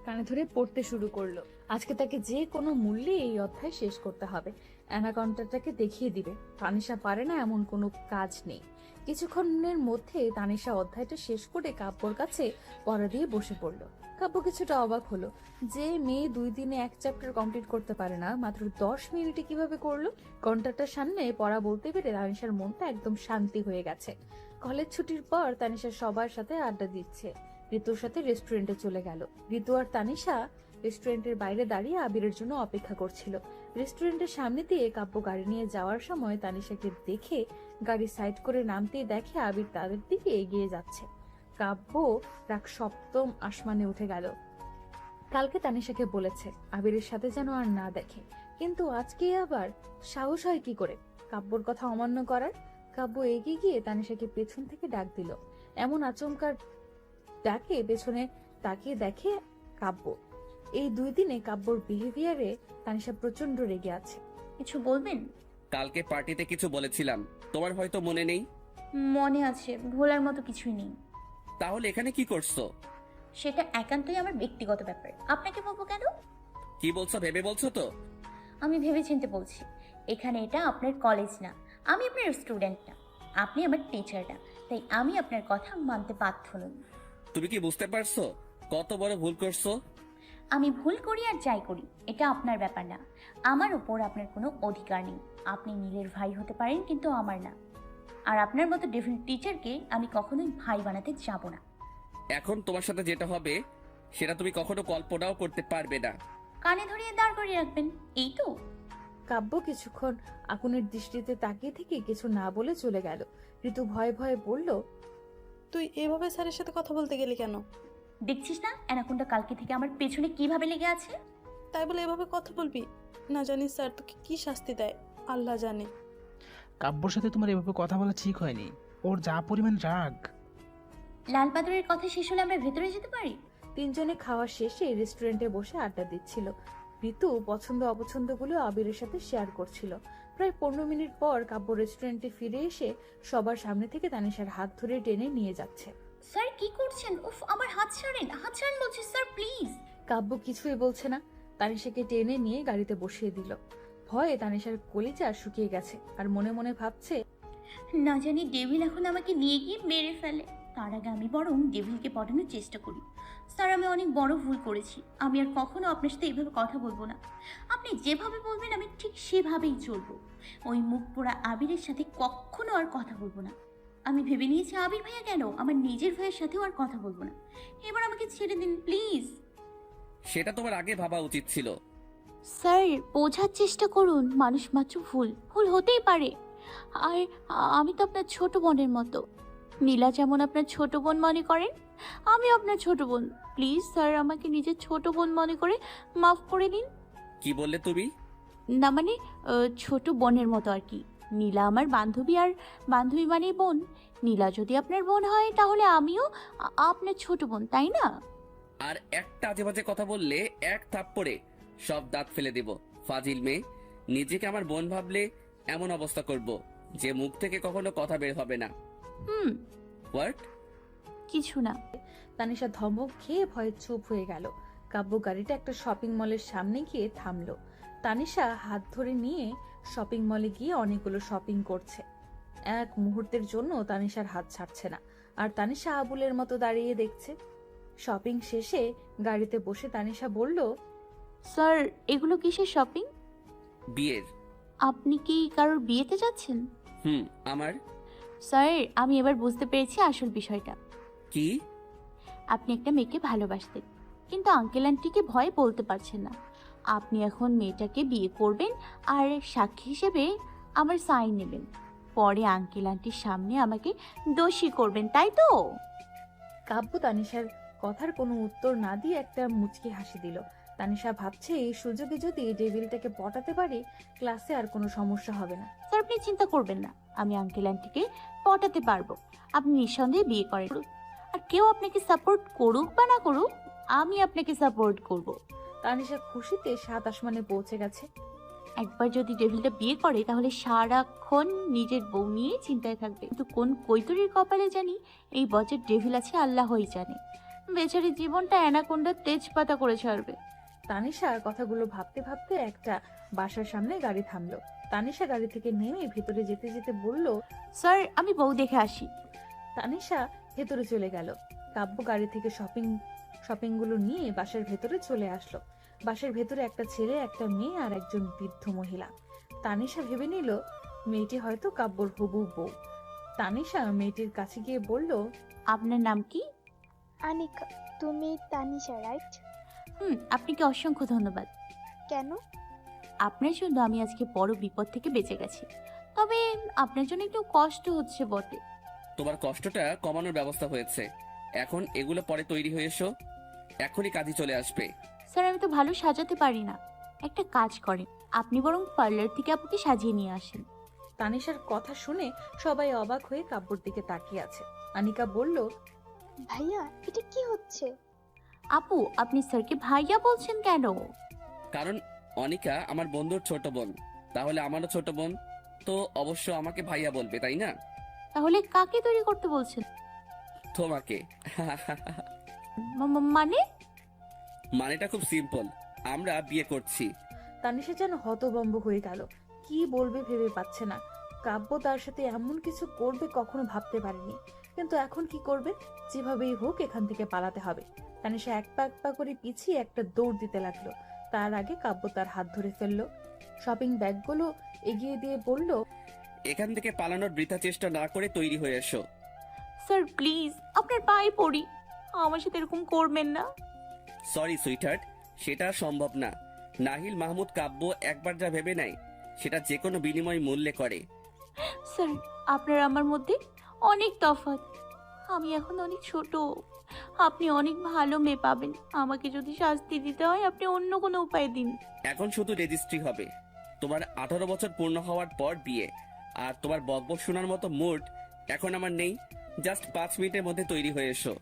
কানে ধরে পড়তে শুরু করলো। আজকে তাকে যে কোনো মূল্যে এই অধ্যায় শেষ করতে হবে। অ্যানাকন্ডাটাকে দেখিয়ে দিবে তানিশা পারে না এমন কোনো কাজ নেই। কিছুক্ষণের মধ্যে তানিশা অধ্যায়টা শেষ করে কাব্যর কাছে পড়া দিয়ে বসে পড়লো। কাব্য কিছুটা অবাক হলো, যে মেয়ে 2 দিনে 1 চ্যাপ্টার কমপ্লিট করতে পারে না মাত্র 10 মিনিটে কিভাবে করলো। ঘন্টাটার সামনে পড়া বলতে পেরে তানিশার মনটা একদম শান্তি হয়ে গেছে। কলেজ ছুটির পর তানিশা সবার সাথে আড্ডা দিচ্ছে। ঋতুর সাথে রেস্টুরেন্টে চলে গেল। ঋতু আর তানিশা রেস্টুরেন্টের বাইরে দাঁড়িয়ে আবিরের জন্য অপেক্ষা করছিল। রেস্টুরেন্টের সামনে দিয়ে কাব্য গাড়ি নিয়ে যাওয়ার সময় তানিশাকে দেখে গাড়ি সাইড করে নামতেই দেখে আবির তাদের দিকে এগিয়ে যাচ্ছে। কাব্য রাগ সপ্তম আসমানে উঠে গেল। কালকে তানিশাকে বলেছে আবিরের সাথে যেন আর না দেখে, কিন্তু আজকে আবার সাহস হয় কি করে কাব্যর কথা অমান্য করার। কাব্য এগিয়ে গিয়ে তানিশাকে পেছন থেকে ডাক দিল। এমন আচমকা ডাকে পেছনে তাকিয়ে দেখে কাব্য। এই 2 দিনে কাব্যর বিহেভিয়ারে তানিশা প্রচন্ড রেগে আছে। কিছু বলবেন? কালকে পার্টিতে কিছু বলেছিলাম, তোমার হয়তো মনে নেই। মনে আছে, ভোলার মতো কিছুই নেই। তাহলে এখানে কি করছো? সেটা একান্তই আমার ব্যক্তিগত ব্যাপার, আপনাকে বলবো কেন? কি বলছো ভেবে বলছো তো? আমি ভেবেচিন্তে বলছি। এখানে এটা আপনার কলেজ না, আমি আপনার স্টুডেন্ট না, আপনি আমার টিচার না, তাই আমি আপনার কথা মানতে বাধ্য নই। তুমি কি বুঝতে পারছো কত বড় ভুল করছো? আমি ভুল করি আর যাই করি এটা আপনার ব্যাপার না, আমার উপর আপনার কোনো অধিকার নেই। আপনি নীলের ভাই হতে পারেন, কিন্তু আমার না। আর আপনার মতো ডিফারেন্ট টিচারকে আমি কখনোই ভাই বানাতে যাব না। এখন তোমার সাথে যেটা হবে সেটা তুমি কখনো কল্পনাও করতে পারবে না। কানে ধরিয়ে দাঁড় করিয়ে রাখবেন, এই তো। কাব্য কিছুক্ষণ আগুনের দৃষ্টিতে তাকিয়ে থেকে কিছু না বলে চলে গেল। ঋতু ভয়ে ভয়ে বলল, তুই এভাবে স্যারের সাথে কথা বলতে গেলি কেন? দেখছিস না অ্যানাকোন্ডা কালকে থেকে আমার পেছনে কিভাবে লেগে আছে? তাই বলে এভাবে কথা বলবি? না জানিস স্যার তোকে কি শাস্তি দেয় আল্লাহ জানে। কাব্যর সাথে তোমার এভাবে কথা বলা ঠিক হয়নি, ওর যা পরিমাণ রাগ। লাল বাদরের কথা শেষ হলে আমরা ভেতরে যেতে পারি। 3 জনে খাওয়া শেষে রেস্টুরেন্টে বসে আড্ডা দিচ্ছিল। ঋতু পছন্দ অপছন্দগুলো আবিরের সাথে শেয়ার করছিল। প্রায় 15 মিনিট পর কাব্য রেস্টুরেন্টে ফিরে এসে সবার সামনে থেকে তানিশার হাত ধরে টেনে নিয়ে যাচ্ছে। স্যার কি করছেন? উফ, আমার হাত ছাড়েন, হাত ছাড়েন বলছি স্যার, প্লিজ। কাব্য কিছুই বলছে না, তানিশাকে টেনে নিয়ে গাড়িতে বসিয়ে দিল। ভয়ে তানিশার কলিজা শুকিয়ে গেছে আর মনে মনে ভাবছে, না জানি ডেভিল এখন আমাকে নিয়ে গিয়ে মেরে ফেলে। তার আগে আমি বরং ডেভিলকে পটানোর চেষ্টা করি। স্যার, আমি অনেক বড় ভুল করেছি। আমি আর কখনো আপনার সাথে এইভাবে কথা বলবো না। আপনি যেভাবে বলবেন আমি ঠিক সেভাবেই চলবো। ওই মুখ পোড়া আবিরের সাথে কখনো আর কথা বলবো না। আমি ভেবে নিয়েছি আবির ভাইয়া কেন, আমার নিজের ভাইয়ের সাথেও আর কথা বলবো না। এবার আমাকে ছেড়ে দিন প্লিজ। সেটা তোমার আগে ভাবা উচিত ছিল। স্যার, বোঝার চেষ্টা করুন, মানুষ মাত্র ভুল ভুল হতেই পারে। আর আমি তো আপনার ছোট বোনের মতো। নীলা যেমন আপনার ছোট বোন মনে করেন, আমি আপনার ছোট বোন। প্লিজ স্যার, আমাকে নিজের ছোট বোন মনে করে মাফ করে দিন। কি বললে তুমি? না মানে ছোট বোনের মতো আর কি। নীলা আমার বান্ধবী, আর বান্ধবী মানে বোন। নীলা যদি আপনার বোন হয় তাহলে আমিও আপনার ছোট বোন, তাই না? আর একটা আজে বাজে কথা বললে এক থাপ্পড়ে সব দাঁত ফেলে দেব। ফাজিল মেয়ে, নিজেকে আমার বোন ভাবলে এমন অবস্থা করব যে মুখ থেকে কখনো কথা বের হবে না। হোয়াট? কিছু না। তানিশা ধমক খেয়ে ভয়ে চুপ হয়ে গেল। কাব্য গাড়িটা একটা শপিং মলের সামনে গিয়ে থামলো। তানিশা হাত ধরে নিয়ে শপিং মলে গিয়ে অনেকগুলো শপিং করছে। এক মুহূর্তের জন্য তানিশার হাত ছাড়ছে না, আর তানিশা আবুলের মতো দাঁড়িয়ে দেখছে। শপিং শেষে গাড়িতে বসে তানিশা বলল, স্যার, এগুলো কিসের শপিং? বিয়ের। আপনি কি কারোর বিয়েতে যাচ্ছেন? আমার। স্যার, আমি এবার বুঝতে পেরেছি আসল বিষয়টা। কি? আপনি একটা মেয়েকে ভালোবাসতেন, কিন্তু আঙ্কেল আন্টিকে ভয় বলতে পারছেন না। আপনি এখন মেয়েটাকে বিয়ে করবেন আর সাক্ষী হিসেবে আমার সাইন নেবেন। পরে আঙ্কেল আন্টির সামনে আমাকে দোষী করবেন, তাই তো? কাব্য তানিশার কথার কোনো উত্তর না দিয়ে একটা মুচকি হাসি দিল। তানিশা ভাবছে এই সুযোগে যদি ডেভিলটাকে পটাতে পারি, ক্লাসে আর কোনো সমস্যা হবে না। স্যার, আপনি চিন্তা করবেন না, আমি আঙ্কেল আন্টিকে পটাতে পারবো। আপনি নিঃসন্দেহে বিয়ে করেন, আর কেউ আপনাকে সাপোর্ট করুক বা না করুক, আমি আপনাকে সাপোর্ট করব। তানিশা খুশিতে সাত আসমানে পৌঁছে গেছে। একবার যদি ডেভিলটা বিয়ে করে তাহলে সারাক্ষণ নিজের বউ নিয়ে চিন্তায় থাকবে। কিন্তু কোন কৈতরীর কপালে জানি এই বছর ডেভিল আছে আল্লাহই জানে। বেচারি জীবনটা অ্যানাকোন্ডার তেজপাতা করে ছাড়বে। তানিশা কথাগুলো ভাবতে ভাবতে একটা বাসার সামনে গাড়ি থামলো। তানিশা গাড়ি থেকে নেমে ভেতরে যেতে যেতে বলল, স্যার, আমি বউ দেখে আসি। তানিশা ভেতরে চলে গেল। কাব্য গাড়ি থেকে শপিংগুলো নিয়ে বাসার ভেতরে চলে আসলো। বাসার ভেতরে একটা ছেলে, একটা মেয়ে আর একজন বৃদ্ধ মহিলা। তানিশা ভেবে নিল মেয়েটি হয়তো কাব্যর হবু বউ। তানিশা মেয়েটির কাছে গিয়ে বলল, আপনার নাম কি? আনিকা। তুমি তানিশা, রাইট? আপনাকে অসংখ্য ধন্যবাদ। কেন? আপনার জন্য আমি আজকে বড় বিপদ থেকে বেঁচে গেছি। তবে আপনার জন্য একটু কষ্ট হচ্ছে বটে। তোমার কষ্টটা কমানোর ব্যবস্থা হয়েছে। এখন এগুলো পরে তৈরি হয়ে এসো, এখনই কাজে চলে আসবে। স্যার, আমি তো ভালো সাজাতে পারি না। একটা কাজ করেন, আপনি বরং পার্লার থেকে আপনাকে সাজিয়ে নিয়ে আসেন। তানিশার কথা শুনে সবাই অবাক হয়ে কাব্যর দিকে তাকিয়ে আছে। আনিকা বলল, ভাইয়া, এটা কি হচ্ছে? আপু, আপনি স্যারকে ভাইয়া বলছেন কেন? কারণ অনিকা আমার বন্ধুর ছোট বোন, তাহলে আমারও ছোট বোন, তো অবশ্য আমাকে ভাইয়া বলবে, তাই না? তাহলে কাকে তৈরি করতে বলছেন? তোমাকে। মানে? মানেটা খুব সিম্পল, আমরা বিয়ে করছি। তানিশা যেন হতভম্ব হয়ে গেল। কি বলবে ভেবে পাচ্ছে না। কাব্য তার সাথে এমন কিছু করবে কখনো ভাবতে পারেনি, কিন্তু এখন কি করবে? যেভাবেই হোক এখান থেকে পালাতে হবে। তানিশা এক পা করে পিছিয়ে একটা দৌড় দিতে লাগলো। তার আগে কাব্য তার হাত ধরে ফেললো। শপিং ব্যাগগুলো এগিয়ে দিয়ে বলল, এখান থেকে পালানোর বৃথা চেষ্টা না করে তৈরি হয়ে এসো। স্যার প্লিজ, আপনার পায়ে পড়ি, আমার সাথে এরকম করবেন না। সরি সুইটহার্ট, সেটা সম্ভব না। নাহিল মাহমুদ কাব্য একবার যা ভেবে নেয় সেটা যে কোনো বিনিময় মূল্যে করে। স্যার, আপনার আমার মধ্যে অনেক তফাৎ। আমি এখন অনেক ছোট, আপনি অনেক ভালো মেয়ে পাবেন। আমাকে যদি শাস্তি দিতে হয় আপনি অন্য কোনো উপায় দিন। এখন শুধু রেজিস্ট্রি হবে, তোমার 18 বছর পূর্ণ হওয়ার পর বিয়ে। আর তোমার বকবক শোনার মতো মুড এখন আমার নেই। জাস্ট 5 মিনিটের মধ্যে তৈরি হয়ে এসো।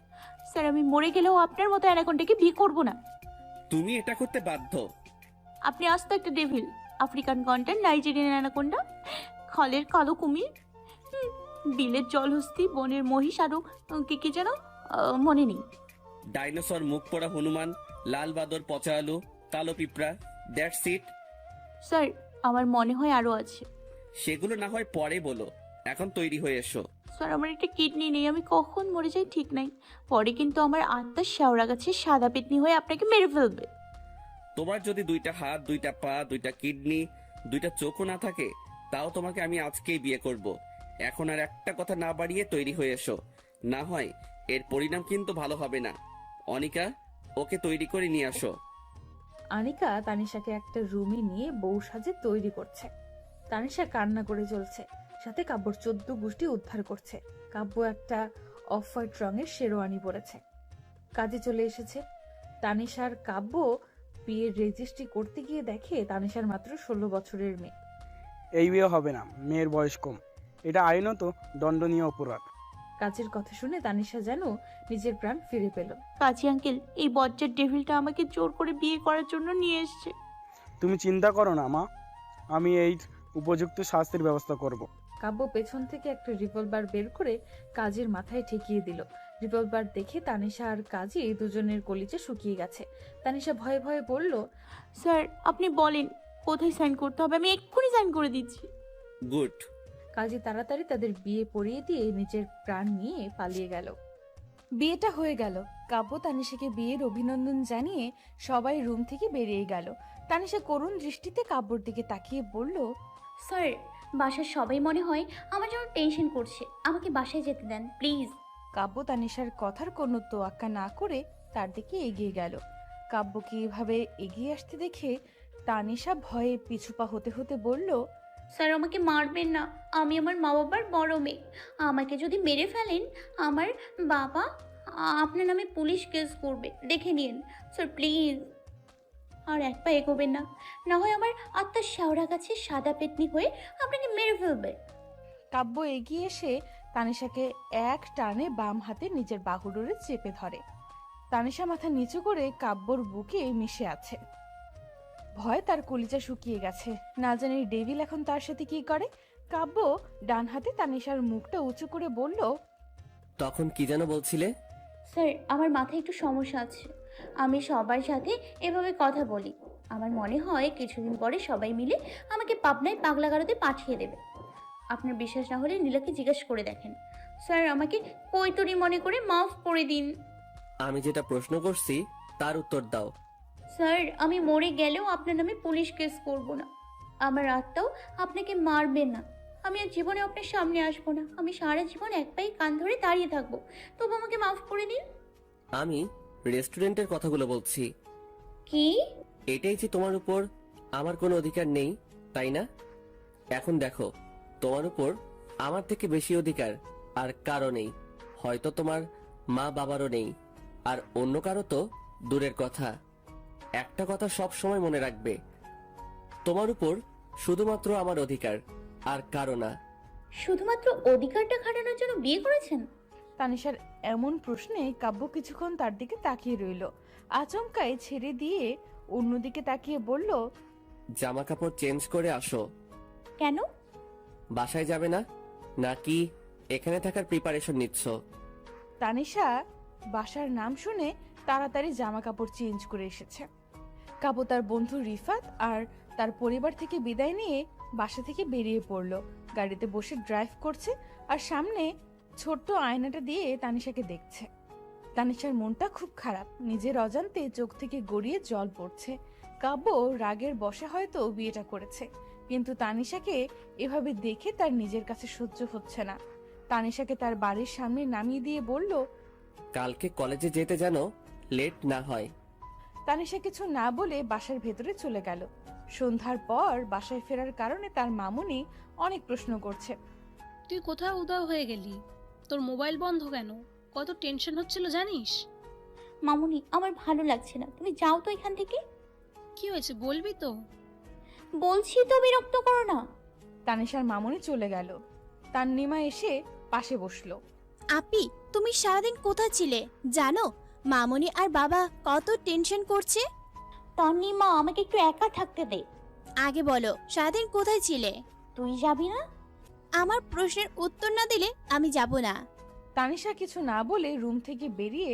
স্যার, আমি মরে গেলেও আপনার মতো অ্যানাকোন্ডাকে বিয়ে করব না। তুমি এটা করতে বাধ্য। আপনি আস্ত একটা devil, African content, Nigerian anaconda, খলের কালো কুমির, বিলের জলহস্তি, বনের মহিষ, আরো কি যেন মনে নেই। ডাইনোসর, মুখ পোড়া হনুমান, লাল বাদর, পচা আলু, কালো পিঁপড়া, দ্যাটস ইট। স্যার, আমার মনে হয় আরো আছে। সেগুলো না হয় পরে বলো, এখন তৈরি হয়ে এসো। স্যার আমার একটা কিডনি নেই, আমি কখন মরে যাই ঠিক নাই। পরে কিন্তু আমার আত্মার শেওড়া গাছে সাদা পেতনি হয়ে আপনাকে মেরে ফেলবে। তোমার যদি 2টা হাত, 2টা পা, 2টা কিডনি, 2টা চোখও না থাকে, তাও তোমাকে আমি আজকেই বিয়ে করব। এখন আর একটা কথা না বাড়িয়ে তৈরি হয়ে এসো, না হয় এর পরিণাম কিন্তু ভালো হবে না। অনিকা, ওকে তৈরি করে নিয়ে আসো। আনিকা তানিশাকে একটা রুমে নিয়ে বউ সাজে তৈরি করছে। তানিশা কান্না করে চলছে, সাথে কাব্যর 14 গোষ্ঠী উদ্ধার করছে। কাব্য একটা অফ হোয়াইট রঙের শেরওয়ানি পরেছে, কাজে চলে এসেছে। তানিশার কাব্য বিয়ের রেজিস্ট্রি করতে গিয়ে দেখে তানিশার মাত্র 16 বছরের মেয়ে। এই বিয়ে হবে না, মেয়ের বয়স কম, এটা আইনত দণ্ডনীয় অপরাধ। কাজের কথা শুনে তানিশা যেন নিজের প্রাণ ফিরে পেল। কাজী আঙ্কেল, এই বজ্জার ডেভিলটা আমাকে জোর করে বিয়ে করার জন্য নিয়ে এসছে। তুমি চিন্তা করো না মা, আমি এই উপযুক্ত শাস্তির ব্যবস্থা করব। কাব্য পেছন থেকে একটা রিভলভার বের করে কাজীর মাথায় ঠেকিয়ে দিল। রিভলভার দেখে তানিশা আর কাজী দুজনের কলিজা শুকিয়ে গেছে। তানিশা ভয়ে ভয়ে বলল, স্যার আপনি বলেন কোথায় সাইন করতে হবে, আমি এক্ষুনি সাইন করে দিচ্ছি। গুড। কাজী তাড়াতাড়ি তাদের বিয়ে পড়িয়ে দিয়ে নিজের প্রাণ নিয়ে পালিয়ে গেল। বিয়েটা হয়ে গেল। কাব্য তানিশাকে বিয়ের অভিনন্দন জানিয়ে সবাই রুম থেকে বেরিয়ে গেল। তানিশা করুণ দৃষ্টিতে কাব্যর দিকে তাকিয়ে বলল, স্যার, বাসার সবাই মনে হয় আমার জন্য টেনশন করছে, আমাকে বাসায় যেতে দেন প্লিজ। কাব্য তানিশার কথার কোনো তোয়াক্কা না করে তার দিকে এগিয়ে গেল। কাব্যকে এভাবে এগিয়ে আসতে দেখে তানিশা ভয়ে পিছুপা হতে হতে বলল, স্যার আমাকে মারবেন না, আমি আমার মা বাবার বড় মেয়ে। আমাকে যদি মেরে ফেলেন আমার বাবা আপনার নামে পুলিশ কেস করবে, দেখে নিন স্যার প্লিজ। আর এক পা এগোবেন না, না হয় আমার আত্মার শেওড়া গাছে সাদা পেতনি হয়ে আপনাকে মেরে ফেলবে। কাব্য এগিয়ে এসে তানিশাকে এক টানে বাম হাতে নিজের বাহুডোরে চেপে ধরে। তানিশা মাথা নিচু করে কাব্যর বুকে মিশে আছে। ভয় তার কলিজা শুকিয়ে গেছে, না জানি ডেভিল এখন তার সাথে কি করে। কাব্য ডান হাতে তানিশার মুখটা উঁচু করে বলল, তখন কি যেন বলছিলে? স্যার আমার মাথায় একটু সমস্যা আছে, আমি সবার সাথে এভাবে কথা বলি। আমার মনে হয় কিছুদিন পরে সবাই মিলে আমাকে পাবনায় পাগলাগারদে পাঠিয়ে দেবে। আপনার বিশ্বাস না হলে নীলাকে জিজ্ঞেস করে দেখেন। স্যার আমাকে কৈতরি মনে করে মাফ করে দিন। আমি যেটা প্রশ্ন করছি তার উত্তর দাও। স্যার আমি মরে গেলেও আপনার নামে পুলিশ কেস করব না, আমার আত্মাও আপনাকে মারবে না। আমি আর জীবনে আপনার সামনে আসবো না, আমি সারা জীবন এক পায়ে কান ধরে দাঁড়িয়ে থাকবো, তবু আমাকে মাফ করে দিন। আমি রেস্টুরেন্টের কথাগুলো বলছি। কি? এটাই যে তোমার উপর আমার কোনো অধিকার নেই, তাই না? এখন দেখো, তোমার উপর আমার থেকে বেশি অধিকার আর কারো নেই। হয়তো তোমার মা বাবারও নেই, আর অন্য কারো তো দূরের কথা। একটা কথা সব সময় মনে রাখবে, তোমার উপর শুধুমাত্র আমার অধিকার, আর কারো না। শুধুমাত্র অধিকারটা খাটানোর জন্য বিয়ে করেছেন? তানিশার এমন প্রশ্নে কাব্য কিছুক্ষণ তার দিকে তাকিয়ে রইল। আচমকাই ছেড়ে দিয়ে অন্যদিকে তাকিয়ে বলল, জামা কাপড় চেঞ্জ করে আসো। কেন? বাসায় যাবে না নাকি এখানে থাকার প্রিপারেশন নিচ্ছ? তানিশা বাসার নাম শুনে তাড়াতাড়ি জামা কাপড় চেঞ্জ করে এসেছে। কাব্য তার বন্ধু রিফাত আর তার পরিবার থেকে বিদায় নিয়ে বাসা থেকে বেরিয়ে পড়ল। গাড়িতে বসে ড্রাইভ করছে আর সামনে ছোট্ট আয়নাটা দিয়ে তানিশাকে দেখছে। তানিশার মনটা খুব খারাপ, নিজের অজান্তে চোখ থেকে গড়িয়ে জল পড়ছে। কাব্য রাগের বশে হয়তো বিয়েটা করেছে, কিন্তু তানিশাকে এভাবে দেখে তার নিজের কাছে সহ্য হচ্ছে না। তানিশাকে তার বাড়ির সামনে নামিয়ে দিয়ে বলল, কালকে কলেজে যেতে যেন লেট না হয়। তানিশা কিছু না বলে বাসার ভেতরে চলে গেল। সন্ধ্যার পর বাসায় ফেরার কারণে তার মামুনি অনেক প্রশ্ন করছে। তুই কোথাও উধাও হয়ে গেলি? তোর মোবাইল বন্ধ কেন? কত টেনশন হচ্ছিল জানিস? মামুনি আমার ভালো লাগছে না, তুমি যাও তো এখান থেকে। কি হয়েছে বলবি তো? বলছি তো, বিরক্ত করো না। তানিশার মামুনি চলে গেল। তান্নিমা এসে পাশে বসলো। আপি, তুমি সারাদিন কোথায় ছিলে জানো? মামুনি আর বাবা কত টেনশন করছে। তন্নিমা আমাকে একটু একা থাকতে দে। আগে বলো, সারাদিন কোথায় ছিলে? তুই যাবি না? আমার প্রশ্নের উত্তর না দিলে আমি যাব না। তানিশা কিছু না বলে রুম থেকে বেরিয়ে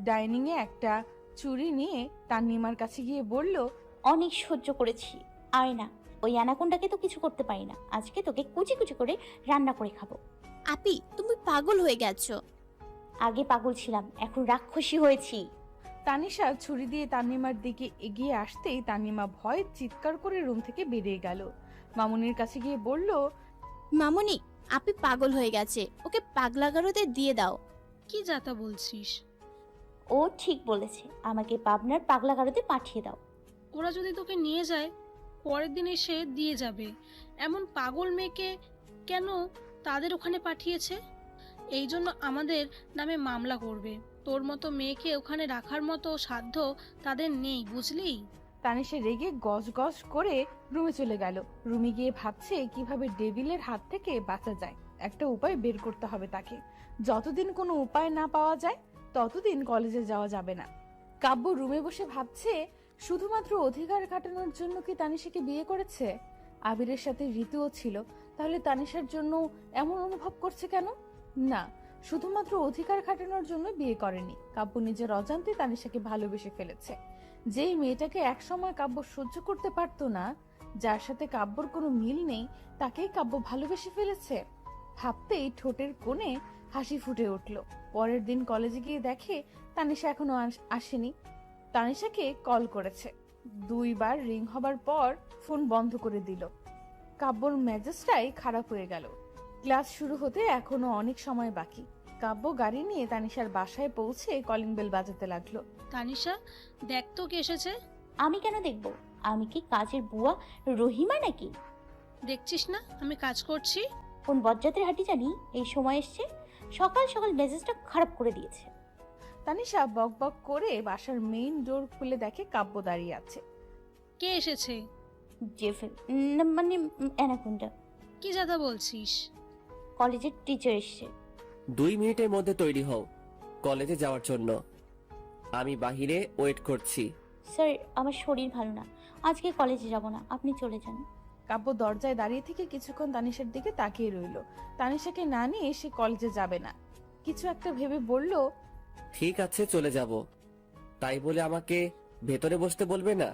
ডাইনিং এ একটা চুড়ি নিয়ে তান্নিমার কাছে গিয়ে বলল, অনেক সহ্য করেছি, আয় না ওই অ্যানাকোন্ডাকে তো কিছু করতে পারি না। আজকে তোকে কুচি কুচি করে রান্না করে খাবো। আপি তুমি পাগল হয়ে গেছো। আগে পাগল ছিলাম, এখন রাক্ষসী হয়েছি। তানিশা ছুরি দিয়ে তানিমার দিকে এগিয়ে আসতেই তানিমা ভয়ে চিৎকার করে রুম থেকে বেরিয়ে গেল। মামুনির কাছে গিয়ে বলল, মামুনি আপি পাগল হয়ে গেছে, ওকে পাগলা গারদে দিয়ে দাও। কি যাতা বলছিস? ও ঠিক বলেছে, আমাকে পাবনার পাগলা গারদে পাঠিয়ে দাও। ওরা যদি তোকে নিয়ে যায় পরের দিন এসে দিয়ে যাবে। এমন পাগল মেয়েকে কেন তাদের ওখানে পাঠিয়েছে? এই জন্য আমাদের নামে মামলা করবে। তোর মতো মেয়েকে ওখানে রাখার মতো সাধ্য তাদের নেই, বুঝলি? তানিশা রেগে গজ গজ করে রুমে চলে গেল। রুমে গিয়ে ভাবছে কিভাবে ডেভিলের হাত থেকে বাঁচা যায়। একটা উপায় বের করতে হবে তাকে। যতদিন কোনো উপায় না পাওয়া যায় ততদিন কলেজে যাওয়া যাবে না। কাব্য রুমে বসে ভাবছে, শুধুমাত্র অধিকার কাটানোর জন্য কি তানিশাকে বিয়ে করেছে? আবিরের সাথে ঋতুও ছিল, তাহলে তানিশার জন্য এমন অনুভব করছে কেন? না, শুধুমাত্র অধিকার খাটানোর জন্য বিয়ে করেনি। কাব্য নিজের অজান্তে তানিশাকে ভালোবেসে ফেলেছে। যেই মেয়েটাকে একসময় কাব্য সহ্য করতে পারতো না, যার সাথে কাব্যর কোনো মিল নেই, তাকেই কাব্য ভালোবেসে ফেলেছে। ভাবতেই ঠোঁটের কোণে হাসি ফুটে উঠল। পরের দিন কলেজে গিয়ে দেখে তানিশা এখনো আসেনি। তানিশাকে কল করেছে, 2 বার রিং হবার পর ফোন বন্ধ করে দিল। কাব্যর মেজাজটাই খারাপ হয়ে গেল। ক্লাস শুরু হতে এখনো অনেক সময় বাকি। কাব্য গাড়ি নিয়ে তানিশার বাসায় পৌঁছে কলিং বেল বাজাতে লাগলো। তানিশা, দেখ তো কে এসেছে। আমি কেন দেখবো? আমি কি কাজের বুয়া রহিমা নাকি? দেখছিস না আমি কাজ করছি? কোন বজ্জাতের হাঁটি জানি এই সময় এসছে, সকাল সকাল মেজাজটা খারাপ করে দিয়েছে। তানিশা বক বক করে বাসার মেইন ডোর খুলে দেখে কাব্য দাঁড়িয়ে আছে। কে এসেছে? জেফেল, মানে অ্যানাকোন্ডা। কি যাতা বলছিস? কলেজের টিচার এসছে। 2 মিনিটের মধ্যে তৈরি হও কলেজে যাওয়ার জন্য। আমি বাহিরে ওয়েট করছি। স্যার, আমার শরীর ভালো না, আজকে কলেজে যাব না, আপনি চলে যান। কাব্য দরজায় দাঁড়িয়ে থেকে কিছুক্ষণ তানিশার দিকে তাকিয়ে রইল। তানিশাকে না নিয়ে সে কলেজে যাবে না। কিছু একটা ভেবে বলল, ঠিক আছে চলে যাব। তাই বলে আমাকে ভেতরে বসতে বলবে না?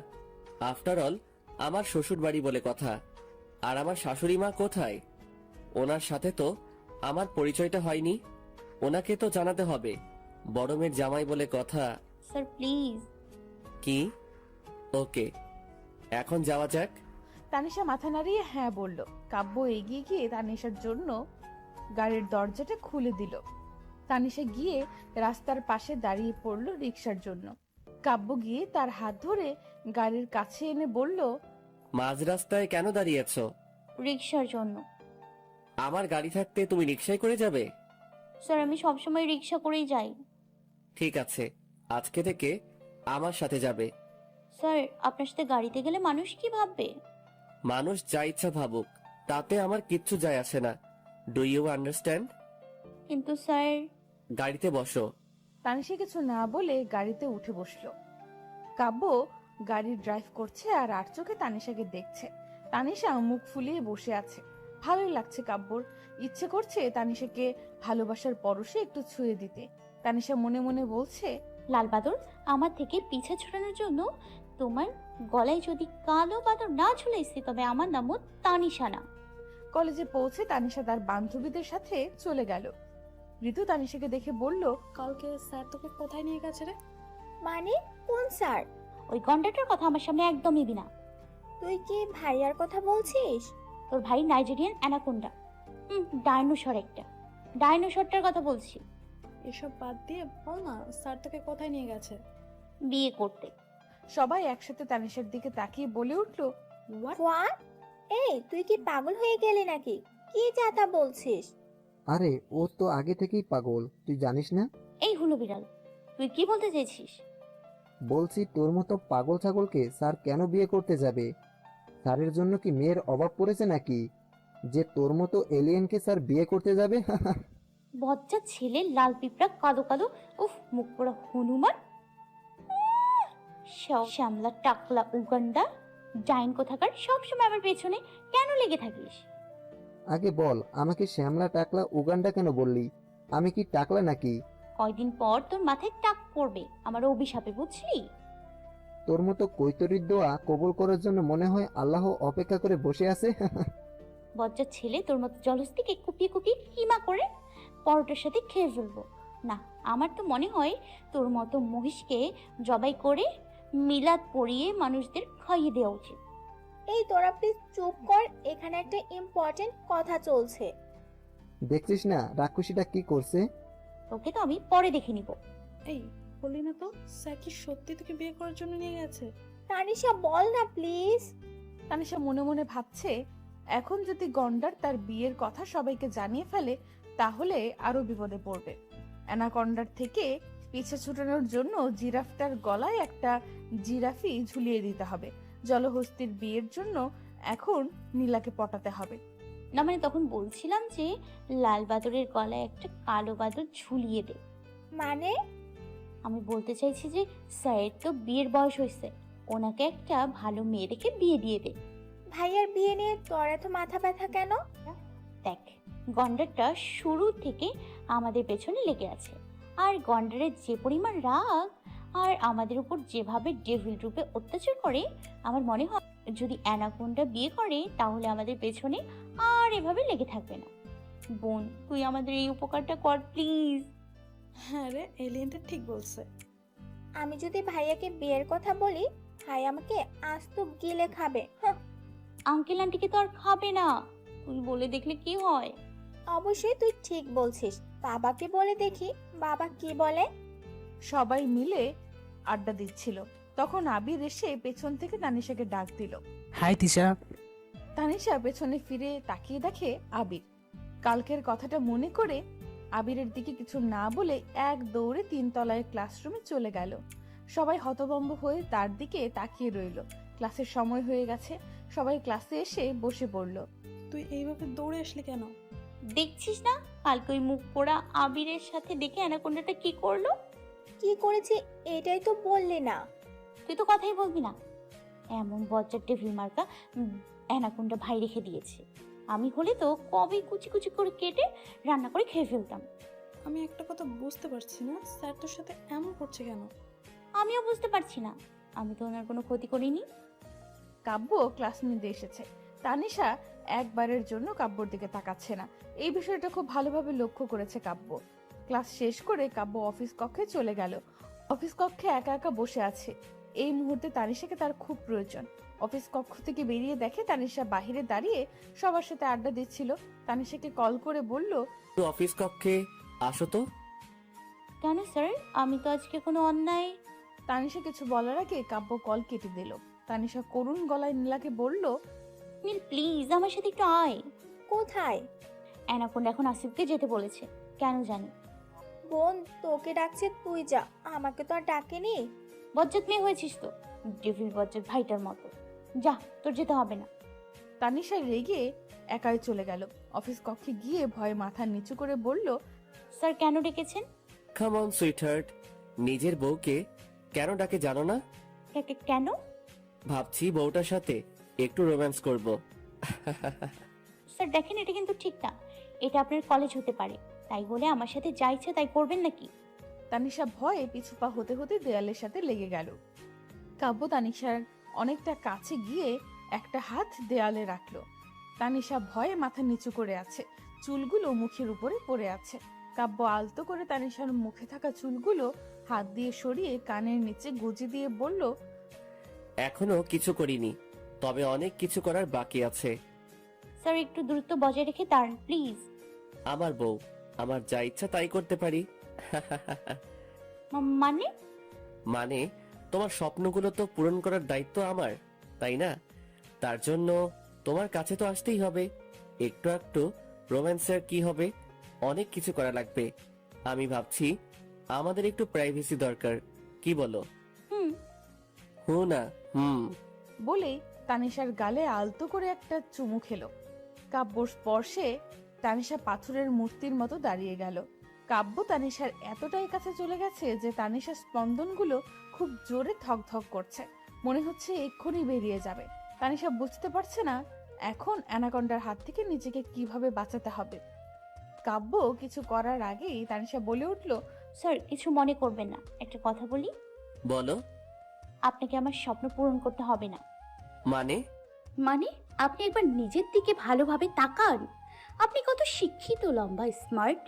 আফটার অল আমার শ্বশুর বাড়ি বলে কথা। আর আমার শাশুড়ি মা কোথায়? ওনার সাথে তো আমার পরিচয়টা হয়নি, ওনাকে তো জানাতে হবে। বড় মেয়ের জামাই বলে কথা। Sir please. কি? ওকে, এখন যাওয়া যাক। তানিশা মাথা নাড়িয়ে হ্যাঁ বলল। কাব্য এগিয়ে গিয়ে তানিশার জন্য গাড়ির দরজাটা খুলে দিল। তানিশা গিয়ে রাস্তার পাশে দাঁড়িয়ে পড়ল রিক্সার জন্য। কাব্য গিয়ে তার হাত ধরে গাড়ির কাছে এনে বলল, মাঝ রাস্তায় কেন দাঁড়িয়েছো? রিক্সার জন্য। আমার গাড়ি থাকতে তুমি রিক্সায় করে যাবে? স্যার, আমি সবসময় রিক্সা করেই যাই। ঠিক আছে, আজকে থেকে আমার সাথে যাবে। স্যার, আপনার সাথে গাড়িতে গেলে মানুষ কি ভাববে? মানুষ যা ইচ্ছা ভাবুক, তাতে আমার কিচ্ছু যায় আসে না। Do you understand? কিন্তু স্যার। গাড়িতে বসো। তানিশা কিছু না বলে গাড়িতে উঠে বসলো। কাব্য গাড়ি ড্রাইভ করছে আর আর চোখে তানিশাকে দেখছে। তানিশা মুখ ফুলিয়ে বসে আছে। ভালোই লাগছে কাব্যর। ইচ্ছে করছে তানিশাকে ভালোবাসার পরশে একটু ছুঁয়ে দিতে। তানিশা মনে মনে বলছে, লাল বাদর, আমার থেকে পিছা ছড়ানোর জন্য তোমার গলায় যদি কালো বাদর না ঝুলাইছি, তবে আমার নামও তানিশা না। কলেজে পৌঁছে তানিশা তার বান্ধবীদের সাথে চলে গেল। ঋতু তানিশাকে দেখে বলল, কালকে স্যার তোকে কোথায় নিয়ে গেছে রে? মানে কোন স্যার? ওই গন্ডাটার কথা আমার সামনে একদম নিবি না। তুই কি ভাইয়ার কথা বলছিস? তোর ভাই নাইজেরিয়ান অ্যানাকোন্ডা, ডাইনোসর একটা। ডাইনোসরটার কথা বলছি। এসব বাদ দিয়ে বল না, স্যার তোকে কোথায় নিয়ে গেছে? বিয়ে করতে। সবাই একসাথে তানিশার দিকে তাকিয়ে বলে উঠল, হোয়াট? এই তুই কি পাগল হয়ে গেলি নাকি? কি যাতা বলছিস? আরে ও তো আগে থেকেই পাগল, তুই জানিস না? এই হলো বিড়াল, তুই কি বলতে চাইছিস? বলছি তোর মতো পাগল ছাগলকে স্যার কেন বিয়ে করতে যাবে? স্যারের জন্য কি মেয়ের অভাব পড়েছে নাকি যে তোর মতো এলিয়েনকে স্যার বিয়ে করতে যাবে? বজ্জা ছেলে, লাল পিঁপড়া, কালো কালো, উফ, মুখ পোড়া হনুমান, শ্যামলা টাকলা উগান্ডা, ডাইন কোথাকার, সবসময় আমার পেছনে কেন লেগে থাকিস? আগে বল, আমাকে শ্যামলা টাকলা উগান্ডা কেন বললি? আমি কি টাকলা নাকি? কয়দিন পর তোর মাথায় টাক পড়বে আমার অভিশাপে, বুঝলি? তোর মতো কৈতরির দোয়া কবুল করার জন্য মনে হয় আল্লাহ অপেক্ষা করে বসে আছে। বজ্জার ছেলে, তোর মতো জলস্তিকে কুপিয়ে কুপিয়ে কিমা করে পরোটার সাথে খেয়ে ফেলবো না। আমার তো মনে হয় তোর মতো মহিষকে জবাই করে মিলাদ পরিয়ে মানুষদের খাইয়ে দেওয়া উচিত। এই তোরা প্লিজ চুপ কর, এখানে একটা ইম্পর্টেন্ট কথা চলছে। দেখছিস না রাক্ষসীটা কি করছে? তোকে তো আমি পরে দেখে নিব। এই বলি না তো, স্যার কি সত্যি তোকে বিয়ে করার জন্য নিয়ে গেছে? তানিশা বল না প্লিজ। তানিশা মনে মনে ভাবছে, এখন যদি গন্ডার তার বিয়ের কথা সবাইকে জানিয়ে ফেলে তাহলে আরো বিপদে পড়বে। অ্যানাকন্ডার থেকে পিছে ছুটানোর জন্য জিরাফটার গলায় একটা জিরাফি ঝুলিয়ে দিতে হবে। জলহস্তির বিয়ের জন্য এখন নীলাকে পটাতে হবে। না মানে তখন বলছিলাম যে লাল বাদরের গলায় একটা কালো বাদর ঝুলিয়ে দে। মানে? আমি বলতে চাইছি যে স্যারের তো বিয়ের বয়স হয়েছে, ওনাকে একটা ভালো মেয়ে দেখে বিয়ে দিয়ে দে। ভাইয়ার বিয়ে নিয়ে তোর এত মাথা ব্যথা কেন? দেখ, গন্ডারটা শুরু থেকে আমাদের পেছনে লেগে আছে, আর গন্ডারের যে পরিমাণ রাগ আর আমাদের উপর যেভাবে ডেভিল রূপে অত্যাচার করে, আমার মনে হয় যদি অ্যানাকোন্ডা বিয়ে করে তাহলে আমাদের পেছনে আর এভাবে লেগে থাকবে না। বোন, তুই আমাদের এই উপকারটা কর প্লিজ। হ্যাঁ রে, এলিয়েনটা ঠিক বলছে। আমি যদি ভাইয়াকে বিয়ের কথা বলি, ভাই আমাকে আস্ত গিলে খাবে। আঙ্কেল আন্টিকে তো আর খাবে না, তুই বলে দেখলে কি হয়। অবশ্যই তুই ঠিক বলছিস, বাবাকে বলে দেখি বাবা কি বলে। সবাই মিলে আড্ডা দিচ্ছিল, তখন আবির এসে পেছন থেকে তানিশাকে ডাক দিল। হাই তিশা। তানিশা পেছনে ফিরে তাকিয়ে দেখে আবির। কালকের কথাটা মনে করে আবিরের দিকে কিছু না বলে এক দৌড়ে 3 তলায় ক্লাসরুমে চলে গেল। সবাই হতভম্ব হয়ে তার দিকে তাকিয়ে রইল। ক্লাসের সময় হয়ে গেছে, সবাই ক্লাসে এসে বসে পড়ল। তুই এইভাবে দৌড়ে আসলি কেন? দেখছিস না কালকে ওই মুখ পোড়া আবিরের সাথে দেখে অ্যানাকোন্ডাটা কি করলো। কি করেছে এটাই তো বললি না। তুই তো কথাই বলবি না। এমন বজ্জার ডেভিল মার্কা অ্যানাকোন্ডা ভাই রেখে দিয়েছে। আমি হলে তো কবে কুচি কুচি করে কেটে রান্না করে খেয়ে ফেলতাম। আমি একটা কথা বুঝতে পারছি না, স্যার তোর সাথে এমন করছে কেন? আমিও বুঝতে পারছি না, আমি তো ওনার কোনো ক্ষতি করিনি। কাব্য ক্লাস নিতে এসেছে। তানিশা একবারের জন্য কাব্যর দিকে তাকাচ্ছে না। এই বিষয়টা খুব ভালোভাবে লক্ষ্য করেছে কাব্য। ক্লাস শেষ করে কাব্য অফিস কক্ষে চলে গেল। অফিস কক্ষে একা একা বসে আছে। এই মুহূর্তে তানিশাকে তার খুব প্রয়োজন। অফিস কক্ষ থেকে বেরিয়ে দেখে তানিশা বাহিরে দাঁড়িয়ে সবার সাথে আড্ডা দিচ্ছিল। তানিশাকে কল করে বলল, তুই অফিস কক্ষে আসো তো। কেন স্যার, আমি তো আজকে কোনো অন্যায়। তানিশা কিছু বলার আগে কাব্য কল কেটে দিল। তানিশা করুণ গলায় নীলাকে বলল, নীল প্লিজ আমার সাথে একটু আয়। কোথায়? অ্যানাকোন্ডা এখন আসিফকে যেতে বলেছে, কেন জানি। বোন তোকে ডাকছে, তুই যা, আমাকে তো আর ডাকেনি। বজ্জাত মেয়ে হয়েছিস তো, ডেভিল বজ্জাত ভাইটার মতো। যা, তোর যেতে হবে না। তানিশা রেগে একাই চলে গেল। অফিস কক্ষে গিয়ে ভয়ে মাথা নিচু করে বলল, স্যার কেন ডেকেছেন? কাম অন সুইটহার্ট, নিজের বউকে কেন ডাকে জানো না? কেন? ভাবছি বউটার সাথে একটু রোম্যান্স করব। স্যার দেখেন, এটা কিন্তু ঠিক না। এটা আপনার কলেজ হতে পারে, তাই বলে আমার সাথে যা ইচ্ছা তাই করবেন নাকি? তানিশা ভয়ে পিছু পা হতে হতে দেয়ালের সাথে লেগে গেল। কাব্য তানিশার অনেকটা কাছে গিয়ে একটা হাত দেয়ালে রাখলো। তানিশা ভয়ে মাথা নিচু করে আছে, চুলগুলো মুখের উপরে পড়ে আছে। কাব্য আলতো করে তানিশার মুখে থাকা চুলগুলো হাত দিয়ে সরিয়ে কানের নিচে গুজে দিয়ে বলল, এখনো কিছু করিনি, তবে অনেক কিছু করার বাকি আছে। স্যার একটু দূরত্ব বজায় রেখে দাঁড়ান প্লিজ। আমার বউ, আমার যা ইচ্ছা তাই করতে পারি। মানে? মানে তোমার স্বপ্নগুলো তো পূরণ করার দায়িত্ব আমার, তাই না? তার জন্য তোমার কাছে তো আসতেই হবে। একটু একটু রোম্যান্সের কি হবে, অনেক কিছু করা লাগবে। আমি ভাবছি আমাদের একটু প্রাইভেসি দরকার, কি বলো? না বলেই তানিশার গালে আলতো করে একটা চুমু খেলো। কাব্যর স্পর্শে তানিশা পাথরের মূর্তির মতো দাঁড়িয়ে গেল। কাব্য তানিশার এতটাই কাছে চলে গেছে যে তানিশার স্পন্দনগুলো খুব জোরে থকথক করছে, মনে হচ্ছে এক্ষুনি বেরিয়ে যাবে। তানিশা বুঝতে পারছে না এখন অ্যানাকন্ডার হাত থেকে নিজেকে কিভাবে বাঁচাতে হবে। কাব্য কিছু করার আগেই তানিশা বলে উঠল, স্যার কিছু মনে করবেন না, একটা কথা বলি। বলো। আপনাকে আমার স্বপ্ন পূরণ করতে হবে না। মানে? মানে আপনি একবার নিজের দিকে ভালোভাবে তাকান। আপনি কত শিক্ষিত, লম্বা, স্মার্ট।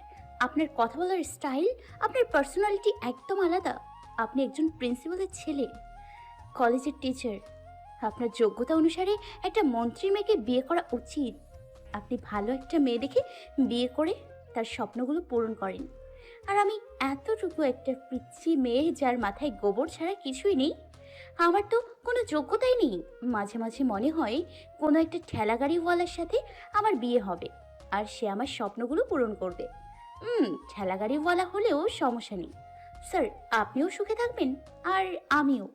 আপনার কথা বলার স্টাইল, আপনার পার্সোনালিটি একদম আলাদা। আপনি একজন প্রিন্সিপালের ছেলে, কলেজের টিচার। আপনার যোগ্যতা অনুসারে একটা মন্ত্রী মেয়েকে বিয়ে করা উচিত। আপনি ভালো একটা মেয়ে দেখে বিয়ে করে তার স্বপ্নগুলো পূরণ করেন। আর আমি এতটুকু একটা পিচ্ছি মেয়ে যার মাথায় গোবর ছাড়া কিছুই নেই, আমার তো কোনো যোগ্যতাই নেই। মাঝে মাঝে মনে হয় কোনো একটা ঠেলাগাড়িওয়ালার সাথে আমার বিয়ে হবে আর সে আমার স্বপ্নগুলো পূরণ করবে। ঠেলাগাড়িওয়ালা হলেও সমস্যা নেই স্যার, আপনিও সুখে থাকবেন আর আমিও।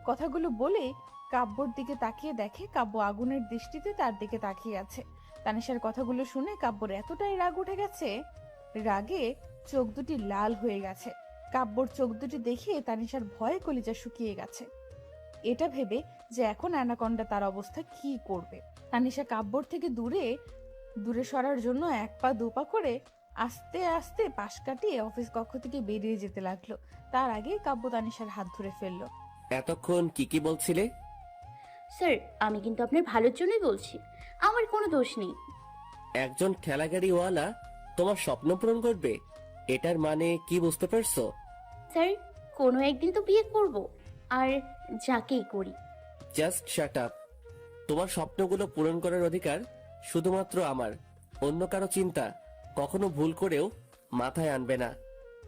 কথাগুলো বলে কাব্যর দিকে তাকিয়ে দেখে কাব্য আগুনের দৃষ্টিতে তার দিকে তাকিয়ে আছে। তানিশার কথাগুলো শুনে কাব্যর এতটাই রাগ উঠে গেছে, রাগে চোখ দুটি লাল হয়ে গেছে। কাব্যর চোখ দুটি দেখে তানিশার ভয়ে কলিজা শুকিয়ে গেছে। এটা ভেবে যে এখন অ্যানাকন্ডা তার অবস্থা কি করবে। তানিশা কাব্যর থেকে দূরে দূরে সরার জন্য এক পা দুপা করে আস্তে আস্তে পাশ কাটিয়ে অফিস কক্ষ থেকে বেরিয়ে যেতে লাগলো। তার আগে কাব্য তানিশার হাত ধরে ফেললো। এতক্ষণ কি বলছিলে? স্যার, আমি কিন্তু আপনার ভালোর জন্যই বলছি, আমার কোনো দোষ নেই। একজন ঠেলাগাড়িওয়ালা তোমার স্বপ্ন পূরণ করবে, এটার মানে কি বুঝতে পারছো? স্যার, কোনো একদিন তো বিয়ে করব, আর যাকেই করি। Just shut up. তোমার স্বপ্নগুলো পূরণ করার অধিকার শুধুমাত্র আমার। অন্য কারো চিন্তা কখনো ভুল করেও মাথায় আনবে না,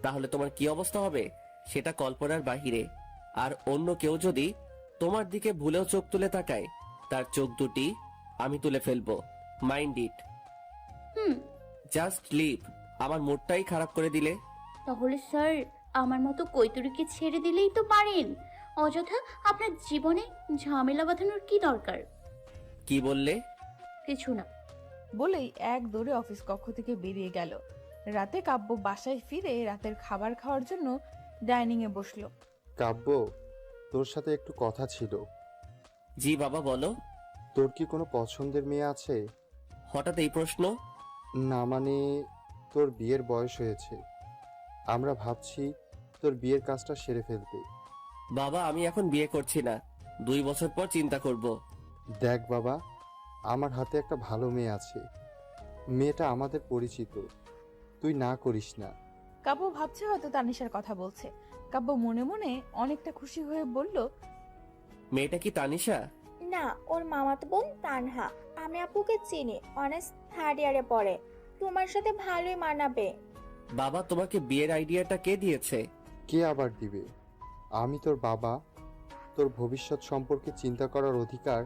তাহলে তোমার কি অবস্থা হবে সেটা কল্পনার বাহিরে। আর অন্য কেউ যদি তোমার দিকে ভুলেও চোখ তুলে তাকায়, তার চোখ দুটি আমি তুলে ফেলবো। Mind it. Just leave. আমার মুডটাই খারাপ করে দিলে। তাহলে স্যার, আমার মতো কৈতুরীকে ছেড়ে দিলেই তো পারেন। অযথা আপনার জীবনে ঝামেলা বাঁধানোর কি দরকার? কি বললে? কিছু না বলেই এক দৌড়ে অফিস কক্ষ থেকে বেরিয়ে গেল। রাতে কাব্য বাসায় ফিরে রাতের খাবার খাওয়ার জন্য ডাইনিং এ বসলো। কাব্য, তোর সাথে একটু কথা ছিল। জি বাবা, বলো। তোর কি কোনো পছন্দের মেয়ে আছে? হঠাৎ এই প্রশ্ন? না মানে, তোর বিয়ের বয়স হয়েছে, আমরা ভাবছি তোর বিয়ের কাজটা সেরে ফেলতে। বাবা, আমি এখন বিয়ে করছি না, 2 বছর পর চিন্তা করব। দেখ বাবা, আমার হাতে একটা ভালো মেয়ে আছে, মেয়েটা আমাদের পরিচিত, তুই না করিস না। কাব্য ভাবছে হয়তো তানিশার কথা বলছে। কাব্য মনে মনে অনেকটা খুশি হয়ে বলল, মেয়েটা কি তানিশা? না, ওর মামাতো বোন তানহা। আমি আপুকে চিনি, অনার্স 3rd ইয়ারে পড়ে। তোমার সাথে ভালোই মানাবে। বাবা, তোমাকে বিয়ের আইডিয়াটা কে দিয়েছে? কে আবার দিবে? আমি তোর বাবা, তোর ভবিষ্যৎ সম্পর্কে চিন্তা করার অধিকার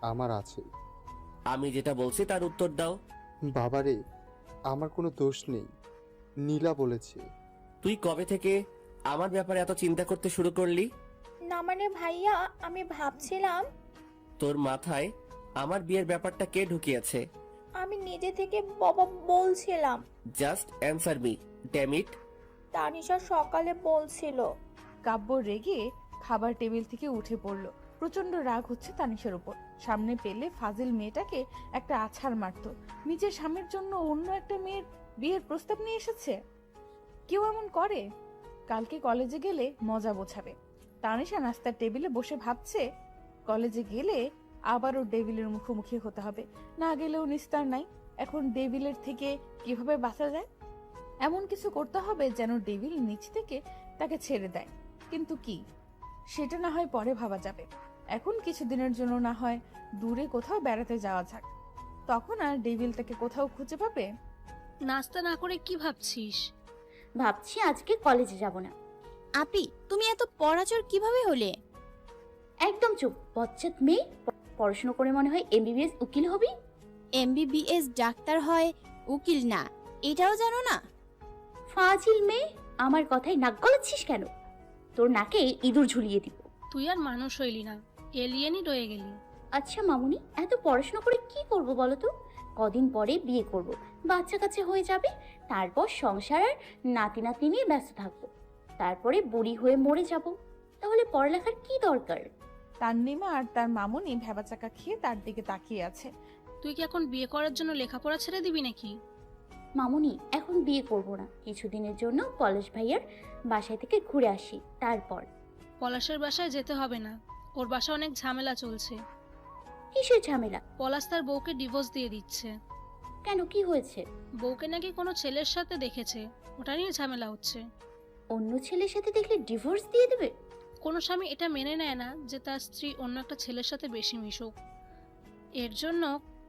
আমার আছে। আমি যেটা বলছি তার উত্তর দাও। বাবারে, আমার কোনো দোষ নেই, নীলা বলেছে। তুই কবে থেকে আমার ব্যাপারে এত চিন্তা করতে শুরু করলি? না মানে ভাইয়া, আমি ভাবছিলাম। তোর মাথায় আমার বিয়ের ব্যাপারটা কে ঢুকিয়েছে? আমি নিজে থেকে বাবা বলছিলাম। Just answer me, damn it. Tanisha সকালে বলছিল। কাব্য রেগে খাবার টেবিল থেকে উঠে পড়লো। প্রচন্ড রাগ হচ্ছে তানিশার উপর। সামনে পেলে ফাজিল মেয়েটাকে একটা আছাড় মারতো। নিজের স্বামীর জন্য অন্য একটা মেয়ের বিয়ের প্রস্তাব নিয়ে এসেছে। কেউ এমন করে? কালকে কলেজে গেলে মজা বোঝাবে। তানিশা নাস্তার টেবিলে বসে ভাবছে, কলেজে গেলে আবারও ডেভিলের মুখোমুখি হতে হবে। না গেলেও নিস্তার নাই। এখন ডেভিলের থেকে কিভাবে বাঁচা যায়? এমন কিছু করতে হবে যেন ডেভিল নিচ থেকে তাকে ছেড়ে দেয়। কিন্তু কি, সেটা না হয় পরে ভাবা যাবে। এখন কিছুদিনের জন্য না হয় দূরে কোথাও বেড়াতে যাওয়া যাক, তখন আর ডেভিল তাকে কোথাও খুঁজে পাবে। নাস্তা না করে কি ভাবছিস? ভাবছি আজকে কলেজে যাব না। আপি, তুমি এত পড়াচর কিভাবে হলে? একদম চুপ, বচ্চাত মেয়ে। পড়াশোনা করে মনে হয় এমবিবিএস উকিল হবি। এমবিবিএস ডাক্তার হয়, উকিল না, এটাও জানো না? ফাজিল মেয়ে, আমার কথায় নাক গলাচ্ছিস কেন? তোর নাকে ইঁদুর ঝুলিয়ে দিব। তুই আর মানুষ হইলি না, এলিয়েনই রয়ে গেলি। আচ্ছা মামুনি, এত পড়াশোনা করে কি করব বলো তো? কদিন পরে বিয়ে করব, বাচ্চা কাচ্চা হয়ে যাবে, তারপর সংসার আর নাতি নাতনি নিয়ে ব্যস্ত থাকবো, তারপরে বুড়ি হয়ে মরে যাব। তাহলে পড়ালেখার কি দরকার? তান্নিমা আর তার মামুনি ভেবাচাকা খেয়ে তার দিকে তাকিয়ে আছে। তুই কি এখন বিয়ে করার জন্য লেখাপড়া ছেড়ে দিবি নাকি? মামুনি, এখন বিয়ে করব না, কিছুদিনের জন্য পলাশ ভাইয়ার বাসায় থেকে ঘুরে আসি, তারপর। পলাশের বাসায় যেতে হবে না, ওর বাসায় অনেক ঝামেলা চলছে। কিসের ঝামেলা? পলাশ তার বউকে ডিভোর্স দিয়ে দিচ্ছে। কেন, কি হয়েছে? বউকে নাকি কোনো ছেলের সাথে দেখেছে, ওটা নিয়ে ঝামেলা হচ্ছে। অন্য ছেলের সাথে দেখলে ডিভোর্স দিয়ে দেবে? কোনো স্বামী এটা মেনে নেয় না যে তার স্ত্রী অন্য একটা ছেলের সাথে বেশি মিশুক। এর জন্য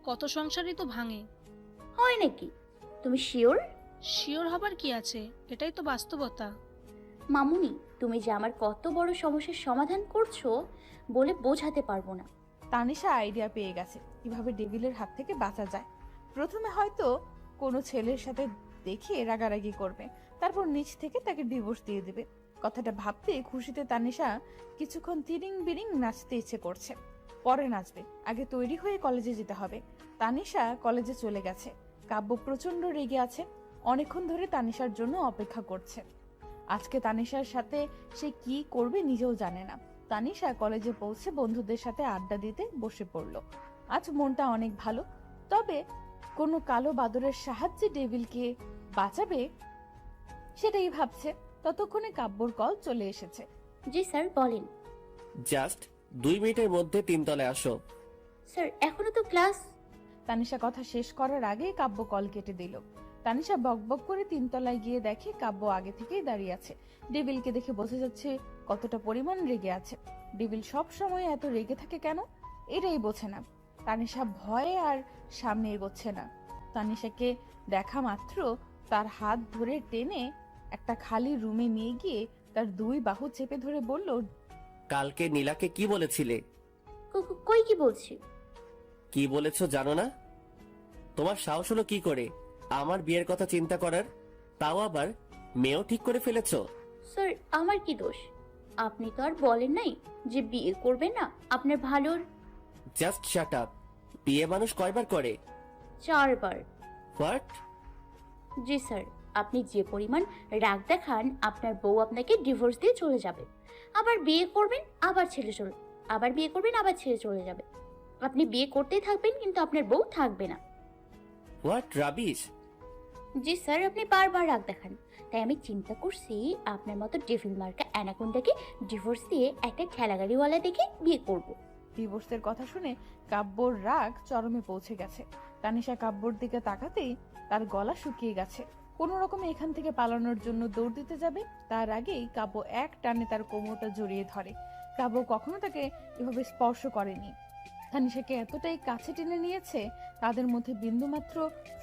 কত সংসারই তো ভাঙে। হয় নাকি? তুমি শিওর? শিওর হবার কি আছে, এটাই তো বাস্তবতা। মামুনি, তুমি যে আমার কত বড় সমস্যার সমাধান করছো বলে বোঝাতে পারবো না। তানিশা আইডিয়া পেয়ে গেছে কিভাবে ডেভিলের হাত থেকে বাঁচা যায়। প্রথমে হয়তো কোনো ছেলের সাথে দেখে রাগারাগি করবে, তারপর নিচ থেকে তাকে ডিভোর্স দিয়ে দেবে। কথাটা ভাবতে খুশিতে তানিশা কিছুক্ষণ তিরিং বিরিং নাচতে ইচ্ছে করছে। পরে নাচবে, আগে তৈরি হয়ে কলেজে যেতে হবে। তানিশা কলেজে চলে গেছে। কাব্য প্রচন্ড রেগে আছে, অনেকক্ষণ ধরে তানিশার জন্য অপেক্ষা করছে। আজকে তানিশার সাথে সে কি করবে নিজেও জানে না। তানিশা কলেজে পৌঁছে বন্ধুদের সাথে আড্ডা দিতে বসে পড়ল। আজ মনটা অনেক ভালো, তবে কোনো কালো বাদরের সাহায্যে ডেভিলকে বাঁচাবে সেটাই ভাবছে। ততক্ষণে কাব্যর কল চলে এসেছে। জি স্যার, বলেন। জাস্ট 2 মিনিটের মধ্যে 3 তলায় আসো। স্যার, এখনো তো ক্লাস। তানিশা কথা শেষ করার আগে কাব্য কল কেটে দিল। তানিশা বকবক করে 3 তলায় গিয়ে দেখে কাব্য আগে থেকেই দাঁড়িয়ে আছে। ডেভিলকে দেখে বোঝা যাচ্ছে কতটা পরিমাণ রেগে আছে। ডেভিল সব সময় এত রেগে থাকে কেন, এটাই বোঝে না। তানিশা ভয়ে আর সামনে এগোচ্ছে না। তানিশাকে দেখা মাত্র তার হাত ধরে টেনে একটা খালি রুমে নিয়ে গিয়ে তার 2 বাহু চেপে ধরে বলল, কালকে নীলাকে কি বলেছিলে? কই কি বলছি? কি বলেছো জানো না? তোমার সাহস হলো কি করে আমার বিয়ের কথা চিন্তা করার, তাও আবার মেয়েও ঠিক করে ফেলেছো। স্যার, আমার কি দোষ? আপনি তো আর বলেন নাই যে বিয়ে করবেন না আপনার ভালোর। Just shut up. বিয়ে মানুষ কয়বার করে? 4 বার। হোয়াট? জি স্যার, আপনি যে পরিমাণ রাগ দেখান আপনার বউ আপনাকে ডিভোর্স দিয়ে চলে যাবে। আবার বিয়ে করবেন, আবার আবার বিয়ে করবেন, আবার ছেড়ে চলে যাবে। আপনি বিয়ে করতেই থাকবেন কিন্তু আপনার বউ থাকবে না। What rubbish. জি স্যার, আপনি বারবার রাগ দেখান, তাই আমি চিন্তা করছি আপনার মতো ডেভিল মার্কা অ্যানাকোন্ডাকে ডিভোর্স দিয়ে একটা ঠেলাগাড়িওয়ালা দেখে বিয়ে করব। ডিভোর্সের কথা শুনে কাব্যর রাগ চরমে পৌঁছে গেছে। তানিশা কাব্যর দিকে তাকাতেই তার গলা শুকিয়ে গেছে। কোনো রকমে এখান থেকে পালানোর জন্য দৌড় দিতে যাবে, তার আগেই কাব্য এক টানে তার কোমরটা জড়িয়ে ধরে। কাব্য কখনো তাকে এভাবে স্পর্শ করেনি। তানিশাকে এতটাই কাছে টেনে নিয়েছে, তাদের মধ্যে বিন্দুমাত্র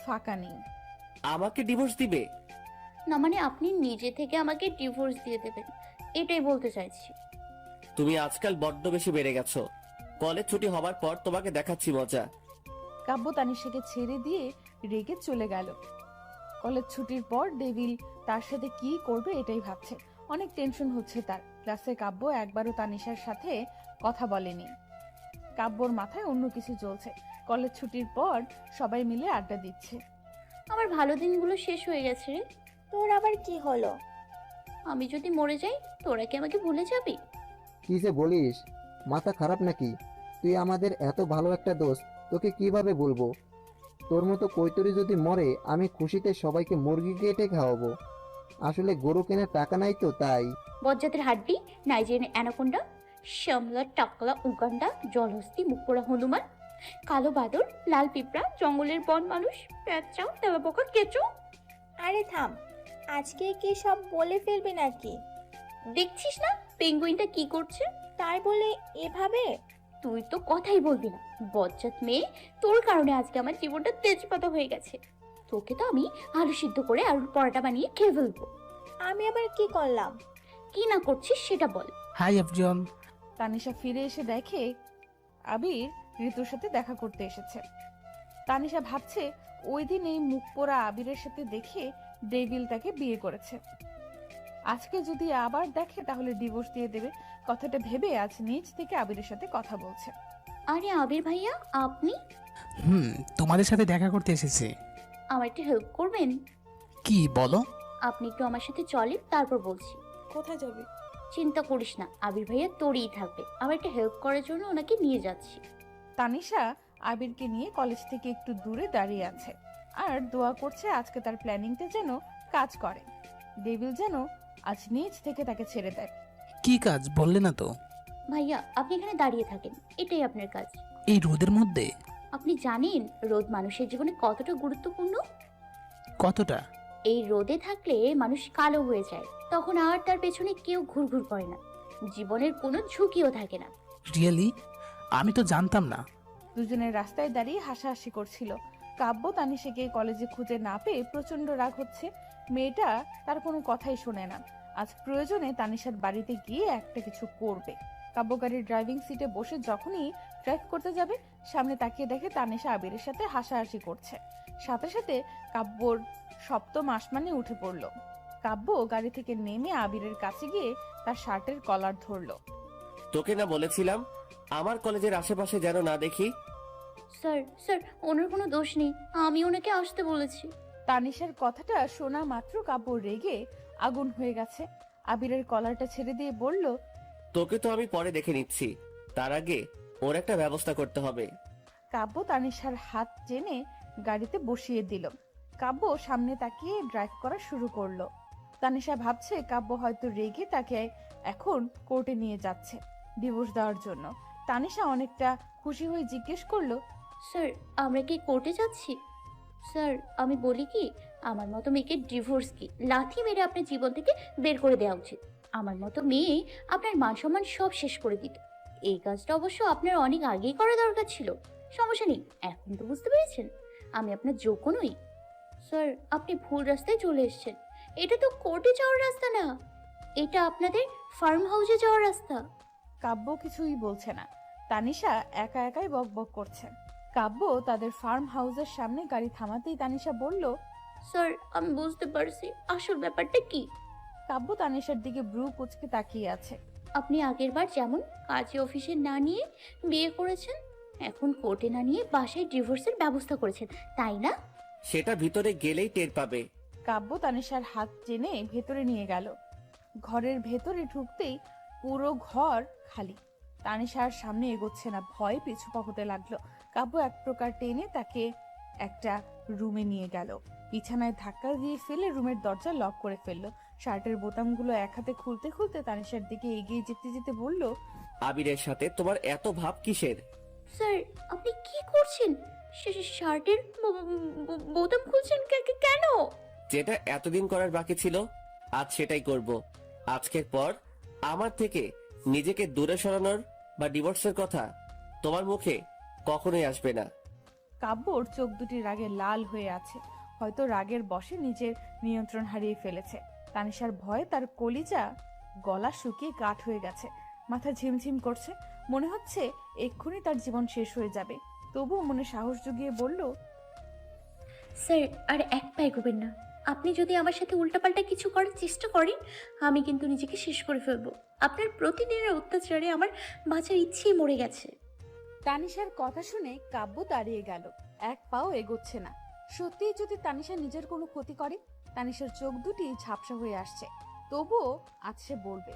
ফাঁকা নেই। আমাকে ডিভোর্স দিবে? না মানে আপনি নিজে থেকে আমাকে ডিভোর্স দিয়ে দেবেন, এটাই বলতে চাইছি। তুমি আজকাল বড্ড বেশি বেড়ে গেছো। কলেজ ছুটি হবার পর তোমাকে দেখাচ্ছি মজা। কাব্য তানিশাকে ছেড়ে দিয়ে রেগে চলে গেল। কলেজ ছুটির পর ডেভিল তার সাথে কি করবে এটাই ভাবছে। অনেক টেনশন হচ্ছে তার। ক্লাসে কাব্য একবারও তানিশার সাথে কথা বলেনি। কাব্যর মাথায় অন্য কিছু চলছে। কলেজ ছুটির পর সবাই মিলে আড্ডা দিচ্ছে। আমার ভালো দিনগুলো শেষ হয়ে গেছে রে। তোর আবার কি হলো? আমি যদি মরে যাই তোরা কি আমাকে ভুলে যাবি? কি যে বলিস, মাথা খারাপ নাকি? তুই আমাদের এত ভালো একটা দোস্ত, তোকে কিভাবে বলবো? তোর মতো কৈতরি যদি মরে আমি খুশিতে সবাইকে মুরগি কেটে খাওয়াবো। আসলে গরু কেনার টাকা নাই তো তাই। বজ্জাতের হাড্ডি, নাইজেরিয়ান অ্যানাকোন্ডা, শ্যামলা টাকলা উগান্ডা, জলহস্তি, মুখপোড়া হনুমান, কালো বাদর, লাল পিঁপড়া, জঙ্গলের বন মানুষ, প্যাঁচা, তেলাপোকা, কেঁচো। আরে থাম, আজকে কি সব বলে ফেলবি নাকি? দেখছিস না পেঙ্গুইনটা কি করছে? তাই বলে এভাবে? তুই তো কথাই বলবি না, বজ্জাত মেয়ে। তোর কারণে আজকে আমার জীবনটা তেজপাতা হয়ে গেছে। তোকে তো আমি আলু সিদ্ধ করে আলুর পরোটা বানিয়ে খেয়ে ফেলবো। আমি আবার কি করলাম? কি না করছিস সেটা বল। Hi everyone. তানিশা ফিরে এসে দেখে আবির ঋতুর সাথে দেখা করতে এসেছে। তানিশা ভাবছে ওই দিন এই মুখ পোড়া আবিরের সাথে দেখে ডেভিল তাকে বিয়ে করেছে। আজকে যদি আবার দেখে তাহলে ডিভোর্স দিয়ে দেবে। কথাটা ভেবে আজ নিজ থেকে আবিরের সাথে কথা বলছে। আরে আবির ভাইয়া, আপনি? তোমাদের সাথে দেখা করতে এসেছি। আমার একটু হেল্প করবেন? কি বলো? আপনি একটু আমার সাথে চলেন, তারপর বলছি। কোথায় যাবে? চিন্তা করিস না, আবির ভাইয়া তোরই থাকবে। আমার একটা হেল্প করার জন্য ওনাকে নিয়ে যাচ্ছি। তানিশা আবিরকে নিয়ে কলেজ থেকে একটু দূরে দাঁড়িয়ে আছে আর দোয়া করছে আজকে তার প্ল্যানিংটা যেন কাজ করে। ডেভিল যেন আজ নিজ থেকে তাকে ছেড়ে দেয়। কি কাজ বললে না তো? ভাইয়া আপনি এখানে দাঁড়িয়ে থাকেন, এটাই আপনার কাজ। এই রোদের মধ্যে? আপনি জানেন রোদ মানুষের জীবনে কতটা গুরুত্বপূর্ণ? কতটা? এই রোদে থাকলে মানুষ কালো হয়ে যায়, তখন আর তার পেছনে কেউ ঘুরঘুর করে না, জীবনের কোনো ঝুঁকিও থাকে না। রিয়েলি? আমি তো জানতাম না। দুজনের রাস্তায় দাঁড়িয়ে হাসাহাসি করছিল। কাব্য তানিশাকে কলেজে খুঁজে না পেয়ে প্রচন্ড রাগ হচ্ছে। মেয়েটা তার কোনো কথাই শোনে না। আজ প্রয়োজনে তানিশার বাড়িতে গিয়ে একটা কিছু করবে। কাব্য গাড়ির ড্রাইভিং সিটে বসে যখনই ড্রাইভ করতে যাবে, সামনে তাকিয়ে দেখে তানিশা আবিরের সাথে হাসাহাসি করছে। সাথে সাথে কাব্যর সপ্তম আসমানে উঠে পড়ল। কাব্য গাড়ি থেকে নেমে আবিরের কাছে গিয়ে তার শার্টের কলার ধরল। তোকে না বলেছিলাম আমার কলেজের আশেপাশে যেন না দেখি? স্যার স্যার ওনার কোনো দোষ নেই, আমি ওনাকে আসতে বলেছি। তানিশার কথাটা শোনা মাত্র কাব্য রেগে আগুন হয়ে গেছে। আবিরের কলারটা ছেড়ে দিয়ে বলল, তোকে তো আমি পরে দেখে নিচ্ছি, তার আগে ওর একটা ব্যবস্থা করতে হবে। কাব্য তানিশার হাত টেনে গাড়িতে বসিয়ে দিল। কাব্য সামনে তাকিয়ে ড্রাইভ করা শুরু করলো। তানিশা ভাবছে কাব্য হয়তো রেগে তাকে এখন কোর্টে নিয়ে যাচ্ছে ডিভোর্স দেওয়ার জন্য। তানিশা অনেকটা খুশি হয়ে জিজ্ঞেস করলো, স্যার আমরা কি কোর্টে যাচ্ছি? স্যার আমি বলি কি, আমার মতো মেয়েকে ডিভোর্স কি লাথি মেরে আপনার জীবন থেকে বের করে দেওয়া উচিত। আমার মতো মেয়ে আপনার মান সম্মান সব শেষ করে দিত। এই কাজটা অবশ্য আপনার অনেক আগেই করা দরকার ছিল। সমস্যা নেই, এখন তো বুঝতে পেরেছেন আমি আপনার যোগ্য নই। স্যার আপনি ভুল রাস্তায় চলে এসেছেন, এটা তো কোর্টে যাওয়ার রাস্তা না, এটা আপনাদের ফার্ম হাউসে যাওয়ার রাস্তা। কাব্য কিছুই বলছে না। তানিশা একা একাই বকবক করছে। কাব্য তাদের ফার্ম হাউসের সামনে গাড়ি থামাতেই তানিশা বলল, স্যার আমি বুঝতে পারছি আসল ব্যাপারটা কি। কাব্য তানিশার দিকে ব্রু কুচকে তাকিয়ে আছে। আপনি আগেরবার যেমন কাজে অফিসে না নিয়ে বিয়ে করেছেন, এখন কোর্টে না নিয়ে বাসায় ডিভোর্সের ব্যবস্থা করেছেন, তাই না? সেটা ভিতরে গেলেই টের পাবে। কাব্য তানিশার হাত টেনে ভেতরে নিয়ে গেল। ঘরের ভেতরে ঢুকতেই পুরো ঘর খালি। তানিশার সামনে এগোচ্ছে না, ভয়ে পিছু পা হতে লাগলো। কাব্য এক প্রকার টেনে তাকে একটা রুমে নিয়ে গেল। বিছানায় ধাক্কা দিয়ে ফেলে রুমের দরজা লক করে ফেললো। শার্টের বোতামগুলো এক হাতে খুলতে খুলতে তানিশার দিকে এগিয়ে যেতে যেতে বলল, আবিরের সাথে তোমার এত ভাব কিসের? স্যার আপনি কি করছেন? শার্টের বোতাম খুলছেন কেন? যেটা এতদিন করার বাকি ছিল আজ সেটাই করব। আজকের পর আমার থেকে নিজেকে দূরে সরানোর বা ডিভোর্সের কথা তোমার মুখে কখনোই আসবে না। কাব্যর চোখ দুটি রাগে লাল হয়ে আছে। হয়তো রাগের বশে নিজের নিয়ন্ত্রণ হারিয়ে ফেলেছে। তানিশার ভয়ে তার কলিজা গলা শুকিয়ে কাঠ হয়ে গেছে। মাথা ঝিমঝিম করছে, মনে হচ্ছে এক্ষুনি তার জীবন শেষ হয়ে যাবে। তবুও মনে সাহস জুগিয়ে বলল, স্যার আর এক পা এগোবেন না। আপনি যদি আমার সাথে উল্টাপাল্টা কিছু করার চেষ্টা করেন, আমি কিন্তু নিজেকে শেষ করে ফেলবো। আপনার প্রতিদিনের অত্যাচারে আমার বাঁচার ইচ্ছেই মরে গেছে। তানিশার কথা শুনে কাব্য দাঁড়িয়ে গেল, এক পাও এগোচ্ছে না। সত্যিই যদি তানিশা নিজের কোনো ক্ষতি করে? তানিশার চোখ দুটি ঝাপসা হয়ে আসছে, তবুও আজ সে বলবে,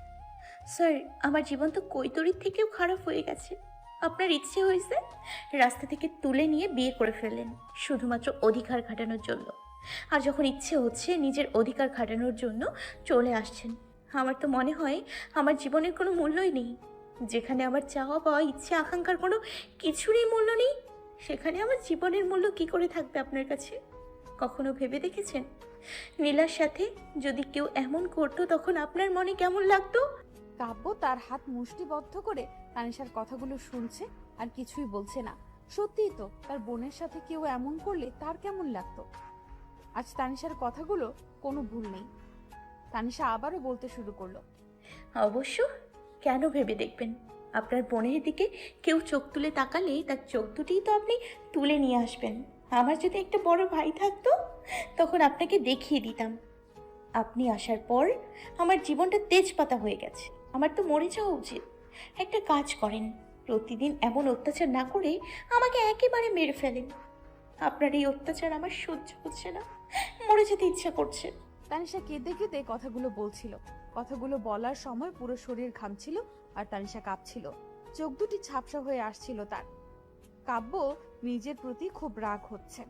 স্যার আমার জীবন তো কৈতরীর থেকেও খারাপ হয়ে গেছে। আপনার ইচ্ছে হয়েছে রাস্তা থেকে তুলে নিয়ে বিয়ে করে ফেললেন শুধুমাত্র অধিকার খাটানোর জন্য। আর যখন ইচ্ছে হচ্ছে নিজের অধিকার খাটানোর জন্য চলে আসছেন। আমার তো মনে হয় আমার জীবনের কোনো মূল্যই নেই। যেখানে আমার চাওয়া পাওয়া ইচ্ছে আকাঙ্ক্ষার কোনো কিছুরই মূল্য নেই, সেখানে আমার জীবনের মূল্য কি করে থাকবে আপনার কাছে? কখনো ভেবে দেখেছেন নীলার সাথে যদি কেউ এমন করতো তখন আপনার মনে কেমন লাগতো? কাব্য তার হাত মুষ্টিবদ্ধ করে তানিশার কথাগুলো শুনছে আর কিছুই বলছে না। সত্যিই তো, তার বোনের সাথে কেউ এমন করলে তার কেমন লাগতো। আজ তানিশার কথাগুলো কোনো ভুল নেই। তানিশা আবারও বলতে শুরু করলো, অবশ্য কেন ভেবে দেখবেন, আপনার বোনের দিকে কেউ চোখ তুলে তাকালে তার চোখ দুটিই তো আপনি তুলে নিয়ে আসবেন। আমার যদি একটা বড় ভাই থাকতো তখন আপনাকে দেখিয়ে দিতাম। আপনি আসার পর আমার জীবনটা তেজপাতা হয়ে গেছে। আমার তো মরে যাওয়া উচিত। একটা কাজ করেন, প্রতিদিন এমন অত্যাচার না করে আমাকে একেবারে মেরে ফেলেন। আপনার এই অত্যাচার আমার সহ্য হচ্ছে না, মরে যেতে ইচ্ছা করছে। তানিশা কেঁদে কেঁদে কথাগুলো বলছিল। কথাগুলো বলার সময় পুরো শরীর ঘামছিল আর তানিশা কাঁপছিল। চোখ দুটি ঝাপসা হয়ে আসছিল তার। কাব্য নিজের প্রতি খুব রাগ হচ্ছে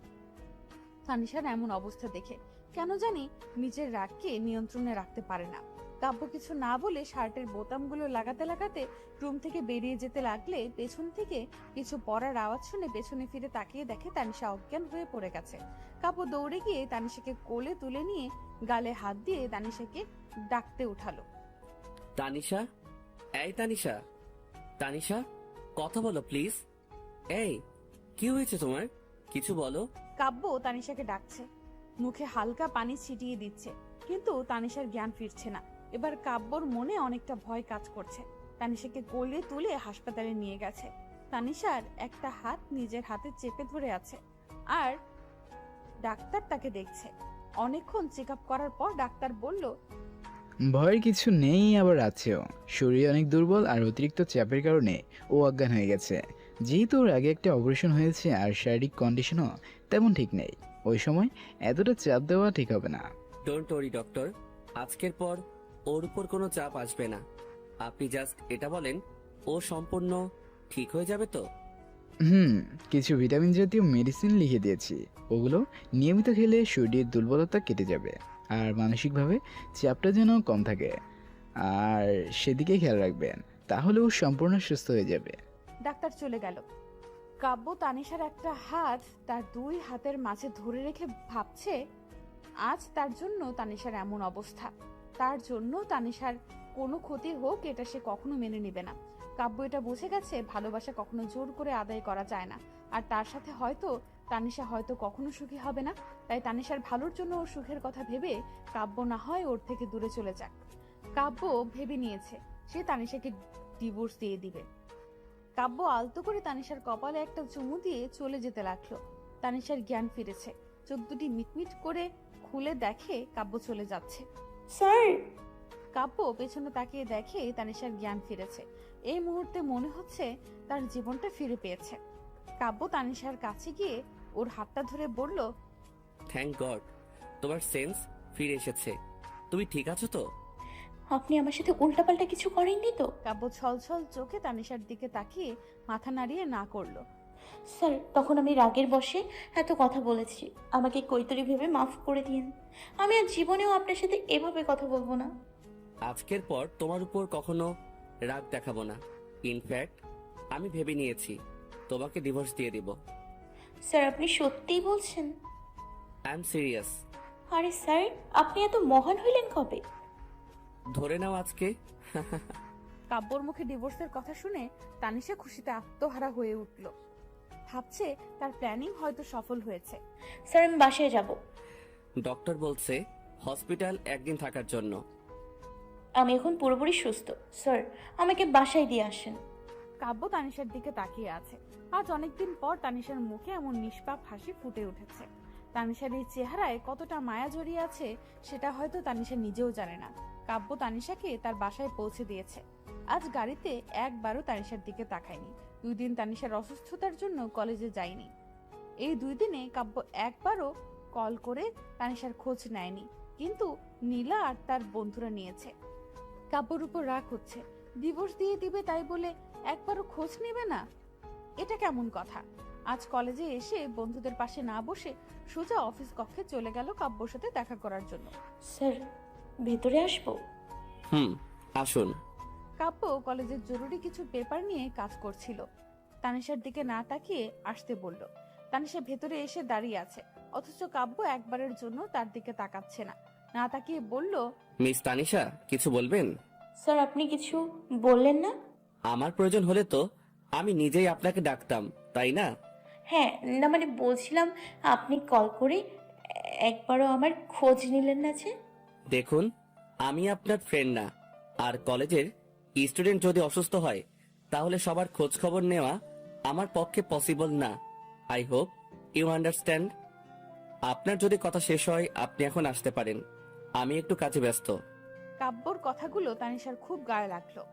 তানিশার এমন অবস্থা দেখে। কেন জানি নিজের রাগকে নিয়ন্ত্রণে রাখতে পারে না। কাব্য কিছু না বলে শার্টের বোতামগুলো লাগাতে লাগাতে রুম থেকে বেরিয়ে যেতে লাগলে পেছন থেকে কিছু পড়ার আওয়াজ শুনে পেছনে ফিরে তাকিয়ে দেখে তানিশা অজ্ঞান হয়ে পড়ে গেছে। কাব্য দৌড়ে গিয়ে তানিশাকে কোলে তুলে নিয়ে গালে হাত দিয়ে তানিশাকে ডাকতে উঠালো। তানিশা, এই তানিশা, তানিশা, কথা বলো প্লিজ। এই, কি হয়েছে তোমার? কিছু বলো। কাব্য তানিশাকে ডাকছে, মুখে হালকা পানি ছিটিয়ে দিচ্ছে, কিন্তু তানিশার জ্ঞান ফিরছে না। এবার কাব্যর মনে অনেকটা ভয় কাজ করছে। তানিশাকে কোলে তুলে হাসপাতালে নিয়ে গেছে। তানিশার একটা হাত নিজের হাতে চেপে ধরে আছে, আর ডাক্তার তাকে দেখছে। অনেকক্ষণ চেক আপ করার পর ডাক্তার বলল, ভয়ের কিছু নেই, আবার আছেও। শরীর অনেক দুর্বল আর অতিরিক্ত চাপের কারণে ও অজ্ঞান হয়ে গেছে। যেহেতু ওর আগে একটা অপারেশন হয়েছে আর শারীরিক কন্ডিশনও তেমন ঠিক নেই, ওই সময় এতটা চাপ দেওয়া ঠিক হবে না। ডোন্ট ওরি ডক্টর, আজকের পর ওর উপর কোনো চাপ আসবে না। আপনি জাস্ট এটা বলেন, ও সম্পূর্ণ ঠিক হয়ে যাবে তো? কিছু ভিটামিন জাতীয় মেডিসিন লিখে দিয়েছি, ওগুলো নিয়মিত খেলে শরীরের দুর্বলতা কেটে যাবে আর মানসিকভাবে চাপটা যেন কম থাকে, আর সেদিকে খেয়াল রাখবেন, তাহলে ও সম্পূর্ণ সুস্থ হয়ে যাবে। ডাক্তার চলে গেল। কাব্য তানিশার একটা হাত তার দুই হাতের মাঝে ধরে রেখে ভাবছে, আজ তার জন্য তানিশার এমন অবস্থা, তার জন্য তানিশার কোনো ক্ষতি হোক এটা সে কখনো মেনে নেবে না। কাব্য এটা বুঝে গেছে, ভালোবাসা কখনো জোর করে আদায় করা যায় না, আর তার সাথে হয়তো তানিশা হয়তো কখনো সুখী হবে না। তাই তানিশার ভালোর জন্য ওর সুখের কথা ভেবে কাব্য না হয় ওর থেকে দূরে চলে যাক। কাব্য ভেবে নিয়েছে সে তানিশাকে ডিভোর্স দিয়ে দিবে। কাব্য আলতো করে তানিশার কপালে একটা চুমু দিয়ে চলে যেতে লাগলো। তানিশার জ্ঞান ফিরেছে, চোখ দুটি মিটমিট করে খুলে দেখে কাব্য চলে যাচ্ছে। স্যার! কাব্য পেছনে তাকিয়ে দেখে তানিশার জ্ঞান ফিরেছে। এই মুহূর্তে মনে হচ্ছে তার জীবনটা ফিরে পেয়েছে। কাব্য তানিশার কাছে গিয়ে ওর হাতটা ধরে বলল, থ্যাংক গড, তোমার সেন্স ফিরে এসেছে। তুমি ঠিক আছো তো? আপনি আমার সাথে উল্টাপাল্টা কিছু করেননি তো? কাব্য ছলছল চোখে তানিশার দিকে তাকিয়ে মাথা নাড়িয়ে না করলো। স্যার, তখন আমি রাগের বশে এত কথা বলেছি, আমাকে কৈতরী ভেবে মাফ করে দিন। আমি আর জীবনেও আপনার সাথে এভাবে কথা বলবো না। আজকের পর তোমার উপর কখনো রাগ দেখাবো না। ইনফ্যাক্ট আমি ভেবে নিয়েছি তোমাকে ডিভোর্স দিয়ে দিব। স্যার, আপনি সত্যিই বলছেন? I am serious. আরে স্যার, আপনি এত মহান হইলেন কবে? ধরে নাও আজকে। কাব্যর মুখে ডিভোর্সের কথা শুনে তানিশা খুশিতে আত্মহারা হয়ে উঠল। ভাবছে তার প্ল্যানিং হয়তো সফল হয়েছে। স্যার, আমি বাসায় যাব। ডক্টর বলছে হসপিটাল একদিন থাকার জন্য। আমি এখন পুরোপুরি সুস্থ। স্যার, আমাকে বাসায় দিয়ে আসেন। কাব্য তানিশার দিকে তাকিয়ে আছে। আজ অনেকদিন পর তানিশার মুখে এমন নিষ্পাপ হাসি ফুটে উঠেছে। তানিশার এই চেহারায় কতটা মায়া জড়িয়ে আছে সেটা হয়তো তানিশা নিজেও জানে না। কাব্য তানিশাকে তার বাসায় পৌঁছে দিয়েছে। আজ গাড়িতে একবারও তানিশার দিকে তাকায়নি। 2 দিন তানিশার অসুস্থতার জন্য কলেজে যায়নি। এই 2 দিনে কাব্য একবারও কল করে তানিশার খোঁজ নেয়নি, কিন্তু নীলা আর তার বন্ধুরা নিয়েছে। কাব্যর উপর রাগ হচ্ছে, ডিভোর্স দিয়ে দিবে তাই বলে একবারও খোঁজ নেবে না, এটা কেমন কথা? আজ কলেজে এসে বন্ধুদের পাশে না বসে সোজা অফিস কক্ষে চলে গেল কাব্যর সাথে দেখা করার জন্য। স্যার, ভেতরে আসবো? আসুন। কাব্য কলেজের জরুরি কিছু পেপার নিয়ে কাজ করছিল। তানিশার দিকে না তাকিয়ে আসতে বলল। তানিশা ভেতরে এসে দাঁড়িয়ে আছে, অথচ কাব্য একবারের জন্য তার দিকে তাকাচ্ছে না। না তাকিয়ে বলল, মিস তানিশা, কিছু বলবেন? স্যার, আপনি কিছু বললেন না? আমার প্রয়োজন হলে তো আমি নিজেই আপনাকে ডাকতাম, তাই না? হ্যাঁ, না মানে বলছিলাম, আপনি কল করে একবারও আমার খোঁজ নিলেন না যে? দেখুন, আমি আপনার ফ্রেন্ড না, আর কলেজের স্টুডেন্ট যদি অসুস্থ হয় তাহলে সবার খোঁজ খবর নেওয়া আমার পক্ষে পসিবল না। I hope you understand. আপনার যদি কথা শেষ হয় আপনি এখন আসতে পারেন, আমি একটু কাজে ব্যস্ত। কাব্যর কথাগুলো তানিশার খুব গায়ে লাগলো।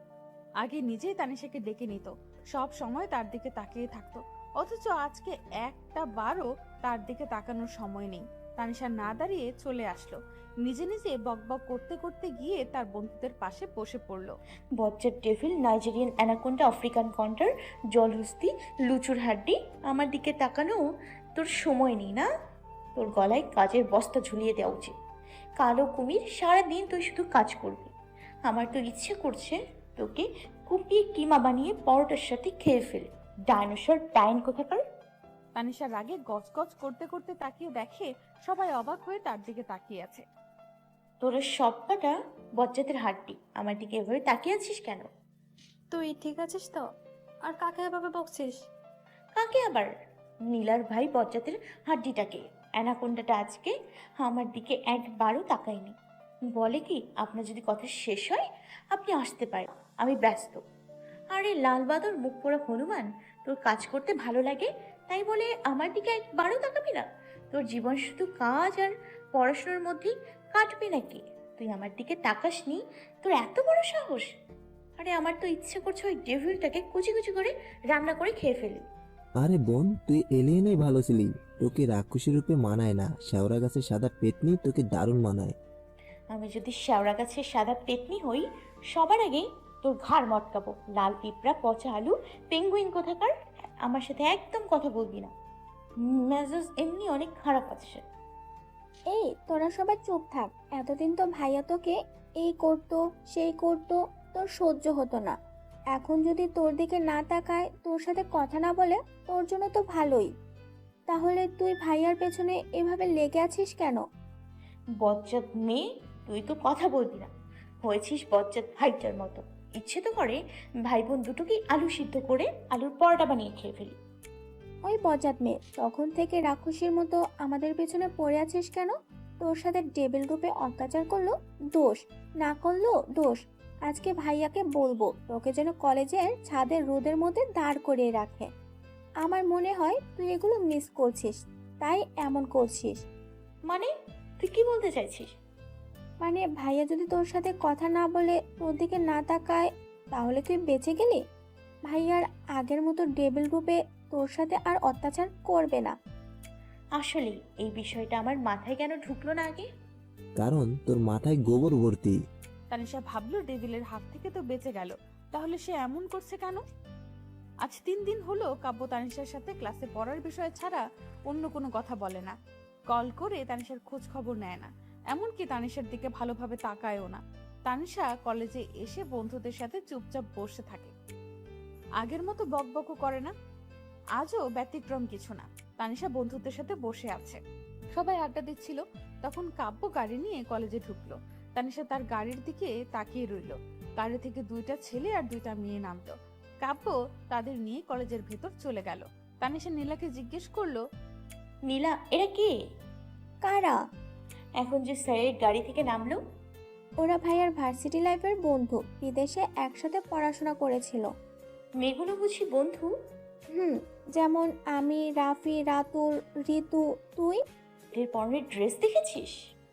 আগে নিজেই তানিশাকে ডেকে নিত, সব সময় তার দিকে তাকিয়ে থাকতো, অথচ আজকে একটা বারও তার দিকে তাকানোর সময় নেই। তানিশা না দাঁড়িয়ে চলে আসলো, নিজে নিজে বকবক করতে করতে গিয়ে তার বন্ধুদের পাশে বসে পড়লো। বজ্জার ডেভিল, নাইজেরিয়ান অ্যানাকোন্ডা, আফ্রিকান কন্ডার, জলহস্তি, লুচুর হাড্ডি, আমার দিকে তাকানো তোর সময় নেই না? তোর গলায় কাজের বস্তা ঝুলিয়ে দেওয়া উচিত। কালো কুমির, সারাদিন তুই শুধু কাজ করবি, আমার তো ইচ্ছে করছে তোকে কুপিয়ে কিমা বানিয়ে পরোটার সাথে খেয়ে ফেলে। ডাইনোসর ডাইন কোথাকার। তানিশা রাগে গজগজ করতে করতে তাকিয়ে দেখে সবাই অবাক হয়ে তার দিকে তাকিয়ে আছে। তোরা সব কটা বজ্জাতের হাড্ডি, আমার দিকে এভাবে তাকিয়ে আছিস কেন? তুই ঠিক আছিস তো? আর কাকে এভাবে বকছিস? কাকে আবার? নীলার ভাই বজ্জাতের হাড্ডিটাকে। অ্যানাকোন্ডাটা আজকে আমার দিকে একবারও তাকায়নি। বলে কি, আপনার যদি কথা শেষ হয় আপনি আসতে পারেন, আমি ব্যস্ত। আরে লাল বাদর মুখ পোড়া হনুমান, তোর কাজ করতে ভালো লাগে তাই বলে আমার দিকে একবারও তাকাবি না? তোর জীবন শুধু কাজ আর পড়াশোনার মধ্যেই কাটবে নাকি? তুই আমার দিকে তাকাসনি, তোর এত বড় সাহস? আরে আমার তো ইচ্ছে করছে ওই ডেভিলটাকে কুচি কুচি করে রান্না করে খেয়ে ফেলি। আরে বোন, তুই এলিয়েনই ভালো ছিলি। তোকে রাক্ষসী রূপে মানায় না, শেওড়া গাছের সাদা পেতনি তোকে দারুণ মানায়। আমি যদি শেওড়া গাছের সাদা পেতনি হই, সবার আগে তোর ঘাড় মটকাবো। লাল পিঁপড়া, পচা আলু, পেঙ্গুইন কোথাকার, আমার সাথে একদম কথা বলবি না। মেজাজ এমনি অনেক খারাপ আছে। এই তোরা সবাই চুপ থাক। এতদিন তো ভাইয়া তোকে এই করতো সেই করতো, তোর সহ্য হতো না। এখন যদি তোর দিকে না তাকায়, তোর সাথে কথা না বলে, তোর জন্য তো ভালোই। তাহলে তুই ভাইয়ার পেছনে এভাবে লেগে আছিস কেন? বজ্জাত মেয়ে, তুই তো কথা বলবি না। হয়েছিস বজ্জাত ভাইটার মতো। ইচ্ছে তো করে ভাই বোন দুটোকেই আলু সিদ্ধ করে আলুর পরোটা বানিয়ে খেয়ে ফেলি। ওই বজ্জাত মেয়ে, তখন থেকে রাক্ষসীর মতো আমাদের পেছনে পড়ে আছিস কেন? তোর সাথে ডেভিল রূপে অত্যাচার করলো দোষ, না করলো দোষ। আজকে ভাইয়াকে বলবো তোকে যেন কলেজের ছাদের রোদের মধ্যে দাঁড় করিয়ে রাখে। আমার মনে হয় তুই এগুলো মিস করছিস, তাই এমন করছিস। মানে তুই কি বলতে চাইছিস? মানে ভাইয়া যদি তোর সাথে কথা না বলে, তোর দিকে না তাকায়, তাহলে তুই বেঁচে গেলি। ভাইয়ার আগের মতো ডেভিল রূপে তোর সাথে আর অত্যাচার করবে না। আসলে এই বিষয়টা আমার মাথায় কেন ঢুকলো না আগে? কারণ তোর মাথায় গোবর ভর্তি। তানিশা ভাবলো ডেভিলের হাত থেকে তো বেঁচে গেল, তাহলে সে এমন করছে কেন? আজ 3 দিন হলো কাব্য তানিশার সাথে ক্লাসে পড়ার বিষয় ছাড়া অন্য কোনো কথা বলে না। কল করে তানিশার খোঁজ খবর নেয় না, এমনকি তানিশার দিকে ভালোভাবে তাকায়ও না। তানিশা কলেজে এসে বন্ধুদের সাথে চুপচাপ বসে থাকে, আগের মতো বকবকও করে না। আজও ব্যতিক্রম কিছু না, তানিশা বন্ধুদের সাথে বসে আছে, সবাই আড্ডা দিচ্ছিল। তখন কাব্য গাড়ি নিয়ে কলেজে ঢুকলো। তানিশা তার গাড়ির দিকে তাকিয়ে রইল। গাড়ি থেকে 2টা ছেলে আর 2টা মেয়ে নামলো। কাব্য তাদের নিয়ে কলেজের ভেতর চলে গেল। তানিশা নীলাকে জিজ্ঞেস করলো, নীলা, এরা কে? কারা? এখন যে স্যারের গাড়ি থেকে নামলো? ওরা ভাইয়ার ভার্সিটি লাইফের বন্ধু, বিদেশে একসাথে পড়াশোনা করেছিল। মেয়েগুলো বুঝি বন্ধু? যেমন আমি, রাফি, রাতুল, ঋতু। তুই? এর পরনের ড্রেস দেখেছিস?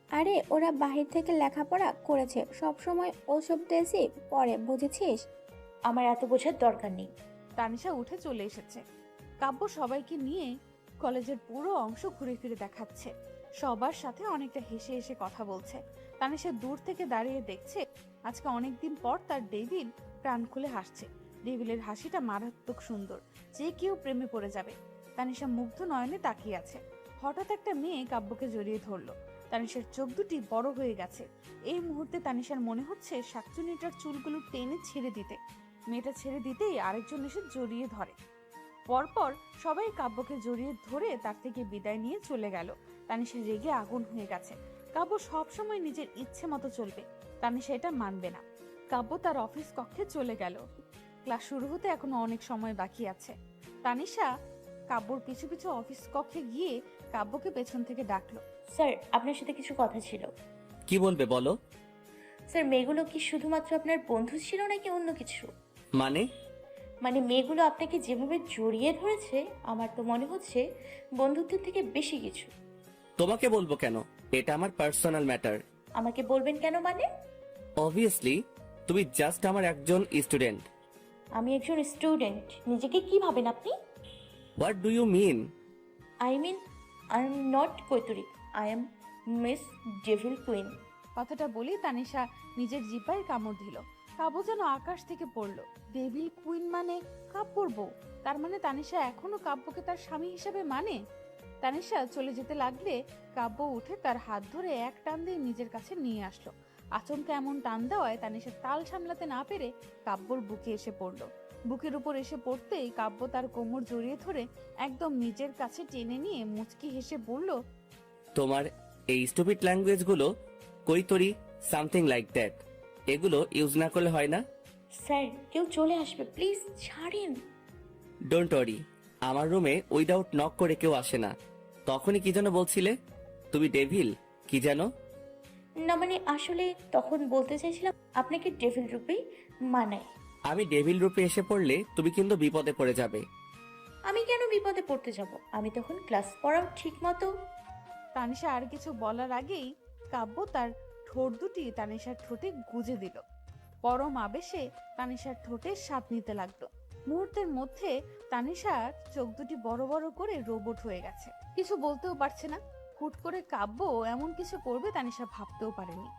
আরে ওরা বাহির থেকে লেখাপড়া করেছে, সব সময় ওসব ড্রেসই পরে, বুঝেছিস? আমার এত বোঝার দরকার নেই। তানিশা উঠে চলে এসেছে। কাব্য সবাইকে নিয়ে কলেজের পুরো অংশ ঘুরে ফিরে দেখাচ্ছে, সবার সাথে অনেকটা হেসে হেসে কথা বলছে। তানিশা দূর থেকে দাঁড়িয়ে দেখছে আজকে অনেকদিন পর তার ডেভিল প্রাণ খুলে হাসছে। ডেভিলের হাসিটা মারাত্মক সুন্দর, যে কেউ প্রেমে পড়ে যাবে। তানিশা মুগ্ধ নয়নে তাকিয়ে আছে। হঠাৎ একটা মেয়ে কাব্যকে জড়িয়ে ধরলো। তানিশার চোখ দুটি বড় হয়ে গেছে। এই মুহূর্তে তানিশার মনে হচ্ছে শাকচুনিটার চুলগুলো টেনে ছেড়ে দিতে। মেয়েটা ছেড়ে দিতেই আরেকজন এসে জড়িয়ে ধরে। পরপর সবাই কাব্যকে জড়িয়ে ধরে তার থেকে বিদায় নিয়ে চলে গেল। তানিশা রেগে আগুন হয়ে গেছে। কাব্য সবসময় নিজের ইচ্ছে মতো চলবে, তানিশা এটা মানবে না। কাব্য তার অফিস কক্ষে চলে গেল। ক্লাস শুরু হতে এখনো অনেক সময় বাকি আছে। তানিশা কাব্যর পিছু পিছু অফিস কক্ষে গিয়ে কাব্যকে পেছন থেকে ডাকলো, স্যার, আপনার সাথে কিছু কথা ছিল। কি বলবে বলো। স্যার, মেয়েগুলো কি শুধুমাত্র আপনার বন্ধু ছিল নাকি অন্য কিছু? মানে মেয়েগুলো আপনাকে যেভাবে জড়িয়ে ধরেছে, আমার তো মনে হচ্ছে বন্ধুত্বের থেকে বেশি কিছু। তোমাকে বলবো কেন? এটা আমার পার্সোনাল ম্যাটার। আমাকে বলবেন কেন? মানে অবভিয়াসলি তুমি জাস্ট আমার একজন স্টুডেন্ট। আমি একজন স্টুডেন্ট? নিজেকে কি ভাবেন আপনি? What do you mean? I am not কৈতরিক, I am miss devil queen. কথাটা বলি তানিশা নিজের জিপায় কামড় দিল। কাব্য যেন আকাশ থেকে পড়লো। ডেভিল কুইন মানে কাব্যর বউ। তার মানে তানিশা এখনো কাব্যকে তার স্বামী হিসেবে মানে? তানিশা চলে যেতে লাগলে কাব্য উঠে তার হাত ধরে এক টান দিয়ে নিজের কাছে নিয়ে আসলো। আচমকা এমন টান দেওয়ায় তানিশা তাল সামলাতে না পেরে কাব্যর বুকে এসে পড়লো। বুকের উপর এসে পড়তেই কাব্য তার কোমর জড়িয়ে ধরে একদম নিজের কাছে টেনে নিয়ে মুচকি হেসে বলল, তোমার এই স্টুপিড ল্যাঙ্গুয়েজগুলো কৈতরি সামথিং লাইক দ্যাট, এগুলো ইউজ না করলে হয় না? স্যার কেউ চলে আসবে, প্লিজ ছাড়েন। ডোন্ট ওয়ারি, আমার রুমে উইদাউট নক করে কেউ আসে না। তখনই কি যেন বলছিলে? তুমি ডেভিল কি যেন? না মানে আসলে তখন বলতে চাইছিলাম আপনাকে ডেভিল রূপেই মানায়। আমি ডেভিল রূপে এসে পড়লে তুমি কিন্তু বিপদে পড়ে যাবে। আমি কেন বিপদে পড়তে যাব? আমি তখন ক্লাস পড়াও ঠিক মতো। তানিশা আর কিছু বলার আগেই কাব্য তার ঠোঁট দুটি তানিশার ঠোঁটে গুজে দিল। পরম আবেশে তানিশার ঠোঁটে স্বাদ নিতে লাগলো। মুহূর্তের মধ্যে তানিশার চোখ দুটি বড় বড় করে রোবট হয়ে গেছে। কিছু বলতেও পারছে না। হুট করে কাব্য এমন কিছু করবে তানিশা ভাবতেও পারেনি।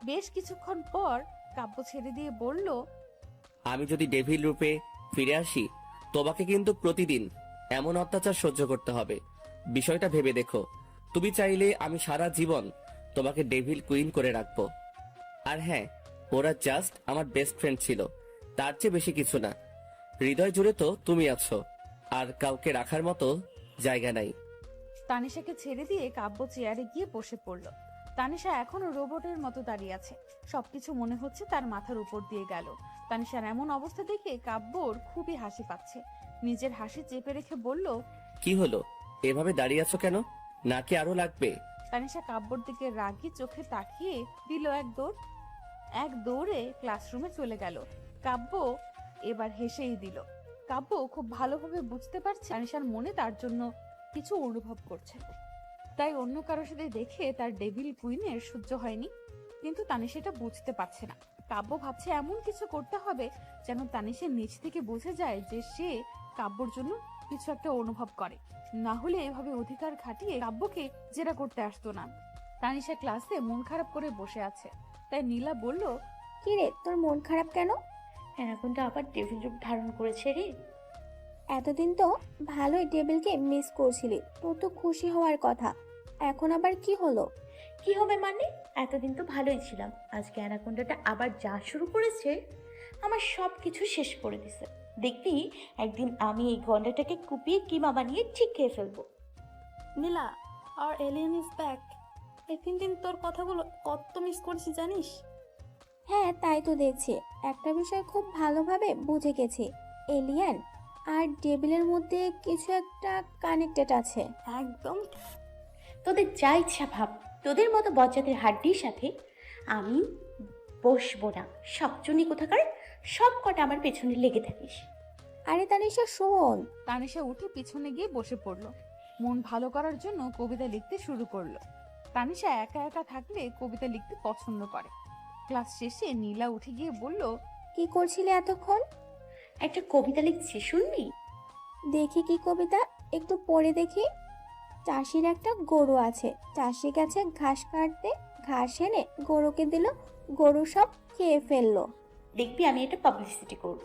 বেশ কিছুক্ষণ পর কাব্য ছেড়ে দিয়ে বলল, আমি যদি ডেভিল রূপে ফিরে আসি, তোমাকে কিন্তু প্রতিদিন এমন অত্যাচার সহ্য করতে হবে। বিষয়টা ভেবে দেখো। তুমি চাইলে আমি সারা জীবন তোমাকে ডেভিল কুইন করে রাখবো। আর হ্যাঁ, ওরা জাস্ট আমার বেস্ট ফ্রেন্ড ছিল, তার চেয়ে বেশি কিছু না। হৃদয় জুড়ে তো তুমি আছো, আর কাউকে রাখার মতো জায়গা নাই। তানিশাকে ছেড়ে দিয়ে কাব্য চেয়ারে গিয়ে বসে পড়ল। তানিশা এখনো রোবটের মতো দাঁড়িয়ে আছে। সবকিছু মনে হচ্ছে তার মাথার উপর দিয়ে গেল। তানিশার এমন অবস্থা দেখে কাব্যর খুবই হাসি পাচ্ছে। নিজের হাসি চেপে রেখে বলল, কি হলো, এভাবে দাঁড়িয়ে আছো কেন? নাকি আরো লাগবে? তানিশা কাব্যর দিকে রাগি চোখে তাকিয়ে দিল এক দৌড়ে ক্লাসরুমে চলে গেল। কাব্য এবার হেসেই দিল। কাব্য খুব ভালোভাবে বুঝতে পারছে তানিশার মনে তার জন্য কিছু অনুভব করছে, তাই অন্য কারোর সাথে দেখে তার ডেভিল কুইনের সহ্য হয়নি। কিন্তু তানিশা এটা বুঝতে পারছে না। কাব্য ভাবছে এমন কিছু করতে হবে যেন তানিশা নিজ থেকে বুঝে যায় যে সে কাব্যর জন্য কিছু একটা অনুভব করে। না হলে এভাবে অধিকার খাটিয়ে কাব্যকে জেরা করতে আসতো না। তানিশা ক্লাসে মন খারাপ করে বসে আছে, তাই নীলা বলল, কি রে, তোর মন খারাপ কেন? অ্যানাকোন্ডা আবার ডেভিল রূপ ধারণ করেছে রে। এতদিন তো ভালোই টেবিলকে মিস করছিলি, তোর তো খুশি হওয়ার কথা, এখন আবার কি হলো? কি হবে মানে? এতদিন তো ভালোই ছিলাম, আজকে অ্যানাকোন্ডাটা আবার যা শুরু করেছে, আমার সব কিছু শেষ করে দিছে। দেখবি একদিন আমি এই গন্ডাটাকে কুপিয়ে কিমা বানিয়ে ঠিক খেয়ে ফেলবো। নীলা, আর এলিয়েন ইজ ব্যাক। এই 3 দিন তোর কথাগুলো কত মিস করছি জানিস? হ্যাঁ তাই তো দেখছি, একটা বিষয় খুব ভালোভাবে বুঝে গেছি, এলিয়ান আর ডেভিলের মধ্যে কিছু একটা কানেক্টেড আছে। একদম। তোদের যা ইচ্ছা ভাব, তোদের মতো বজ্জাতের হাড্ডির সাথে আমি বসবো না। সবচুনি কোথাকার, সব কটা আমার পেছনে লেগে থাকিস। আরে তানিশা শোন। তানিশা উঠে পিছনে গিয়ে বসে পড়লো। মন ভালো করার জন্য কবিতা লিখতে শুরু করলো। তানিশা একা একা থাকলে কবিতা লিখতে পছন্দ করে। ক্লাস শেষে নীলা উঠে গিয়ে বলল, কি করছিলে এতক্ষণ? একটা কবিতা লিখছি, শুনবি? দেখি কি কবিতা, একটু পড়ে দেখি। চাষির একটা গরু আছে, চাষি গেছে ঘাস কাটতে, ঘাস এনে গরুকে দিল, গরু সব খেয়ে ফেললো। দেখবি আমি এটা পাবলিসিটি করব।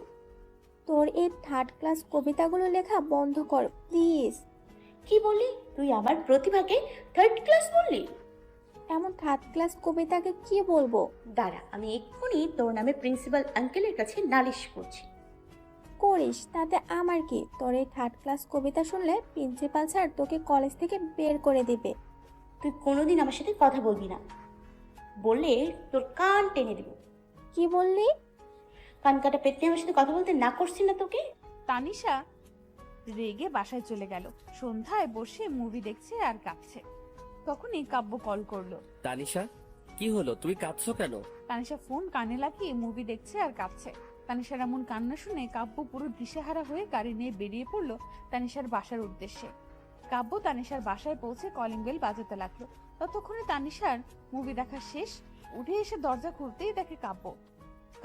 তোর এই 3rd ক্লাস কবিতাগুলো লেখা বন্ধ কর প্লিজ। কি বলি? তুই আমার প্রতিভাকে 3rd ক্লাস বললি? এমন 3rd ক্লাস কবিতাকে কি বলবো? দাঁড়া, আমি এক্ষুনি তোর নামে প্রিন্সিপাল আঙ্কেলের কাছে নালিশ করছি। করিস, তাতে আমার কি? তোর এই 3rd ক্লাস কবিতা শুনলে প্রিন্সিপাল স্যার তোকে কলেজ থেকে বের করে দিবে। তুই কোনোদিন আমার সাথে কথা বলবি না, বললে তোর কান টেনে দিব। কি বললি? কান কাটা পেটে আমার সাথে কথা বলতে না করছি না তোকে? তানিশা রেগে বাসায় চলে গেল। সন্ধ্যায় বসে মুভি দেখছে আর কাঁদছে। তখনই কাব্য কল করলো। তানিশা, কি হলো, তুমি কাঁদছো কেন? তানিশা ফোন কানে লাগিয়ে মুভি দেখছে আর কাঁদছে। তানিশার এমন কান্না শুনে কাব্য পুরো দিশেহারা হয়ে গাড়ি নিয়ে বেরিয়ে পড়লো তানিশার বাসার উদ্দেশ্যে। কাব্য তানিশার বাসায় পৌঁছে কলিং বেল বাজাতে লাগলো। ততক্ষণে তানিশার মুভি দেখা শেষ। উঠে এসে দরজা খুলতেই দেখে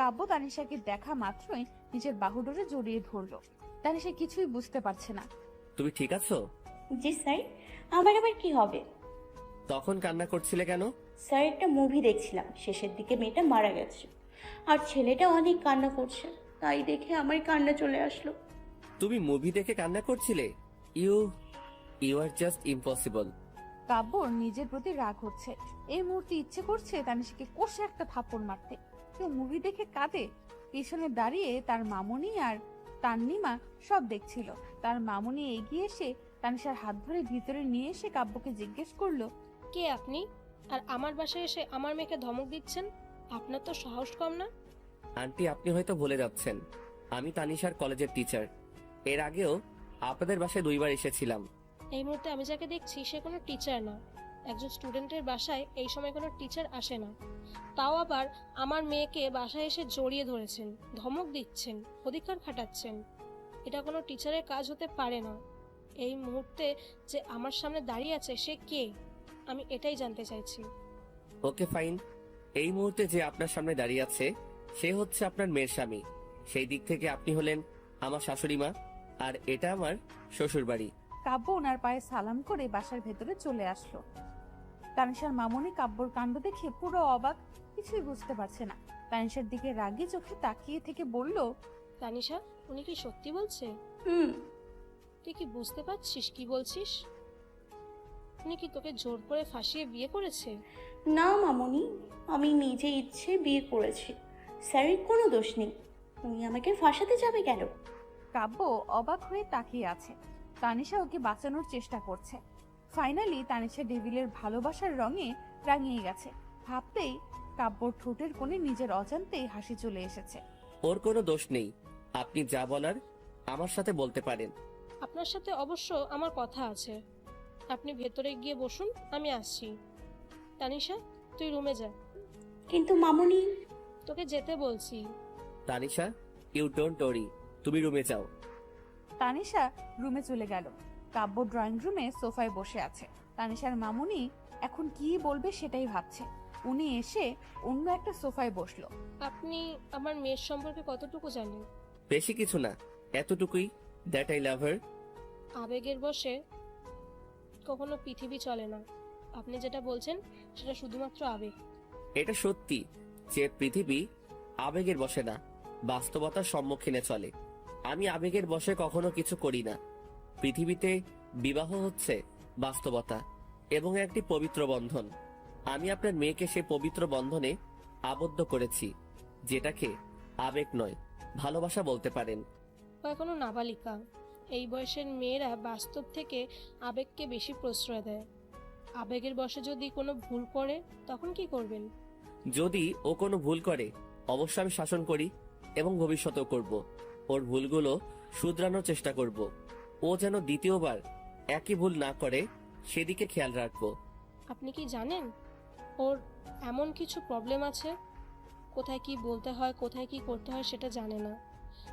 কাব্য তানিশাকে দেখা মাত্রই নিজের বাহুডোরে জড়িয়ে ধরলো। তানিশা কিছুই বুঝতে পারছে না। তুমি ঠিক আছো? জি স্যার। আমার আবার কি হবে? তখন কান্না করছিলে কেন? স্যার একটা মুভি দেখছিলাম, শেষের দিকে মেয়েটা মারা গেছে আর ছেলেটা অনেক কান্না করছে, তাই দেখে আমার কান্না চলে আসলো। তুমি মুভি দেখে কান্না করছিলে? You are just impossible. কাব্যর নিজের প্রতি রাগ হচ্ছে। এই মুহূর্তে ইচ্ছে করছে তানিশাকে কষে একটা থাপ্পড় মারতে। কেউ মুভি দেখে কাঁদে, পিছনে দাঁড়িয়ে তার মামুনি আর তান্নিমা সব দেখছিল। তার মামুনি এগিয়ে এসে তানিশার হাত ধরে ভিতরে নিয়ে এসে কাব্যকে জিজ্ঞেস করলো, কে আপনি? আর আমার বাসায় এসে আমার মেয়েকে ধমক দিচ্ছেন? আপনার তো সাহস কম না? আন্টি, আপনি হয়তো ভুলে যাচ্ছেন, আমি তানিশার কলেজের টিচার। এর আগেও আপনাদের বাসায় 2 বার এসেছিলাম। এই মুহূর্তে আমি যাকে দেখছি সে কোনো টিচার না। একজন স্টুডেন্টের বাসায় এই সময় কোনো টিচার আসে না, তাও আবার আমার মেয়েকে বাসায় এসে জড়িয়ে ধরেছেন, ধমক দিচ্ছেন, অধিকার খাটাচ্ছেন। এটা কোনো টিচারের কাজ হতে পারে না। এই মুহূর্তে যে আমার সামনে দাঁড়িয়ে আছে সে কে, আমি এটাই জানতে চাইছি। ওকে ফাইন, এই মুহূর্তে যে আপনার সামনে দাঁড়িয়ে আছে সে হচ্ছে আপনার মেয়ের স্বামী। সেই দিক থেকে আপনি হলেন আমার শাশুড়ি মা, আর এটা আমার শ্বশুর বাড়ি। কাব্য ওনার পায়ে সালাম করে বাসার ভেতরে চলে আসলো। তানিশার মামুনি কাব্যর কাণ্ড দেখে পুরো অবাক, কিছুই বুঝতে পারছে না। তানিশার দিকে রাগী চোখে তাকিয়ে থেকে বলল, তানিশা, উনি কি সত্যি বলছে? তুই কি বুঝতে পারছিস কি বলছিস? উনি কি তোকে জোর করে ফাঁসিয়ে বিয়ে করেছে? না মামুনি, আমি নিজে ইচ্ছে বিয়ে করেছি। স্যারের কোনো দোষ নেই। উনি আমাকে ফাঁসাতে যাবে কেন? কাব্য অবাক হয়ে তাকিয়ে আছে। তানিশা ওকে বাঁচানোর চেষ্টা করছে। ফাইনালি তানিশা ডেভিলের ভালোবাসার রঙে রাঙিয়ে গেছে। ভাবতেই কাব্যর ঠোঁটের কোণে নিজের অজান্তেই হাসি চলে এসেছে। ওর কোনো দোষ নেই, আপনি যা বলার আমার সাথে বলতে পারেন। আপনার সাথে অবশ্য আমার কথা আছে। আপনি ভেতরে গিয়ে বসুন, আমি আসছি। তানিশা, তুই রুমে যা। কিন্তু মামুনি, তোকে যেতে বলছি। তানিশা, ইউ ডোন্ট ওরি, তুমি রুমে যাও। তানিশা রুমে চলে গেল। কাব্য ড্রয়িং রুমে সোফায় বসে আছে। তানিশার মামুনি এখন কি বলবে সেটাই ভাবছে। উনি এসে অন্য একটা সোফায় বসলো। আপনি আমার মেয়ের সম্পর্কে কতটুকু জানেন? বেশি কিছু না, এতটুকুই, দ্যাট আই লাভ হার। আবেগের বশে কখনো পৃথিবী চলে না। আপনি যেটা বলছেন সেটা শুধুমাত্র আবেগ। এটা সত্যি যে পৃথিবী আবেগের বশে না, বাস্তবতার সম্মুখীনে চলে। আমি আবেগের বশে কখনো কিছু করি না। পৃথিবীতে বিবাহ হচ্ছে বাস্তবতা এবং একটি পবিত্র বন্ধন। আমি আপনার মেয়েকে সেই পবিত্র বন্ধনে আবদ্ধ করেছি, যেটাকে আবেগ নয় ভালোবাসা বলতে পারেন। ও এখনো নাবালিকা। এই বয়সের মেয়েরা বাস্তব থেকে আবেগকে বেশি প্রশ্রয় দেয়। আবেগের বশে যদি কোনো ভুল করে তখন কি করবেন? যদি ও কোনো ভুল করে অবশ্য আমি শাসন করি এবং ভবিষ্যতেও করব। ওর ভুলগুলো শুধরানোর চেষ্টা করব। ও যেন দ্বিতীয়বার একই ভুল না করে সেদিকে খেয়াল রাখবো। আপনি কি জানেন ওর এমন কিছু প্রবলেম আছে? কোথায় কি বলতে হয়, কোথায় কি করতে হয় সেটা জানে না।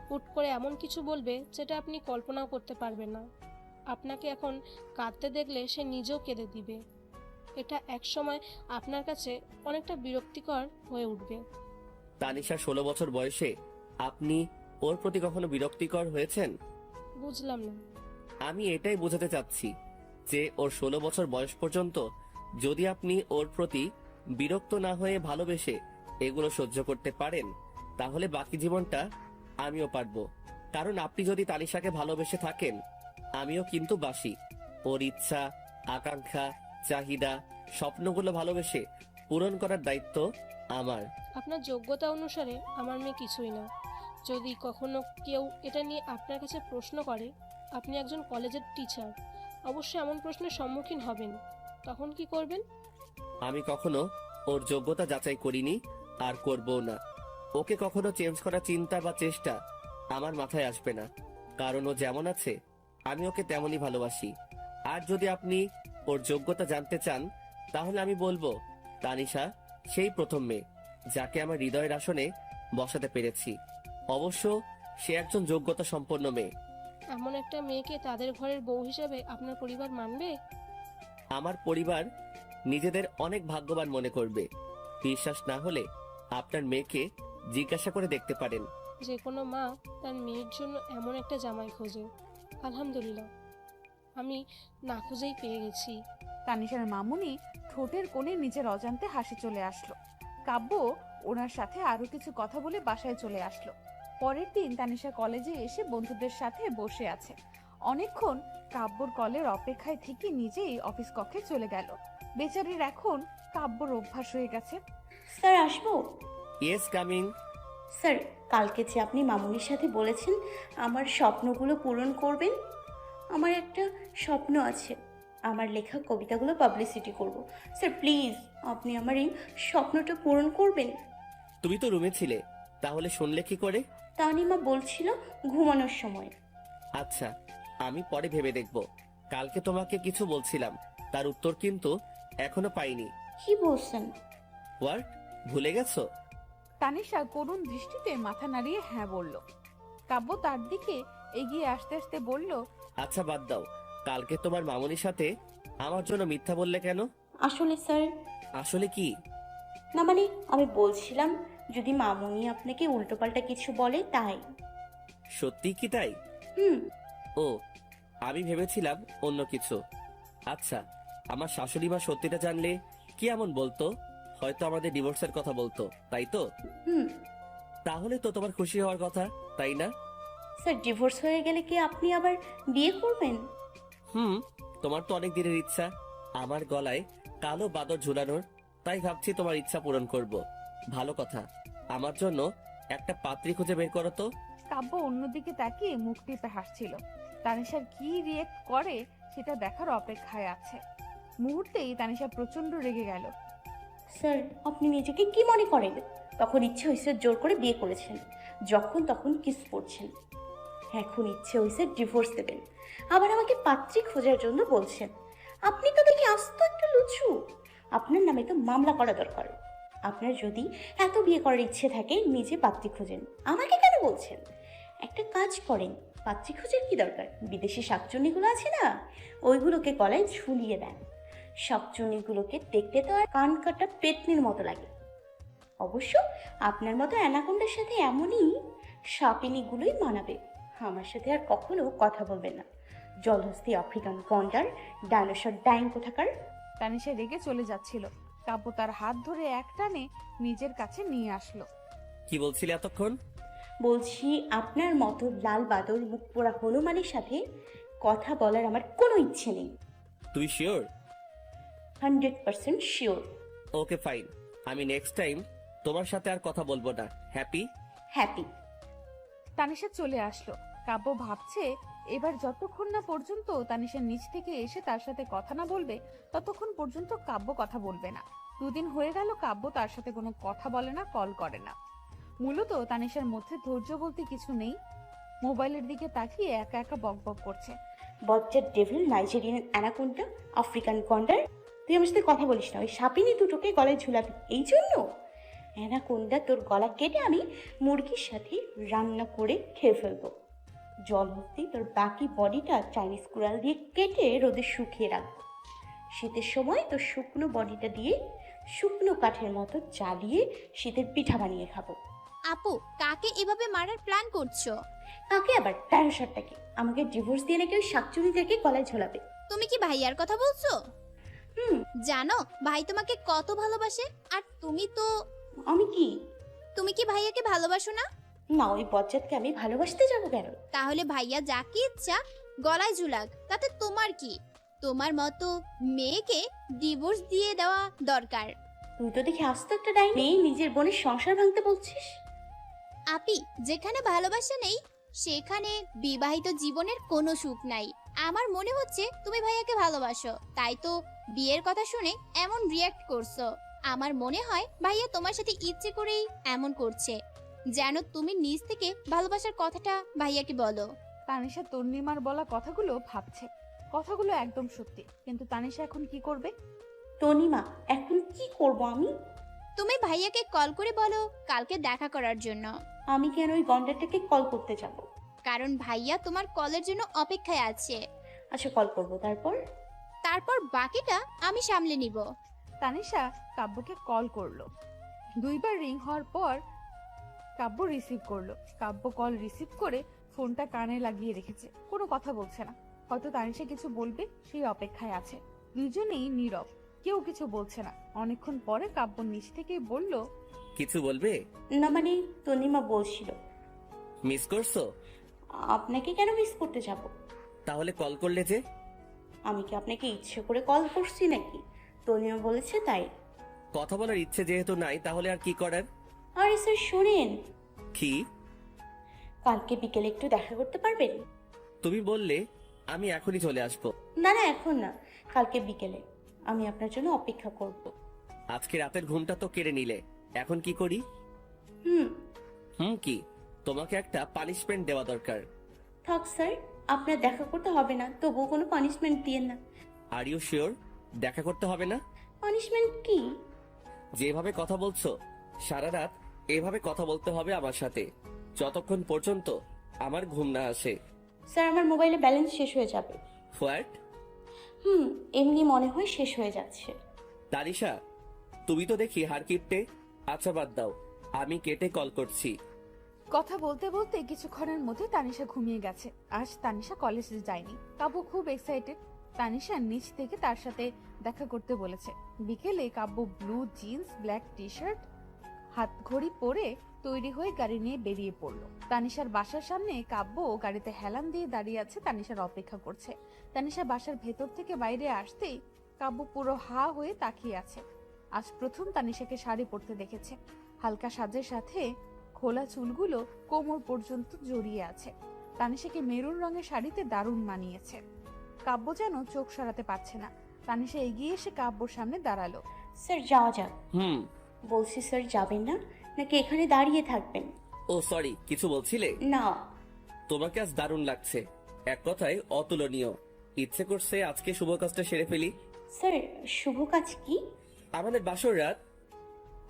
হুট করে এমন কিছু বলবে যেটা আপনি কল্পনাও করতে পারবেন না। আপনাকে এখন কাঁদতে দেখলে সে নিজেও কেঁদে দিবে। এটা একসময় আপনার কাছে অনেকটা বিরক্তিকর হয়ে উঠবে। তানিশা 16 বছর বয়সে আপনি ওর প্রতি কখনো বিরক্তিকর হয়েছেন? বুঝলাম না। আমি এটাই বোঝাতে চাচ্ছি যে ওর 16 বছর বয়স পর্যন্ত যদি আপনি ওর প্রতি বিরক্ত না হয়ে ভালোবেসে এগুলো সহ্য করতে পারেন, তাহলে বাকি জীবনটা আমিও পারবো। কারণ আপনি যদি তানিশাকে ভালোবেসে থাকেন, আমিও কিন্তু বাসি। ওর ইচ্ছা, আকাঙ্ক্ষা, চাহিদা, স্বপ্নগুলো ভালোবেসে পূরণ করার দায়িত্ব আমার। আপনার যোগ্যতা অনুসারে আমার মেয়ে কিছুই না। যদি কখনো কেউ এটা নিয়ে আপনার কাছে প্রশ্ন করে, আপনি একজন কলেজের টিচার, অবশ্যই এমন প্রশ্নের সম্মুখীন হবেন। তখন কি করবেন? আমি কখনো ওর যোগ্যতা যাচাই করিনি আর করবও না। ওকে কখনো চেঞ্জ করার চিন্তা বা চেষ্টা আমার মাথায় আসবে না, কারণ ও যেমন আছে আমি ওকে তেমনই ভালোবাসি। আর যদি আপনি ওর যোগ্যতা জানতে চান, তাহলে আমি বলবো তানিশা সেই প্রথম মেয়ে যাকে আমার হৃদয়ের আসনে বসাতে পেরেছি। অবশ্য সে একজন যোগ্যতা সম্পন্ন মেয়ে। এমন একটা মেয়েকে তাদের ঘরের বউ হিসেবে আপনার পরিবার মানবে? আমার পরিবার নিজেদের অনেক ভাগ্যবান মনে করবে। বিশ্বাস না হলে আপনার মেয়েকে জিজ্ঞাসা করে দেখতে পারেন। যে কোনো মা তার মেয়ের জন্য এমন একটা জামাই খোঁজে। আলহামদুলিল্লাহ, আমি না খুঁজেই পেয়ে গেছি। তানিশার মামুনি ঠোঁটের কোণে নিজের অজান্তে হাসি চলে আসলো। কাব্য ওনার সাথে আরো কিছু কথা বলে বাসায় চলে আসলো। পরের দিন তানিশা কলেজে এসে বন্ধুদের সাথে বসে আছে। অনেকক্ষণ কাব্যর কলের অপেক্ষায় থেকে নিজেই অফিস কক্ষে চলে গেল। বেচারির এখন কাব্যর অভ্যাস হয়ে গেছে। স্যার আসবো? Yes, coming. স্যার, কালকে যে আপনি মামুনির সাথে বলেছেন আমার স্বপ্নগুলো পূরণ করবেন, আমার একটা স্বপ্ন আছে, আমার লেখা কবিতাগুলো পাবলিসিটি করব। স্যার প্লিজ আপনি আমার এই স্বপ্নটা পূরণ করবেন। তুমি তো রুমে ছিলে, তাহলে শুনলে কি করে? তানিমা বলছিল ঘুমানোর সময়। আচ্ছা, আমি পরে ভেবে দেখব। কালকে তোমাকে কিছু বলছিলাম, তার উত্তর কিন্তু এখনো পাইনি। কি বলছেন? হোয়াট, ভুলে গেছো? তানিশা করুণ দৃষ্টিতে মাথা নাড়িয়ে হ্যাঁ বলল। কাব্য তার দিকে এগিয়ে আসতে আসতে বলল, আচ্ছা বাদ দাও, কালকে তোমার মামুনির সাথে আমার জন্য মিথ্যা বললে কেন? আসলে স্যার, আসলে কি? না মানে আমি বলছিলাম যদি মামুনি আপনাকে উল্টোপাল্টা কিছু বলে তাই। সত্যি কি তাই? হুম। ও, আমি ভেবেছিলাম অন্য কিছু। আচ্ছা, আমার শাশুড়ি মা সত্যিটা জানলে কি এমন বলতো? হয়তো আমাদের ডিভোর্সের কথা বলতো, তাই তো? হুম। তাহলে তো তোমার খুশি হওয়ার কথা, তাই না? স্যার ডিভোর্স হয়ে গেলে কি আপনি আবার বিয়ে করবেন? তোমার তো অনেক দিনের ইচ্ছা আমার গলায় কালো বাদর ঝুলানোর, তাই ভাবছি তোমার ইচ্ছা পূরণ করব। ভালো কথা, আমার জন্য একটা পাত্রী খুঁজে বের করো তো। কাব্য অন্যদিকে তাকিয়ে মুখ টিপে হাসছিল। তানিশার কি রিয়েক্ট করে সেটা দেখার অপেক্ষায় আছে। মুহূর্তেই তানিশা প্রচন্ড রেগে গেল। স্যার আপনি নিজেকে কি মনে করেন? তখন ইচ্ছে হয়েছে জোর করে বিয়ে করেছেন, যখন তখন কিস করছেন। এখন ইচ্ছে হয়েছে ডিভোর্স দেবেন, আবার আমাকে পাত্রী খোঁজার জন্য বলছেন। আপনি তো দেখি আস্ত একটা লুচু। আপনার নামে তো মামলা করা দরকার। আপনার যদি এত বিয়ে করার ইচ্ছে থাকে নিজে পাত্রী খোঁজেন, আমাকে কেন বলছেন? একটা কাজ করেন, পাত্রী খোঁজার কি দরকার? বিদেশি শাকচুন্নিগুলো আছে না, ওইগুলোকে গলায় ঝুলিয়ে দেন। শাকচুন্নিগুলোকে দেখতে তো আর কান কাটা পেতনির মতো লাগে। অবশ্য আপনার মতো অ্যানাকোন্ডার সাথে এমনই সাপিনীগুলোই মানাবে। আমার সাথে আর কখনো কথা বলবেন না, জলহস্তি আফ্রিকান গন্ডার, ডাইনোসর ডাইং কোথাকার। তানিশা রেগে চলে যাচ্ছিল। কাব্য তার হাত ধরে এক টানে নিজের কাছে নিয়ে আসলো। কি বলছিলে এতক্ষণ? বলছি আপনার মতো লাল বাদর মুখ পোড়া হনুমানের সাথে কথা বলার আমার কোনো ইচ্ছে নেই। তুই শিওর? 100% শিওর। ওকে ফাইন, আমি নেক্সট টাইম তোমার সাথে আর কথা বলবো না। হ্যাপি? হ্যাপি। তানিশা চলে আসলো। কাব্য ভাবছে এবার যতক্ষণ না পর্যন্ত তানিশা নিচ থেকে এসে তার সাথে কথা না বলবে ততক্ষণ পর্যন্ত কাব্য কথা বলবে না। দুদিন হয়ে গেল কাব্য তার সাথে কোনো কথা বলে না, কল করে না। মূলত তানিশার মধ্যে ধৈর্য বলতে কিছু নেই। মোবাইলের দিকে তাকিয়ে একা একা বকবক করছে। বজ্জার ডেভিল, নাইজেরিয়ান অ্যানাকোন্ডা, আফ্রিকান গন্ডার, তুই আমার সাথে কথা বলিস না। ওই সাপিনী দুটোকে গলায় ঝুলাবি এই জন্য? অ্যানাকোন্ডা, তোর গলা কেটে আমি মুরগির সাথে রান্না করে খেয়ে ফেলবো। জলহস্তি, তোর বাকি বডিটা চাইনিজ কুড়াল দিয়ে কেটে রোদে শুকিয়ে রাখবো। শীতের সময় তোর শুকনো বডিটা দিয়ে শুকনো কাঠের মতো জ্বালিয়ে শীতের পিঠা বানিয়ে খাবো। আপু, কাকে এভাবে মারার প্ল্যান করছো? কাকে আবার? ডাইনোসরটাকে। আমাকে ডিভোর্স দিয়ে নাকি ওই শাকচুনিটাকে গলায় ঝোলাবে। তুমি কি ভাইয়ার কথা বলছো? জানো ভাই তোমাকে কত ভালোবাসে। আর তুমি তো... আমি কি? তুমি কি ভাইয়াকে ভালোবাসো না? না, ওই বজ্জাতকে আমি ভালোবাসতে যাবো কেন? তাহলে ভাইয়া যাকে ইচ্ছা গলায় ঝুলাক, তাতে তোমার কি? তোমার মতো মেয়েকে ডিভোর্স দিয়ে দেওয়া দরকার। তুই তো দেখি আস্ত একটা ডাইনি, নিজের বোনের সংসার ভাঙতে বলছিস। আপি, যেখানে ভালোবাসা নেই সেখানে বিবাহিত জীবনের কোনো সুখ নাই। আমার মনে হচ্ছে তুমি ভাইয়াকে ভালোবাসো, তাই তো বিয়ের কথা শুনে এমন রিয়াক্ট করছো। আমার মনে হয় ভাইয়া তোমার সাথে ইচ্ছে করেই এমন করছে, যেন তুমি নিজ থেকে ভালোবাসার কথাটা ভাইয়াকে বলো। তানিশা তন্নিমার বলা কথাগুলো ভাবছে। কথাগুলো একদম সত্যি, কিন্তু তানিশা এখন কি করবে? তনিমা, এখন কি করব আমি? তুমি ভাইয়াকে কল করে বলো কালকে দেখা করার জন্য। আমি কেন ওই গন্ডারটাকে কল করতে যাব? কারণ ভাইয়া তোমার কলের জন্য অপেক্ষায় আছে। আচ্ছা, কল করব। তারপর বাকিটা আমি সামলে নিব। তানিশা কাব্যকে কল করলো। দুইবার রিং হওয়ার পর কাব্য রিসিভ করলো। কাব্য কল রিসিভ করে ফোনটা কানে লাগিয়ে রেখেছে, কোনো কথা বলছে না। হয়তো তানিশা কিছু বলবে সেই অপেক্ষায় আছে। দুজনেই নীরব, কেউ কিছু বলছে না। অনেকক্ষণ পরে কাব্য নিচ থেকেই বলল, কিছু বলবে? না মানে তনিমা বলছিল। মিস করছো? আপনাকে কেন মিস করতে যাব? তাহলে কল করলে যে? আমি কি আপনাকে ইচ্ছে করে কল করছি নাকি? তনিয়া বলেছে তাই। কথা বলার ইচ্ছে যেহেতু নাই তাহলে আর কি করার? আরে স্যার শোনেন, কি? কালকে বিকেলে একটু দেখা করতে পারবেন? তুমি বললে আমি এখনই চলে আসবো। না না, এখন না, কালকে বিকেলে। আমি আপনার জন্য অপেক্ষা করব। আজকে রাতের ঘুমটা তো কেড়ে নিলে, এখন কি করি? কি? তোমাকে একটা পানিশমেন্ট দেওয়া দরকার। থাক স্যার, আপনার দেখা করতে হবে না, তবুও কোনো পানিশমেন্ট দিয়েন না। আর ইউ শিওর দেখা করতে হবে না? পানিশমেন্ট কি? যেভাবে কথা বলছো সারা রাত এভাবে কথা বলতে হবে আমার সাথে, যতক্ষণ পর্যন্ত আমার ঘুম না আসে। স্যার আমার মোবাইলে ব্যালেন্স শেষ হয়ে যাবে। হোয়াট? এমনি মনে হয় শেষ হয়ে যাচ্ছে। তানিশা, তুমি তো দেখি হার কিপটে। আচ্ছা বাদ দাও, আমি কেটে কল করছি। কথা বলতে বলতে কিছুক্ষণের মধ্যে তানিশা ঘুমিয়ে গেছে। আজ তানিশা কলেজে যায়নি। কাব্য খুব এক্সাইটেড। তানিশা নিচ থেকে তার সাথে দেখা করতে বলেছে। বিকেলে Kabya blue jeans, black T shirt, হাত ঘড়ি পরে তৈরি হয়ে গাড়ি নিয়ে বেরিয়ে পড়লো। তানিশার বাসার সামনে কাব্য গাড়িতে হেলান দিয়ে দাঁড়িয়ে আছে, তানিশার অপেক্ষা করছে। তানিশা বাসার ভেতর থেকে বাইরে আসতেই কাব্য পুরো হা হয়ে তাকিয়ে আছে। আজ প্রথম তানিশাকে শাড়ি পরতে দেখেছে। হালকা সাজের সাথে খোলা চুলগুলো কোমর পর্যন্ত জড়িয়ে আছে। তানিশাকে মেরুন রঙের শাড়িতে দারুণ মানিয়েছে। কাব্য যেন চোখ সরাতে পারছে না। তানিশা এগিয়ে এসে কাব্যর সামনে দাঁড়ালো। স্যার যাওয়া যাক। বলছি স্যার, যাবেন না নাকি এখানে দাঁড়িয়ে থাকবেন? ও সরি, কিছু বলছিলে? না। তোমাকে আজ দারুণ লাগছে, এক কথায় অতুলনীয়। ইচ্ছে করছে আজকে শুভ কাজটা সেরে ফেলি। স্যার শুভ কাজ কি? আমাদের বাসর রাত।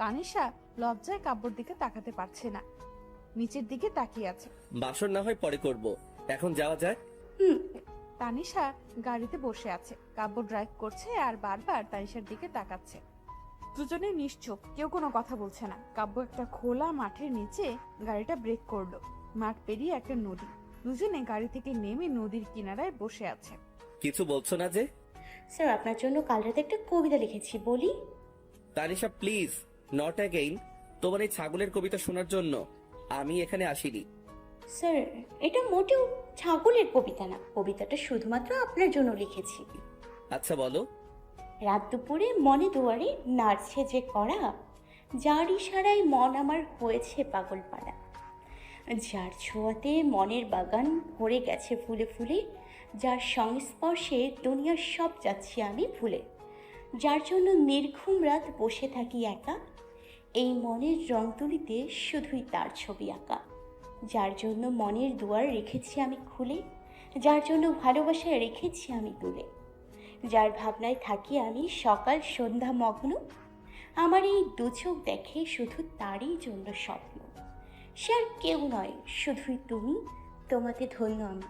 তানিশা লজ্জায় কাব্যর দিকে তাকাতে পারছে না, নিচের দিকে তাকিয়ে আছে। বাসর না হয় পরে করব, এখন যাওয়া যায়। তানিশা গাড়িতে বসে আছে। কাব্য ড্রাইভ করছে আর বারবার তানিশার দিকে তাকাচ্ছে। দুজনে নিশ্চুপ, কেউ কোনো কথা বলছে না। কাব্য একটা খোলা মাঠের নিচে গাড়িটা ব্রেক করলো। মাঠ পেরিয়ে একটা নদী। দুজনে গাড়ি থেকে নেমে নদীর কিনারায় বসে আছে। কিছু বলছো না যে? স্যার আপনার জন্য কাল রাতে একটা কবিতা লিখেছি, বলি? Tanisha please, not again. তোমার এই ছাগলের কবিতা শোনার জন্য আমি এখানে আসিনি। স্যার এটা মোটেও ছাগলের কবিতা না, কবিতাটা শুধুমাত্র আপনার জন্য লিখেছি। আচ্ছা বলো। রাত দুপুরে মনে দুয়ারে নাড়ছে যে কড়া, যার ইশারায় মন আমার হয়েছে পাগল পাড়া, যার ছোঁয়াতে মনের বাগান ভরে গেছে ফুলে ফুলে, যার সংস্পর্শে দুনিয়ার সব যাচ্ছি আমি ভুলে, যার জন্য নির্ঘুম রাত বসে থাকি একা, এই মনের রং তুলিতে শুধুই তার ছবি আঁকা, যার জন্য মনের দুয়ার রেখেছি আমি খুলে, যার জন্য ভালোবাসা রেখেছি আমি তুলে, যার ভাবনায় থাকি আমি সকাল সন্ধ্যা মগ্ন, আমার এই দু চোখ দেখে শুধু তারই জন্য স্বপ্ন, সে আর কেউ নয়, শুধুই তুমি, তোমাতে ধন্য আমি।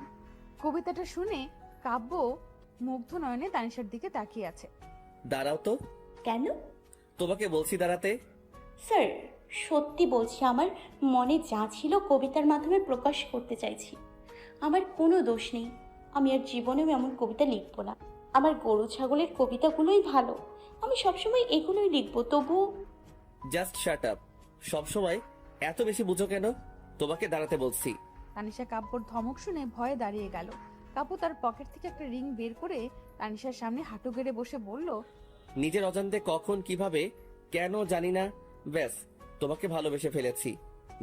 কবিতাটা শুনে কাব্য মুগ্ধ নয়নে তানিশার দিকে তাকিয়ে আছে। দাঁড়াও তো। কেন? তোমাকে বলছি দাঁড়াতে। স্যার সত্যি বলছি, আমার মনে যা ছিল কবিতার মাধ্যমে প্রকাশ করতে চাইছি। আমার কোনো দোষ নেই, আমি আর জীবনেও এমন কবিতা লিখবো না। আমার গরু ছাগলের কবিতাগুলোই ভালো, আমি সবসময় এগুলোই লিখবো। তবু জাস্ট শাট আপ। সবসময় এত বেশি বুঝো কেন? তোমাকে দাঁড়াতে বলছি। তানিশা কাব্যর ধমক শুনে ভয়ে দাঁড়িয়ে গেল। কাব্য তার পকেট থেকে একটা রিং বের করে তানিশার সামনে হাঁটু গেড়ে বসে বলল, নিজের অজান্তে কখন কিভাবে কেন জানি না, ব্যাস তোমাকে ভালোবেসে ফেলেছি।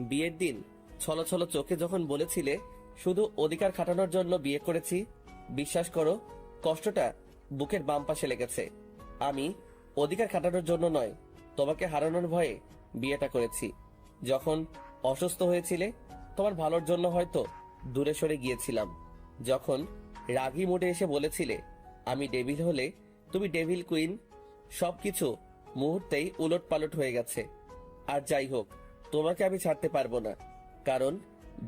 বিয়ের দিন ছলো ছলো চোখে যখন বলেছিলে শুধু অধিকার খাটানোর জন্য বিয়ে করেছি, বিশ্বাস করো কষ্টটা বুকের বাম পাশে লেগেছে। আমি অধিকার খাটানোর জন্য নয়, তোমাকে হারানোর ভয়ে বিয়েটা করেছি। যখন অসুস্থ হয়েছিলে তোমার ভালোর জন্য হয়তো দূরে সরে গিয়েছিলাম। যখন রাগী মুডে এসে বলেছিলে আমি ডেভিল হলে তুমি ডেভিল কুইন, সবকিছু মুহূর্তেই উলট পালট হয়ে গেছে। আর যাই হোক, তোমাকে আমি ছাড়তে পারবো না, কারণ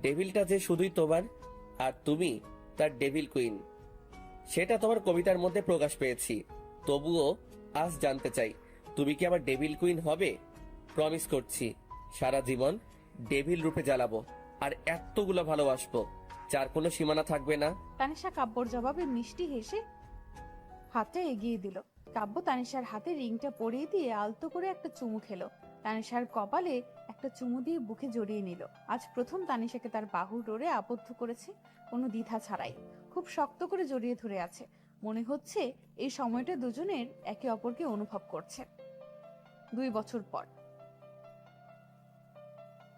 ডেভিলটা যে শুধুই তোমার আর তুমি তার ডেভিল কুইন, সেটা তোমার কবিতার মধ্যে প্রকাশ পেয়েছি। তবুও আজ জানতে চাই তুমি কি আমার ডেভিল কুইন হবে? প্রমিস করছি সারা জীবন ডেভিল রূপে জ্বালাবো আর এতগুলো ভালোবাসবো যার কোনো সীমানা থাকবে না। তানিশা কাব্যর জবাবে মিষ্টি হেসে হাতটা এগিয়ে দিল। কাব্য তানিশার হাতে রিংটা পরিয়ে দিয়ে আলতো করে একটা চুমু খেলো। তানিশার কপালে একটা চুমু দিয়ে বুকে জড়িয়ে নিল। আজ প্রথম তানিশাকে তার বাহুর ডোরে আবদ্ধ করেছে, কোনো দ্বিধা ছাড়াই। খুব শক্ত করে জড়িয়ে ধরে আছে। মনে হচ্ছে এই সময়টা দুজনের একে অপরকে অনুভব করছে। 2 বছর পর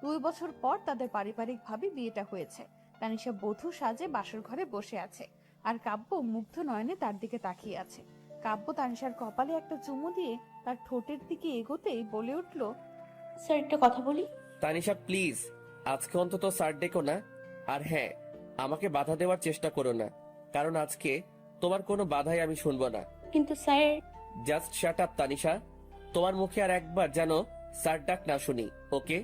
2 বছর পর তাদের পারিবারিকভাবে বিয়েটা হয়েছে। তানিশা বধূ সাজে বাসর ঘরে বসে আছে, আর কাব্য মুগ্ধ নয়নে তার দিকে তাকিয়ে আছে। কাব্য তানিশার কপালে একটা চুমু দিয়ে তার ঠোঁটের দিকে এগোতেই বলে উঠল, স্যার একটা কথা বলি। তানিশা প্লিজ, আজকে অন্তত স্যার ডেকো না। আর হ্যাঁ, আমাকে বাধা দেওয়ার চেষ্টা করো না, কারণ আজকে তোমার কোনো বাধাই আমি শুনবো না। কিন্তু sir. Just shut up Tanisha, তোমার মুখে আর একবার যেন স্যার ডাক না শুনি, ওকে?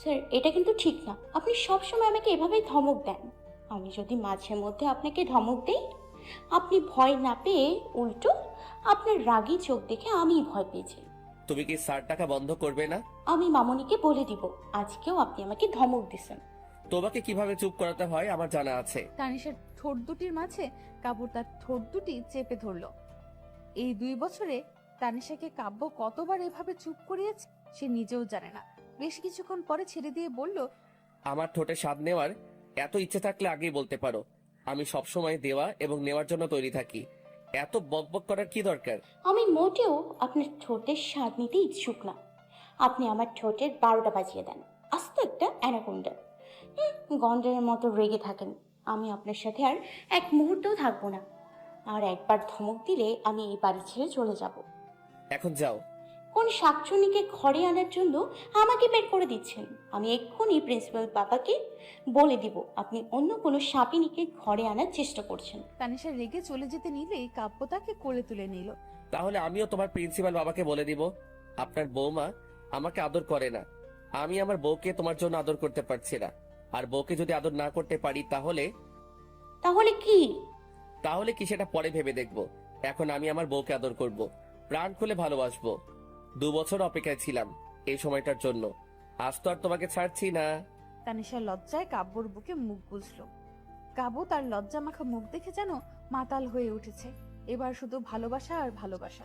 স্যার এটা কিন্তু ঠিক না, আপনি সবসময় আমাকে এভাবেই ধমক দেন। আমি যদি মাঝে মধ্যে আপনাকে ধমক দেই, আপনি ভয় না পেয়ে উল্টো আপনার রাগী চোখ দেখে আমি ভয় পেয়েছি। তুমি কি স্যার ডাকা বন্ধ করবে না? আমি মামনিকে বলে দিব আজকেও আপনি আমাকে ধমক দিছেন। তোমাকে কিভাবে চুপ করাতে হয় আমার জানা আছে। তানিশার ঠোঁট দুটির মাঝে কাব্য তার ঠোঁট দুটি চেপে ধরল। এই 2 বছরে তানিশাকে কাব্য কতবার এভাবে চুপ করিয়েছে সে নিজেও জানে না। বেশ কিছুক্ষণ পরে ছেড়ে দিয়ে বলল, আমার ঠোঁটে স্বাদ নেওয়ার এত ইচ্ছে থাকলে আগেই বলতে পারো। আমি সবসময় দেওয়া এবং নেওয়ার জন্য তৈরি থাকি। এত বকবক করার কি দরকার? আমি মোটেও আপনার ঠোঁটের স্বাদ নিতে ইচ্ছুক না। আপনি আমার ঠোঁটের 12টা বাজিয়ে দেন, আস্ত একটা অ্যানাকোন্ডা। গন্ডারের মতো রেগে থাকেন। আমি আপনার সাথে আর এক মুহূর্তও থাকবো না। আর একবার ধমক দিলে আমি এই বাড়ি ছেড়ে চলে যাব। এখন যাও। কোন শাকচুনিকে ঘরে আনার জন্য আমাকে বের করে দিচ্ছেন? আমি এক্ষুনি প্রিন্সিপাল বাবাকে বলে দিব আপনি অন্য কোনো সাপিনীকে ঘরে আনার চেষ্টা করছেন। তানিশা রেগে চলে যেতে নিলেই কাব্য তাকে কোলে তুলে নিল। তাহলে আমিও তোমার প্রিন্সিপাল বাবাকে বলে দিব আপনার বৌমা আমাকে আদর করে না। আমি আমার বউকে তোমার জন্য আদর করতে পারছি না। আর বউকে যদি আদর না করতে পারি তাহলে তাহলে কি সেটা পরে ভেবে দেখব। এখন আমি আমার বউকে আদর করব, প্রাণ খুলে ভালোবাসবো। 2 বছর অপেক্ষায় ছিলাম এই সময়টার জন্য। আজ তো আর তোমাকে ছাড়ছি না। তানিশা লজ্জায় কাব্যর বুকে মুখ গুজল। কাব্য তার লজ্জা মাখা মুখ দেখে যেন মাতাল হয়ে উঠেছে। এবার শুধু ভালোবাসা আর ভালোবাসা।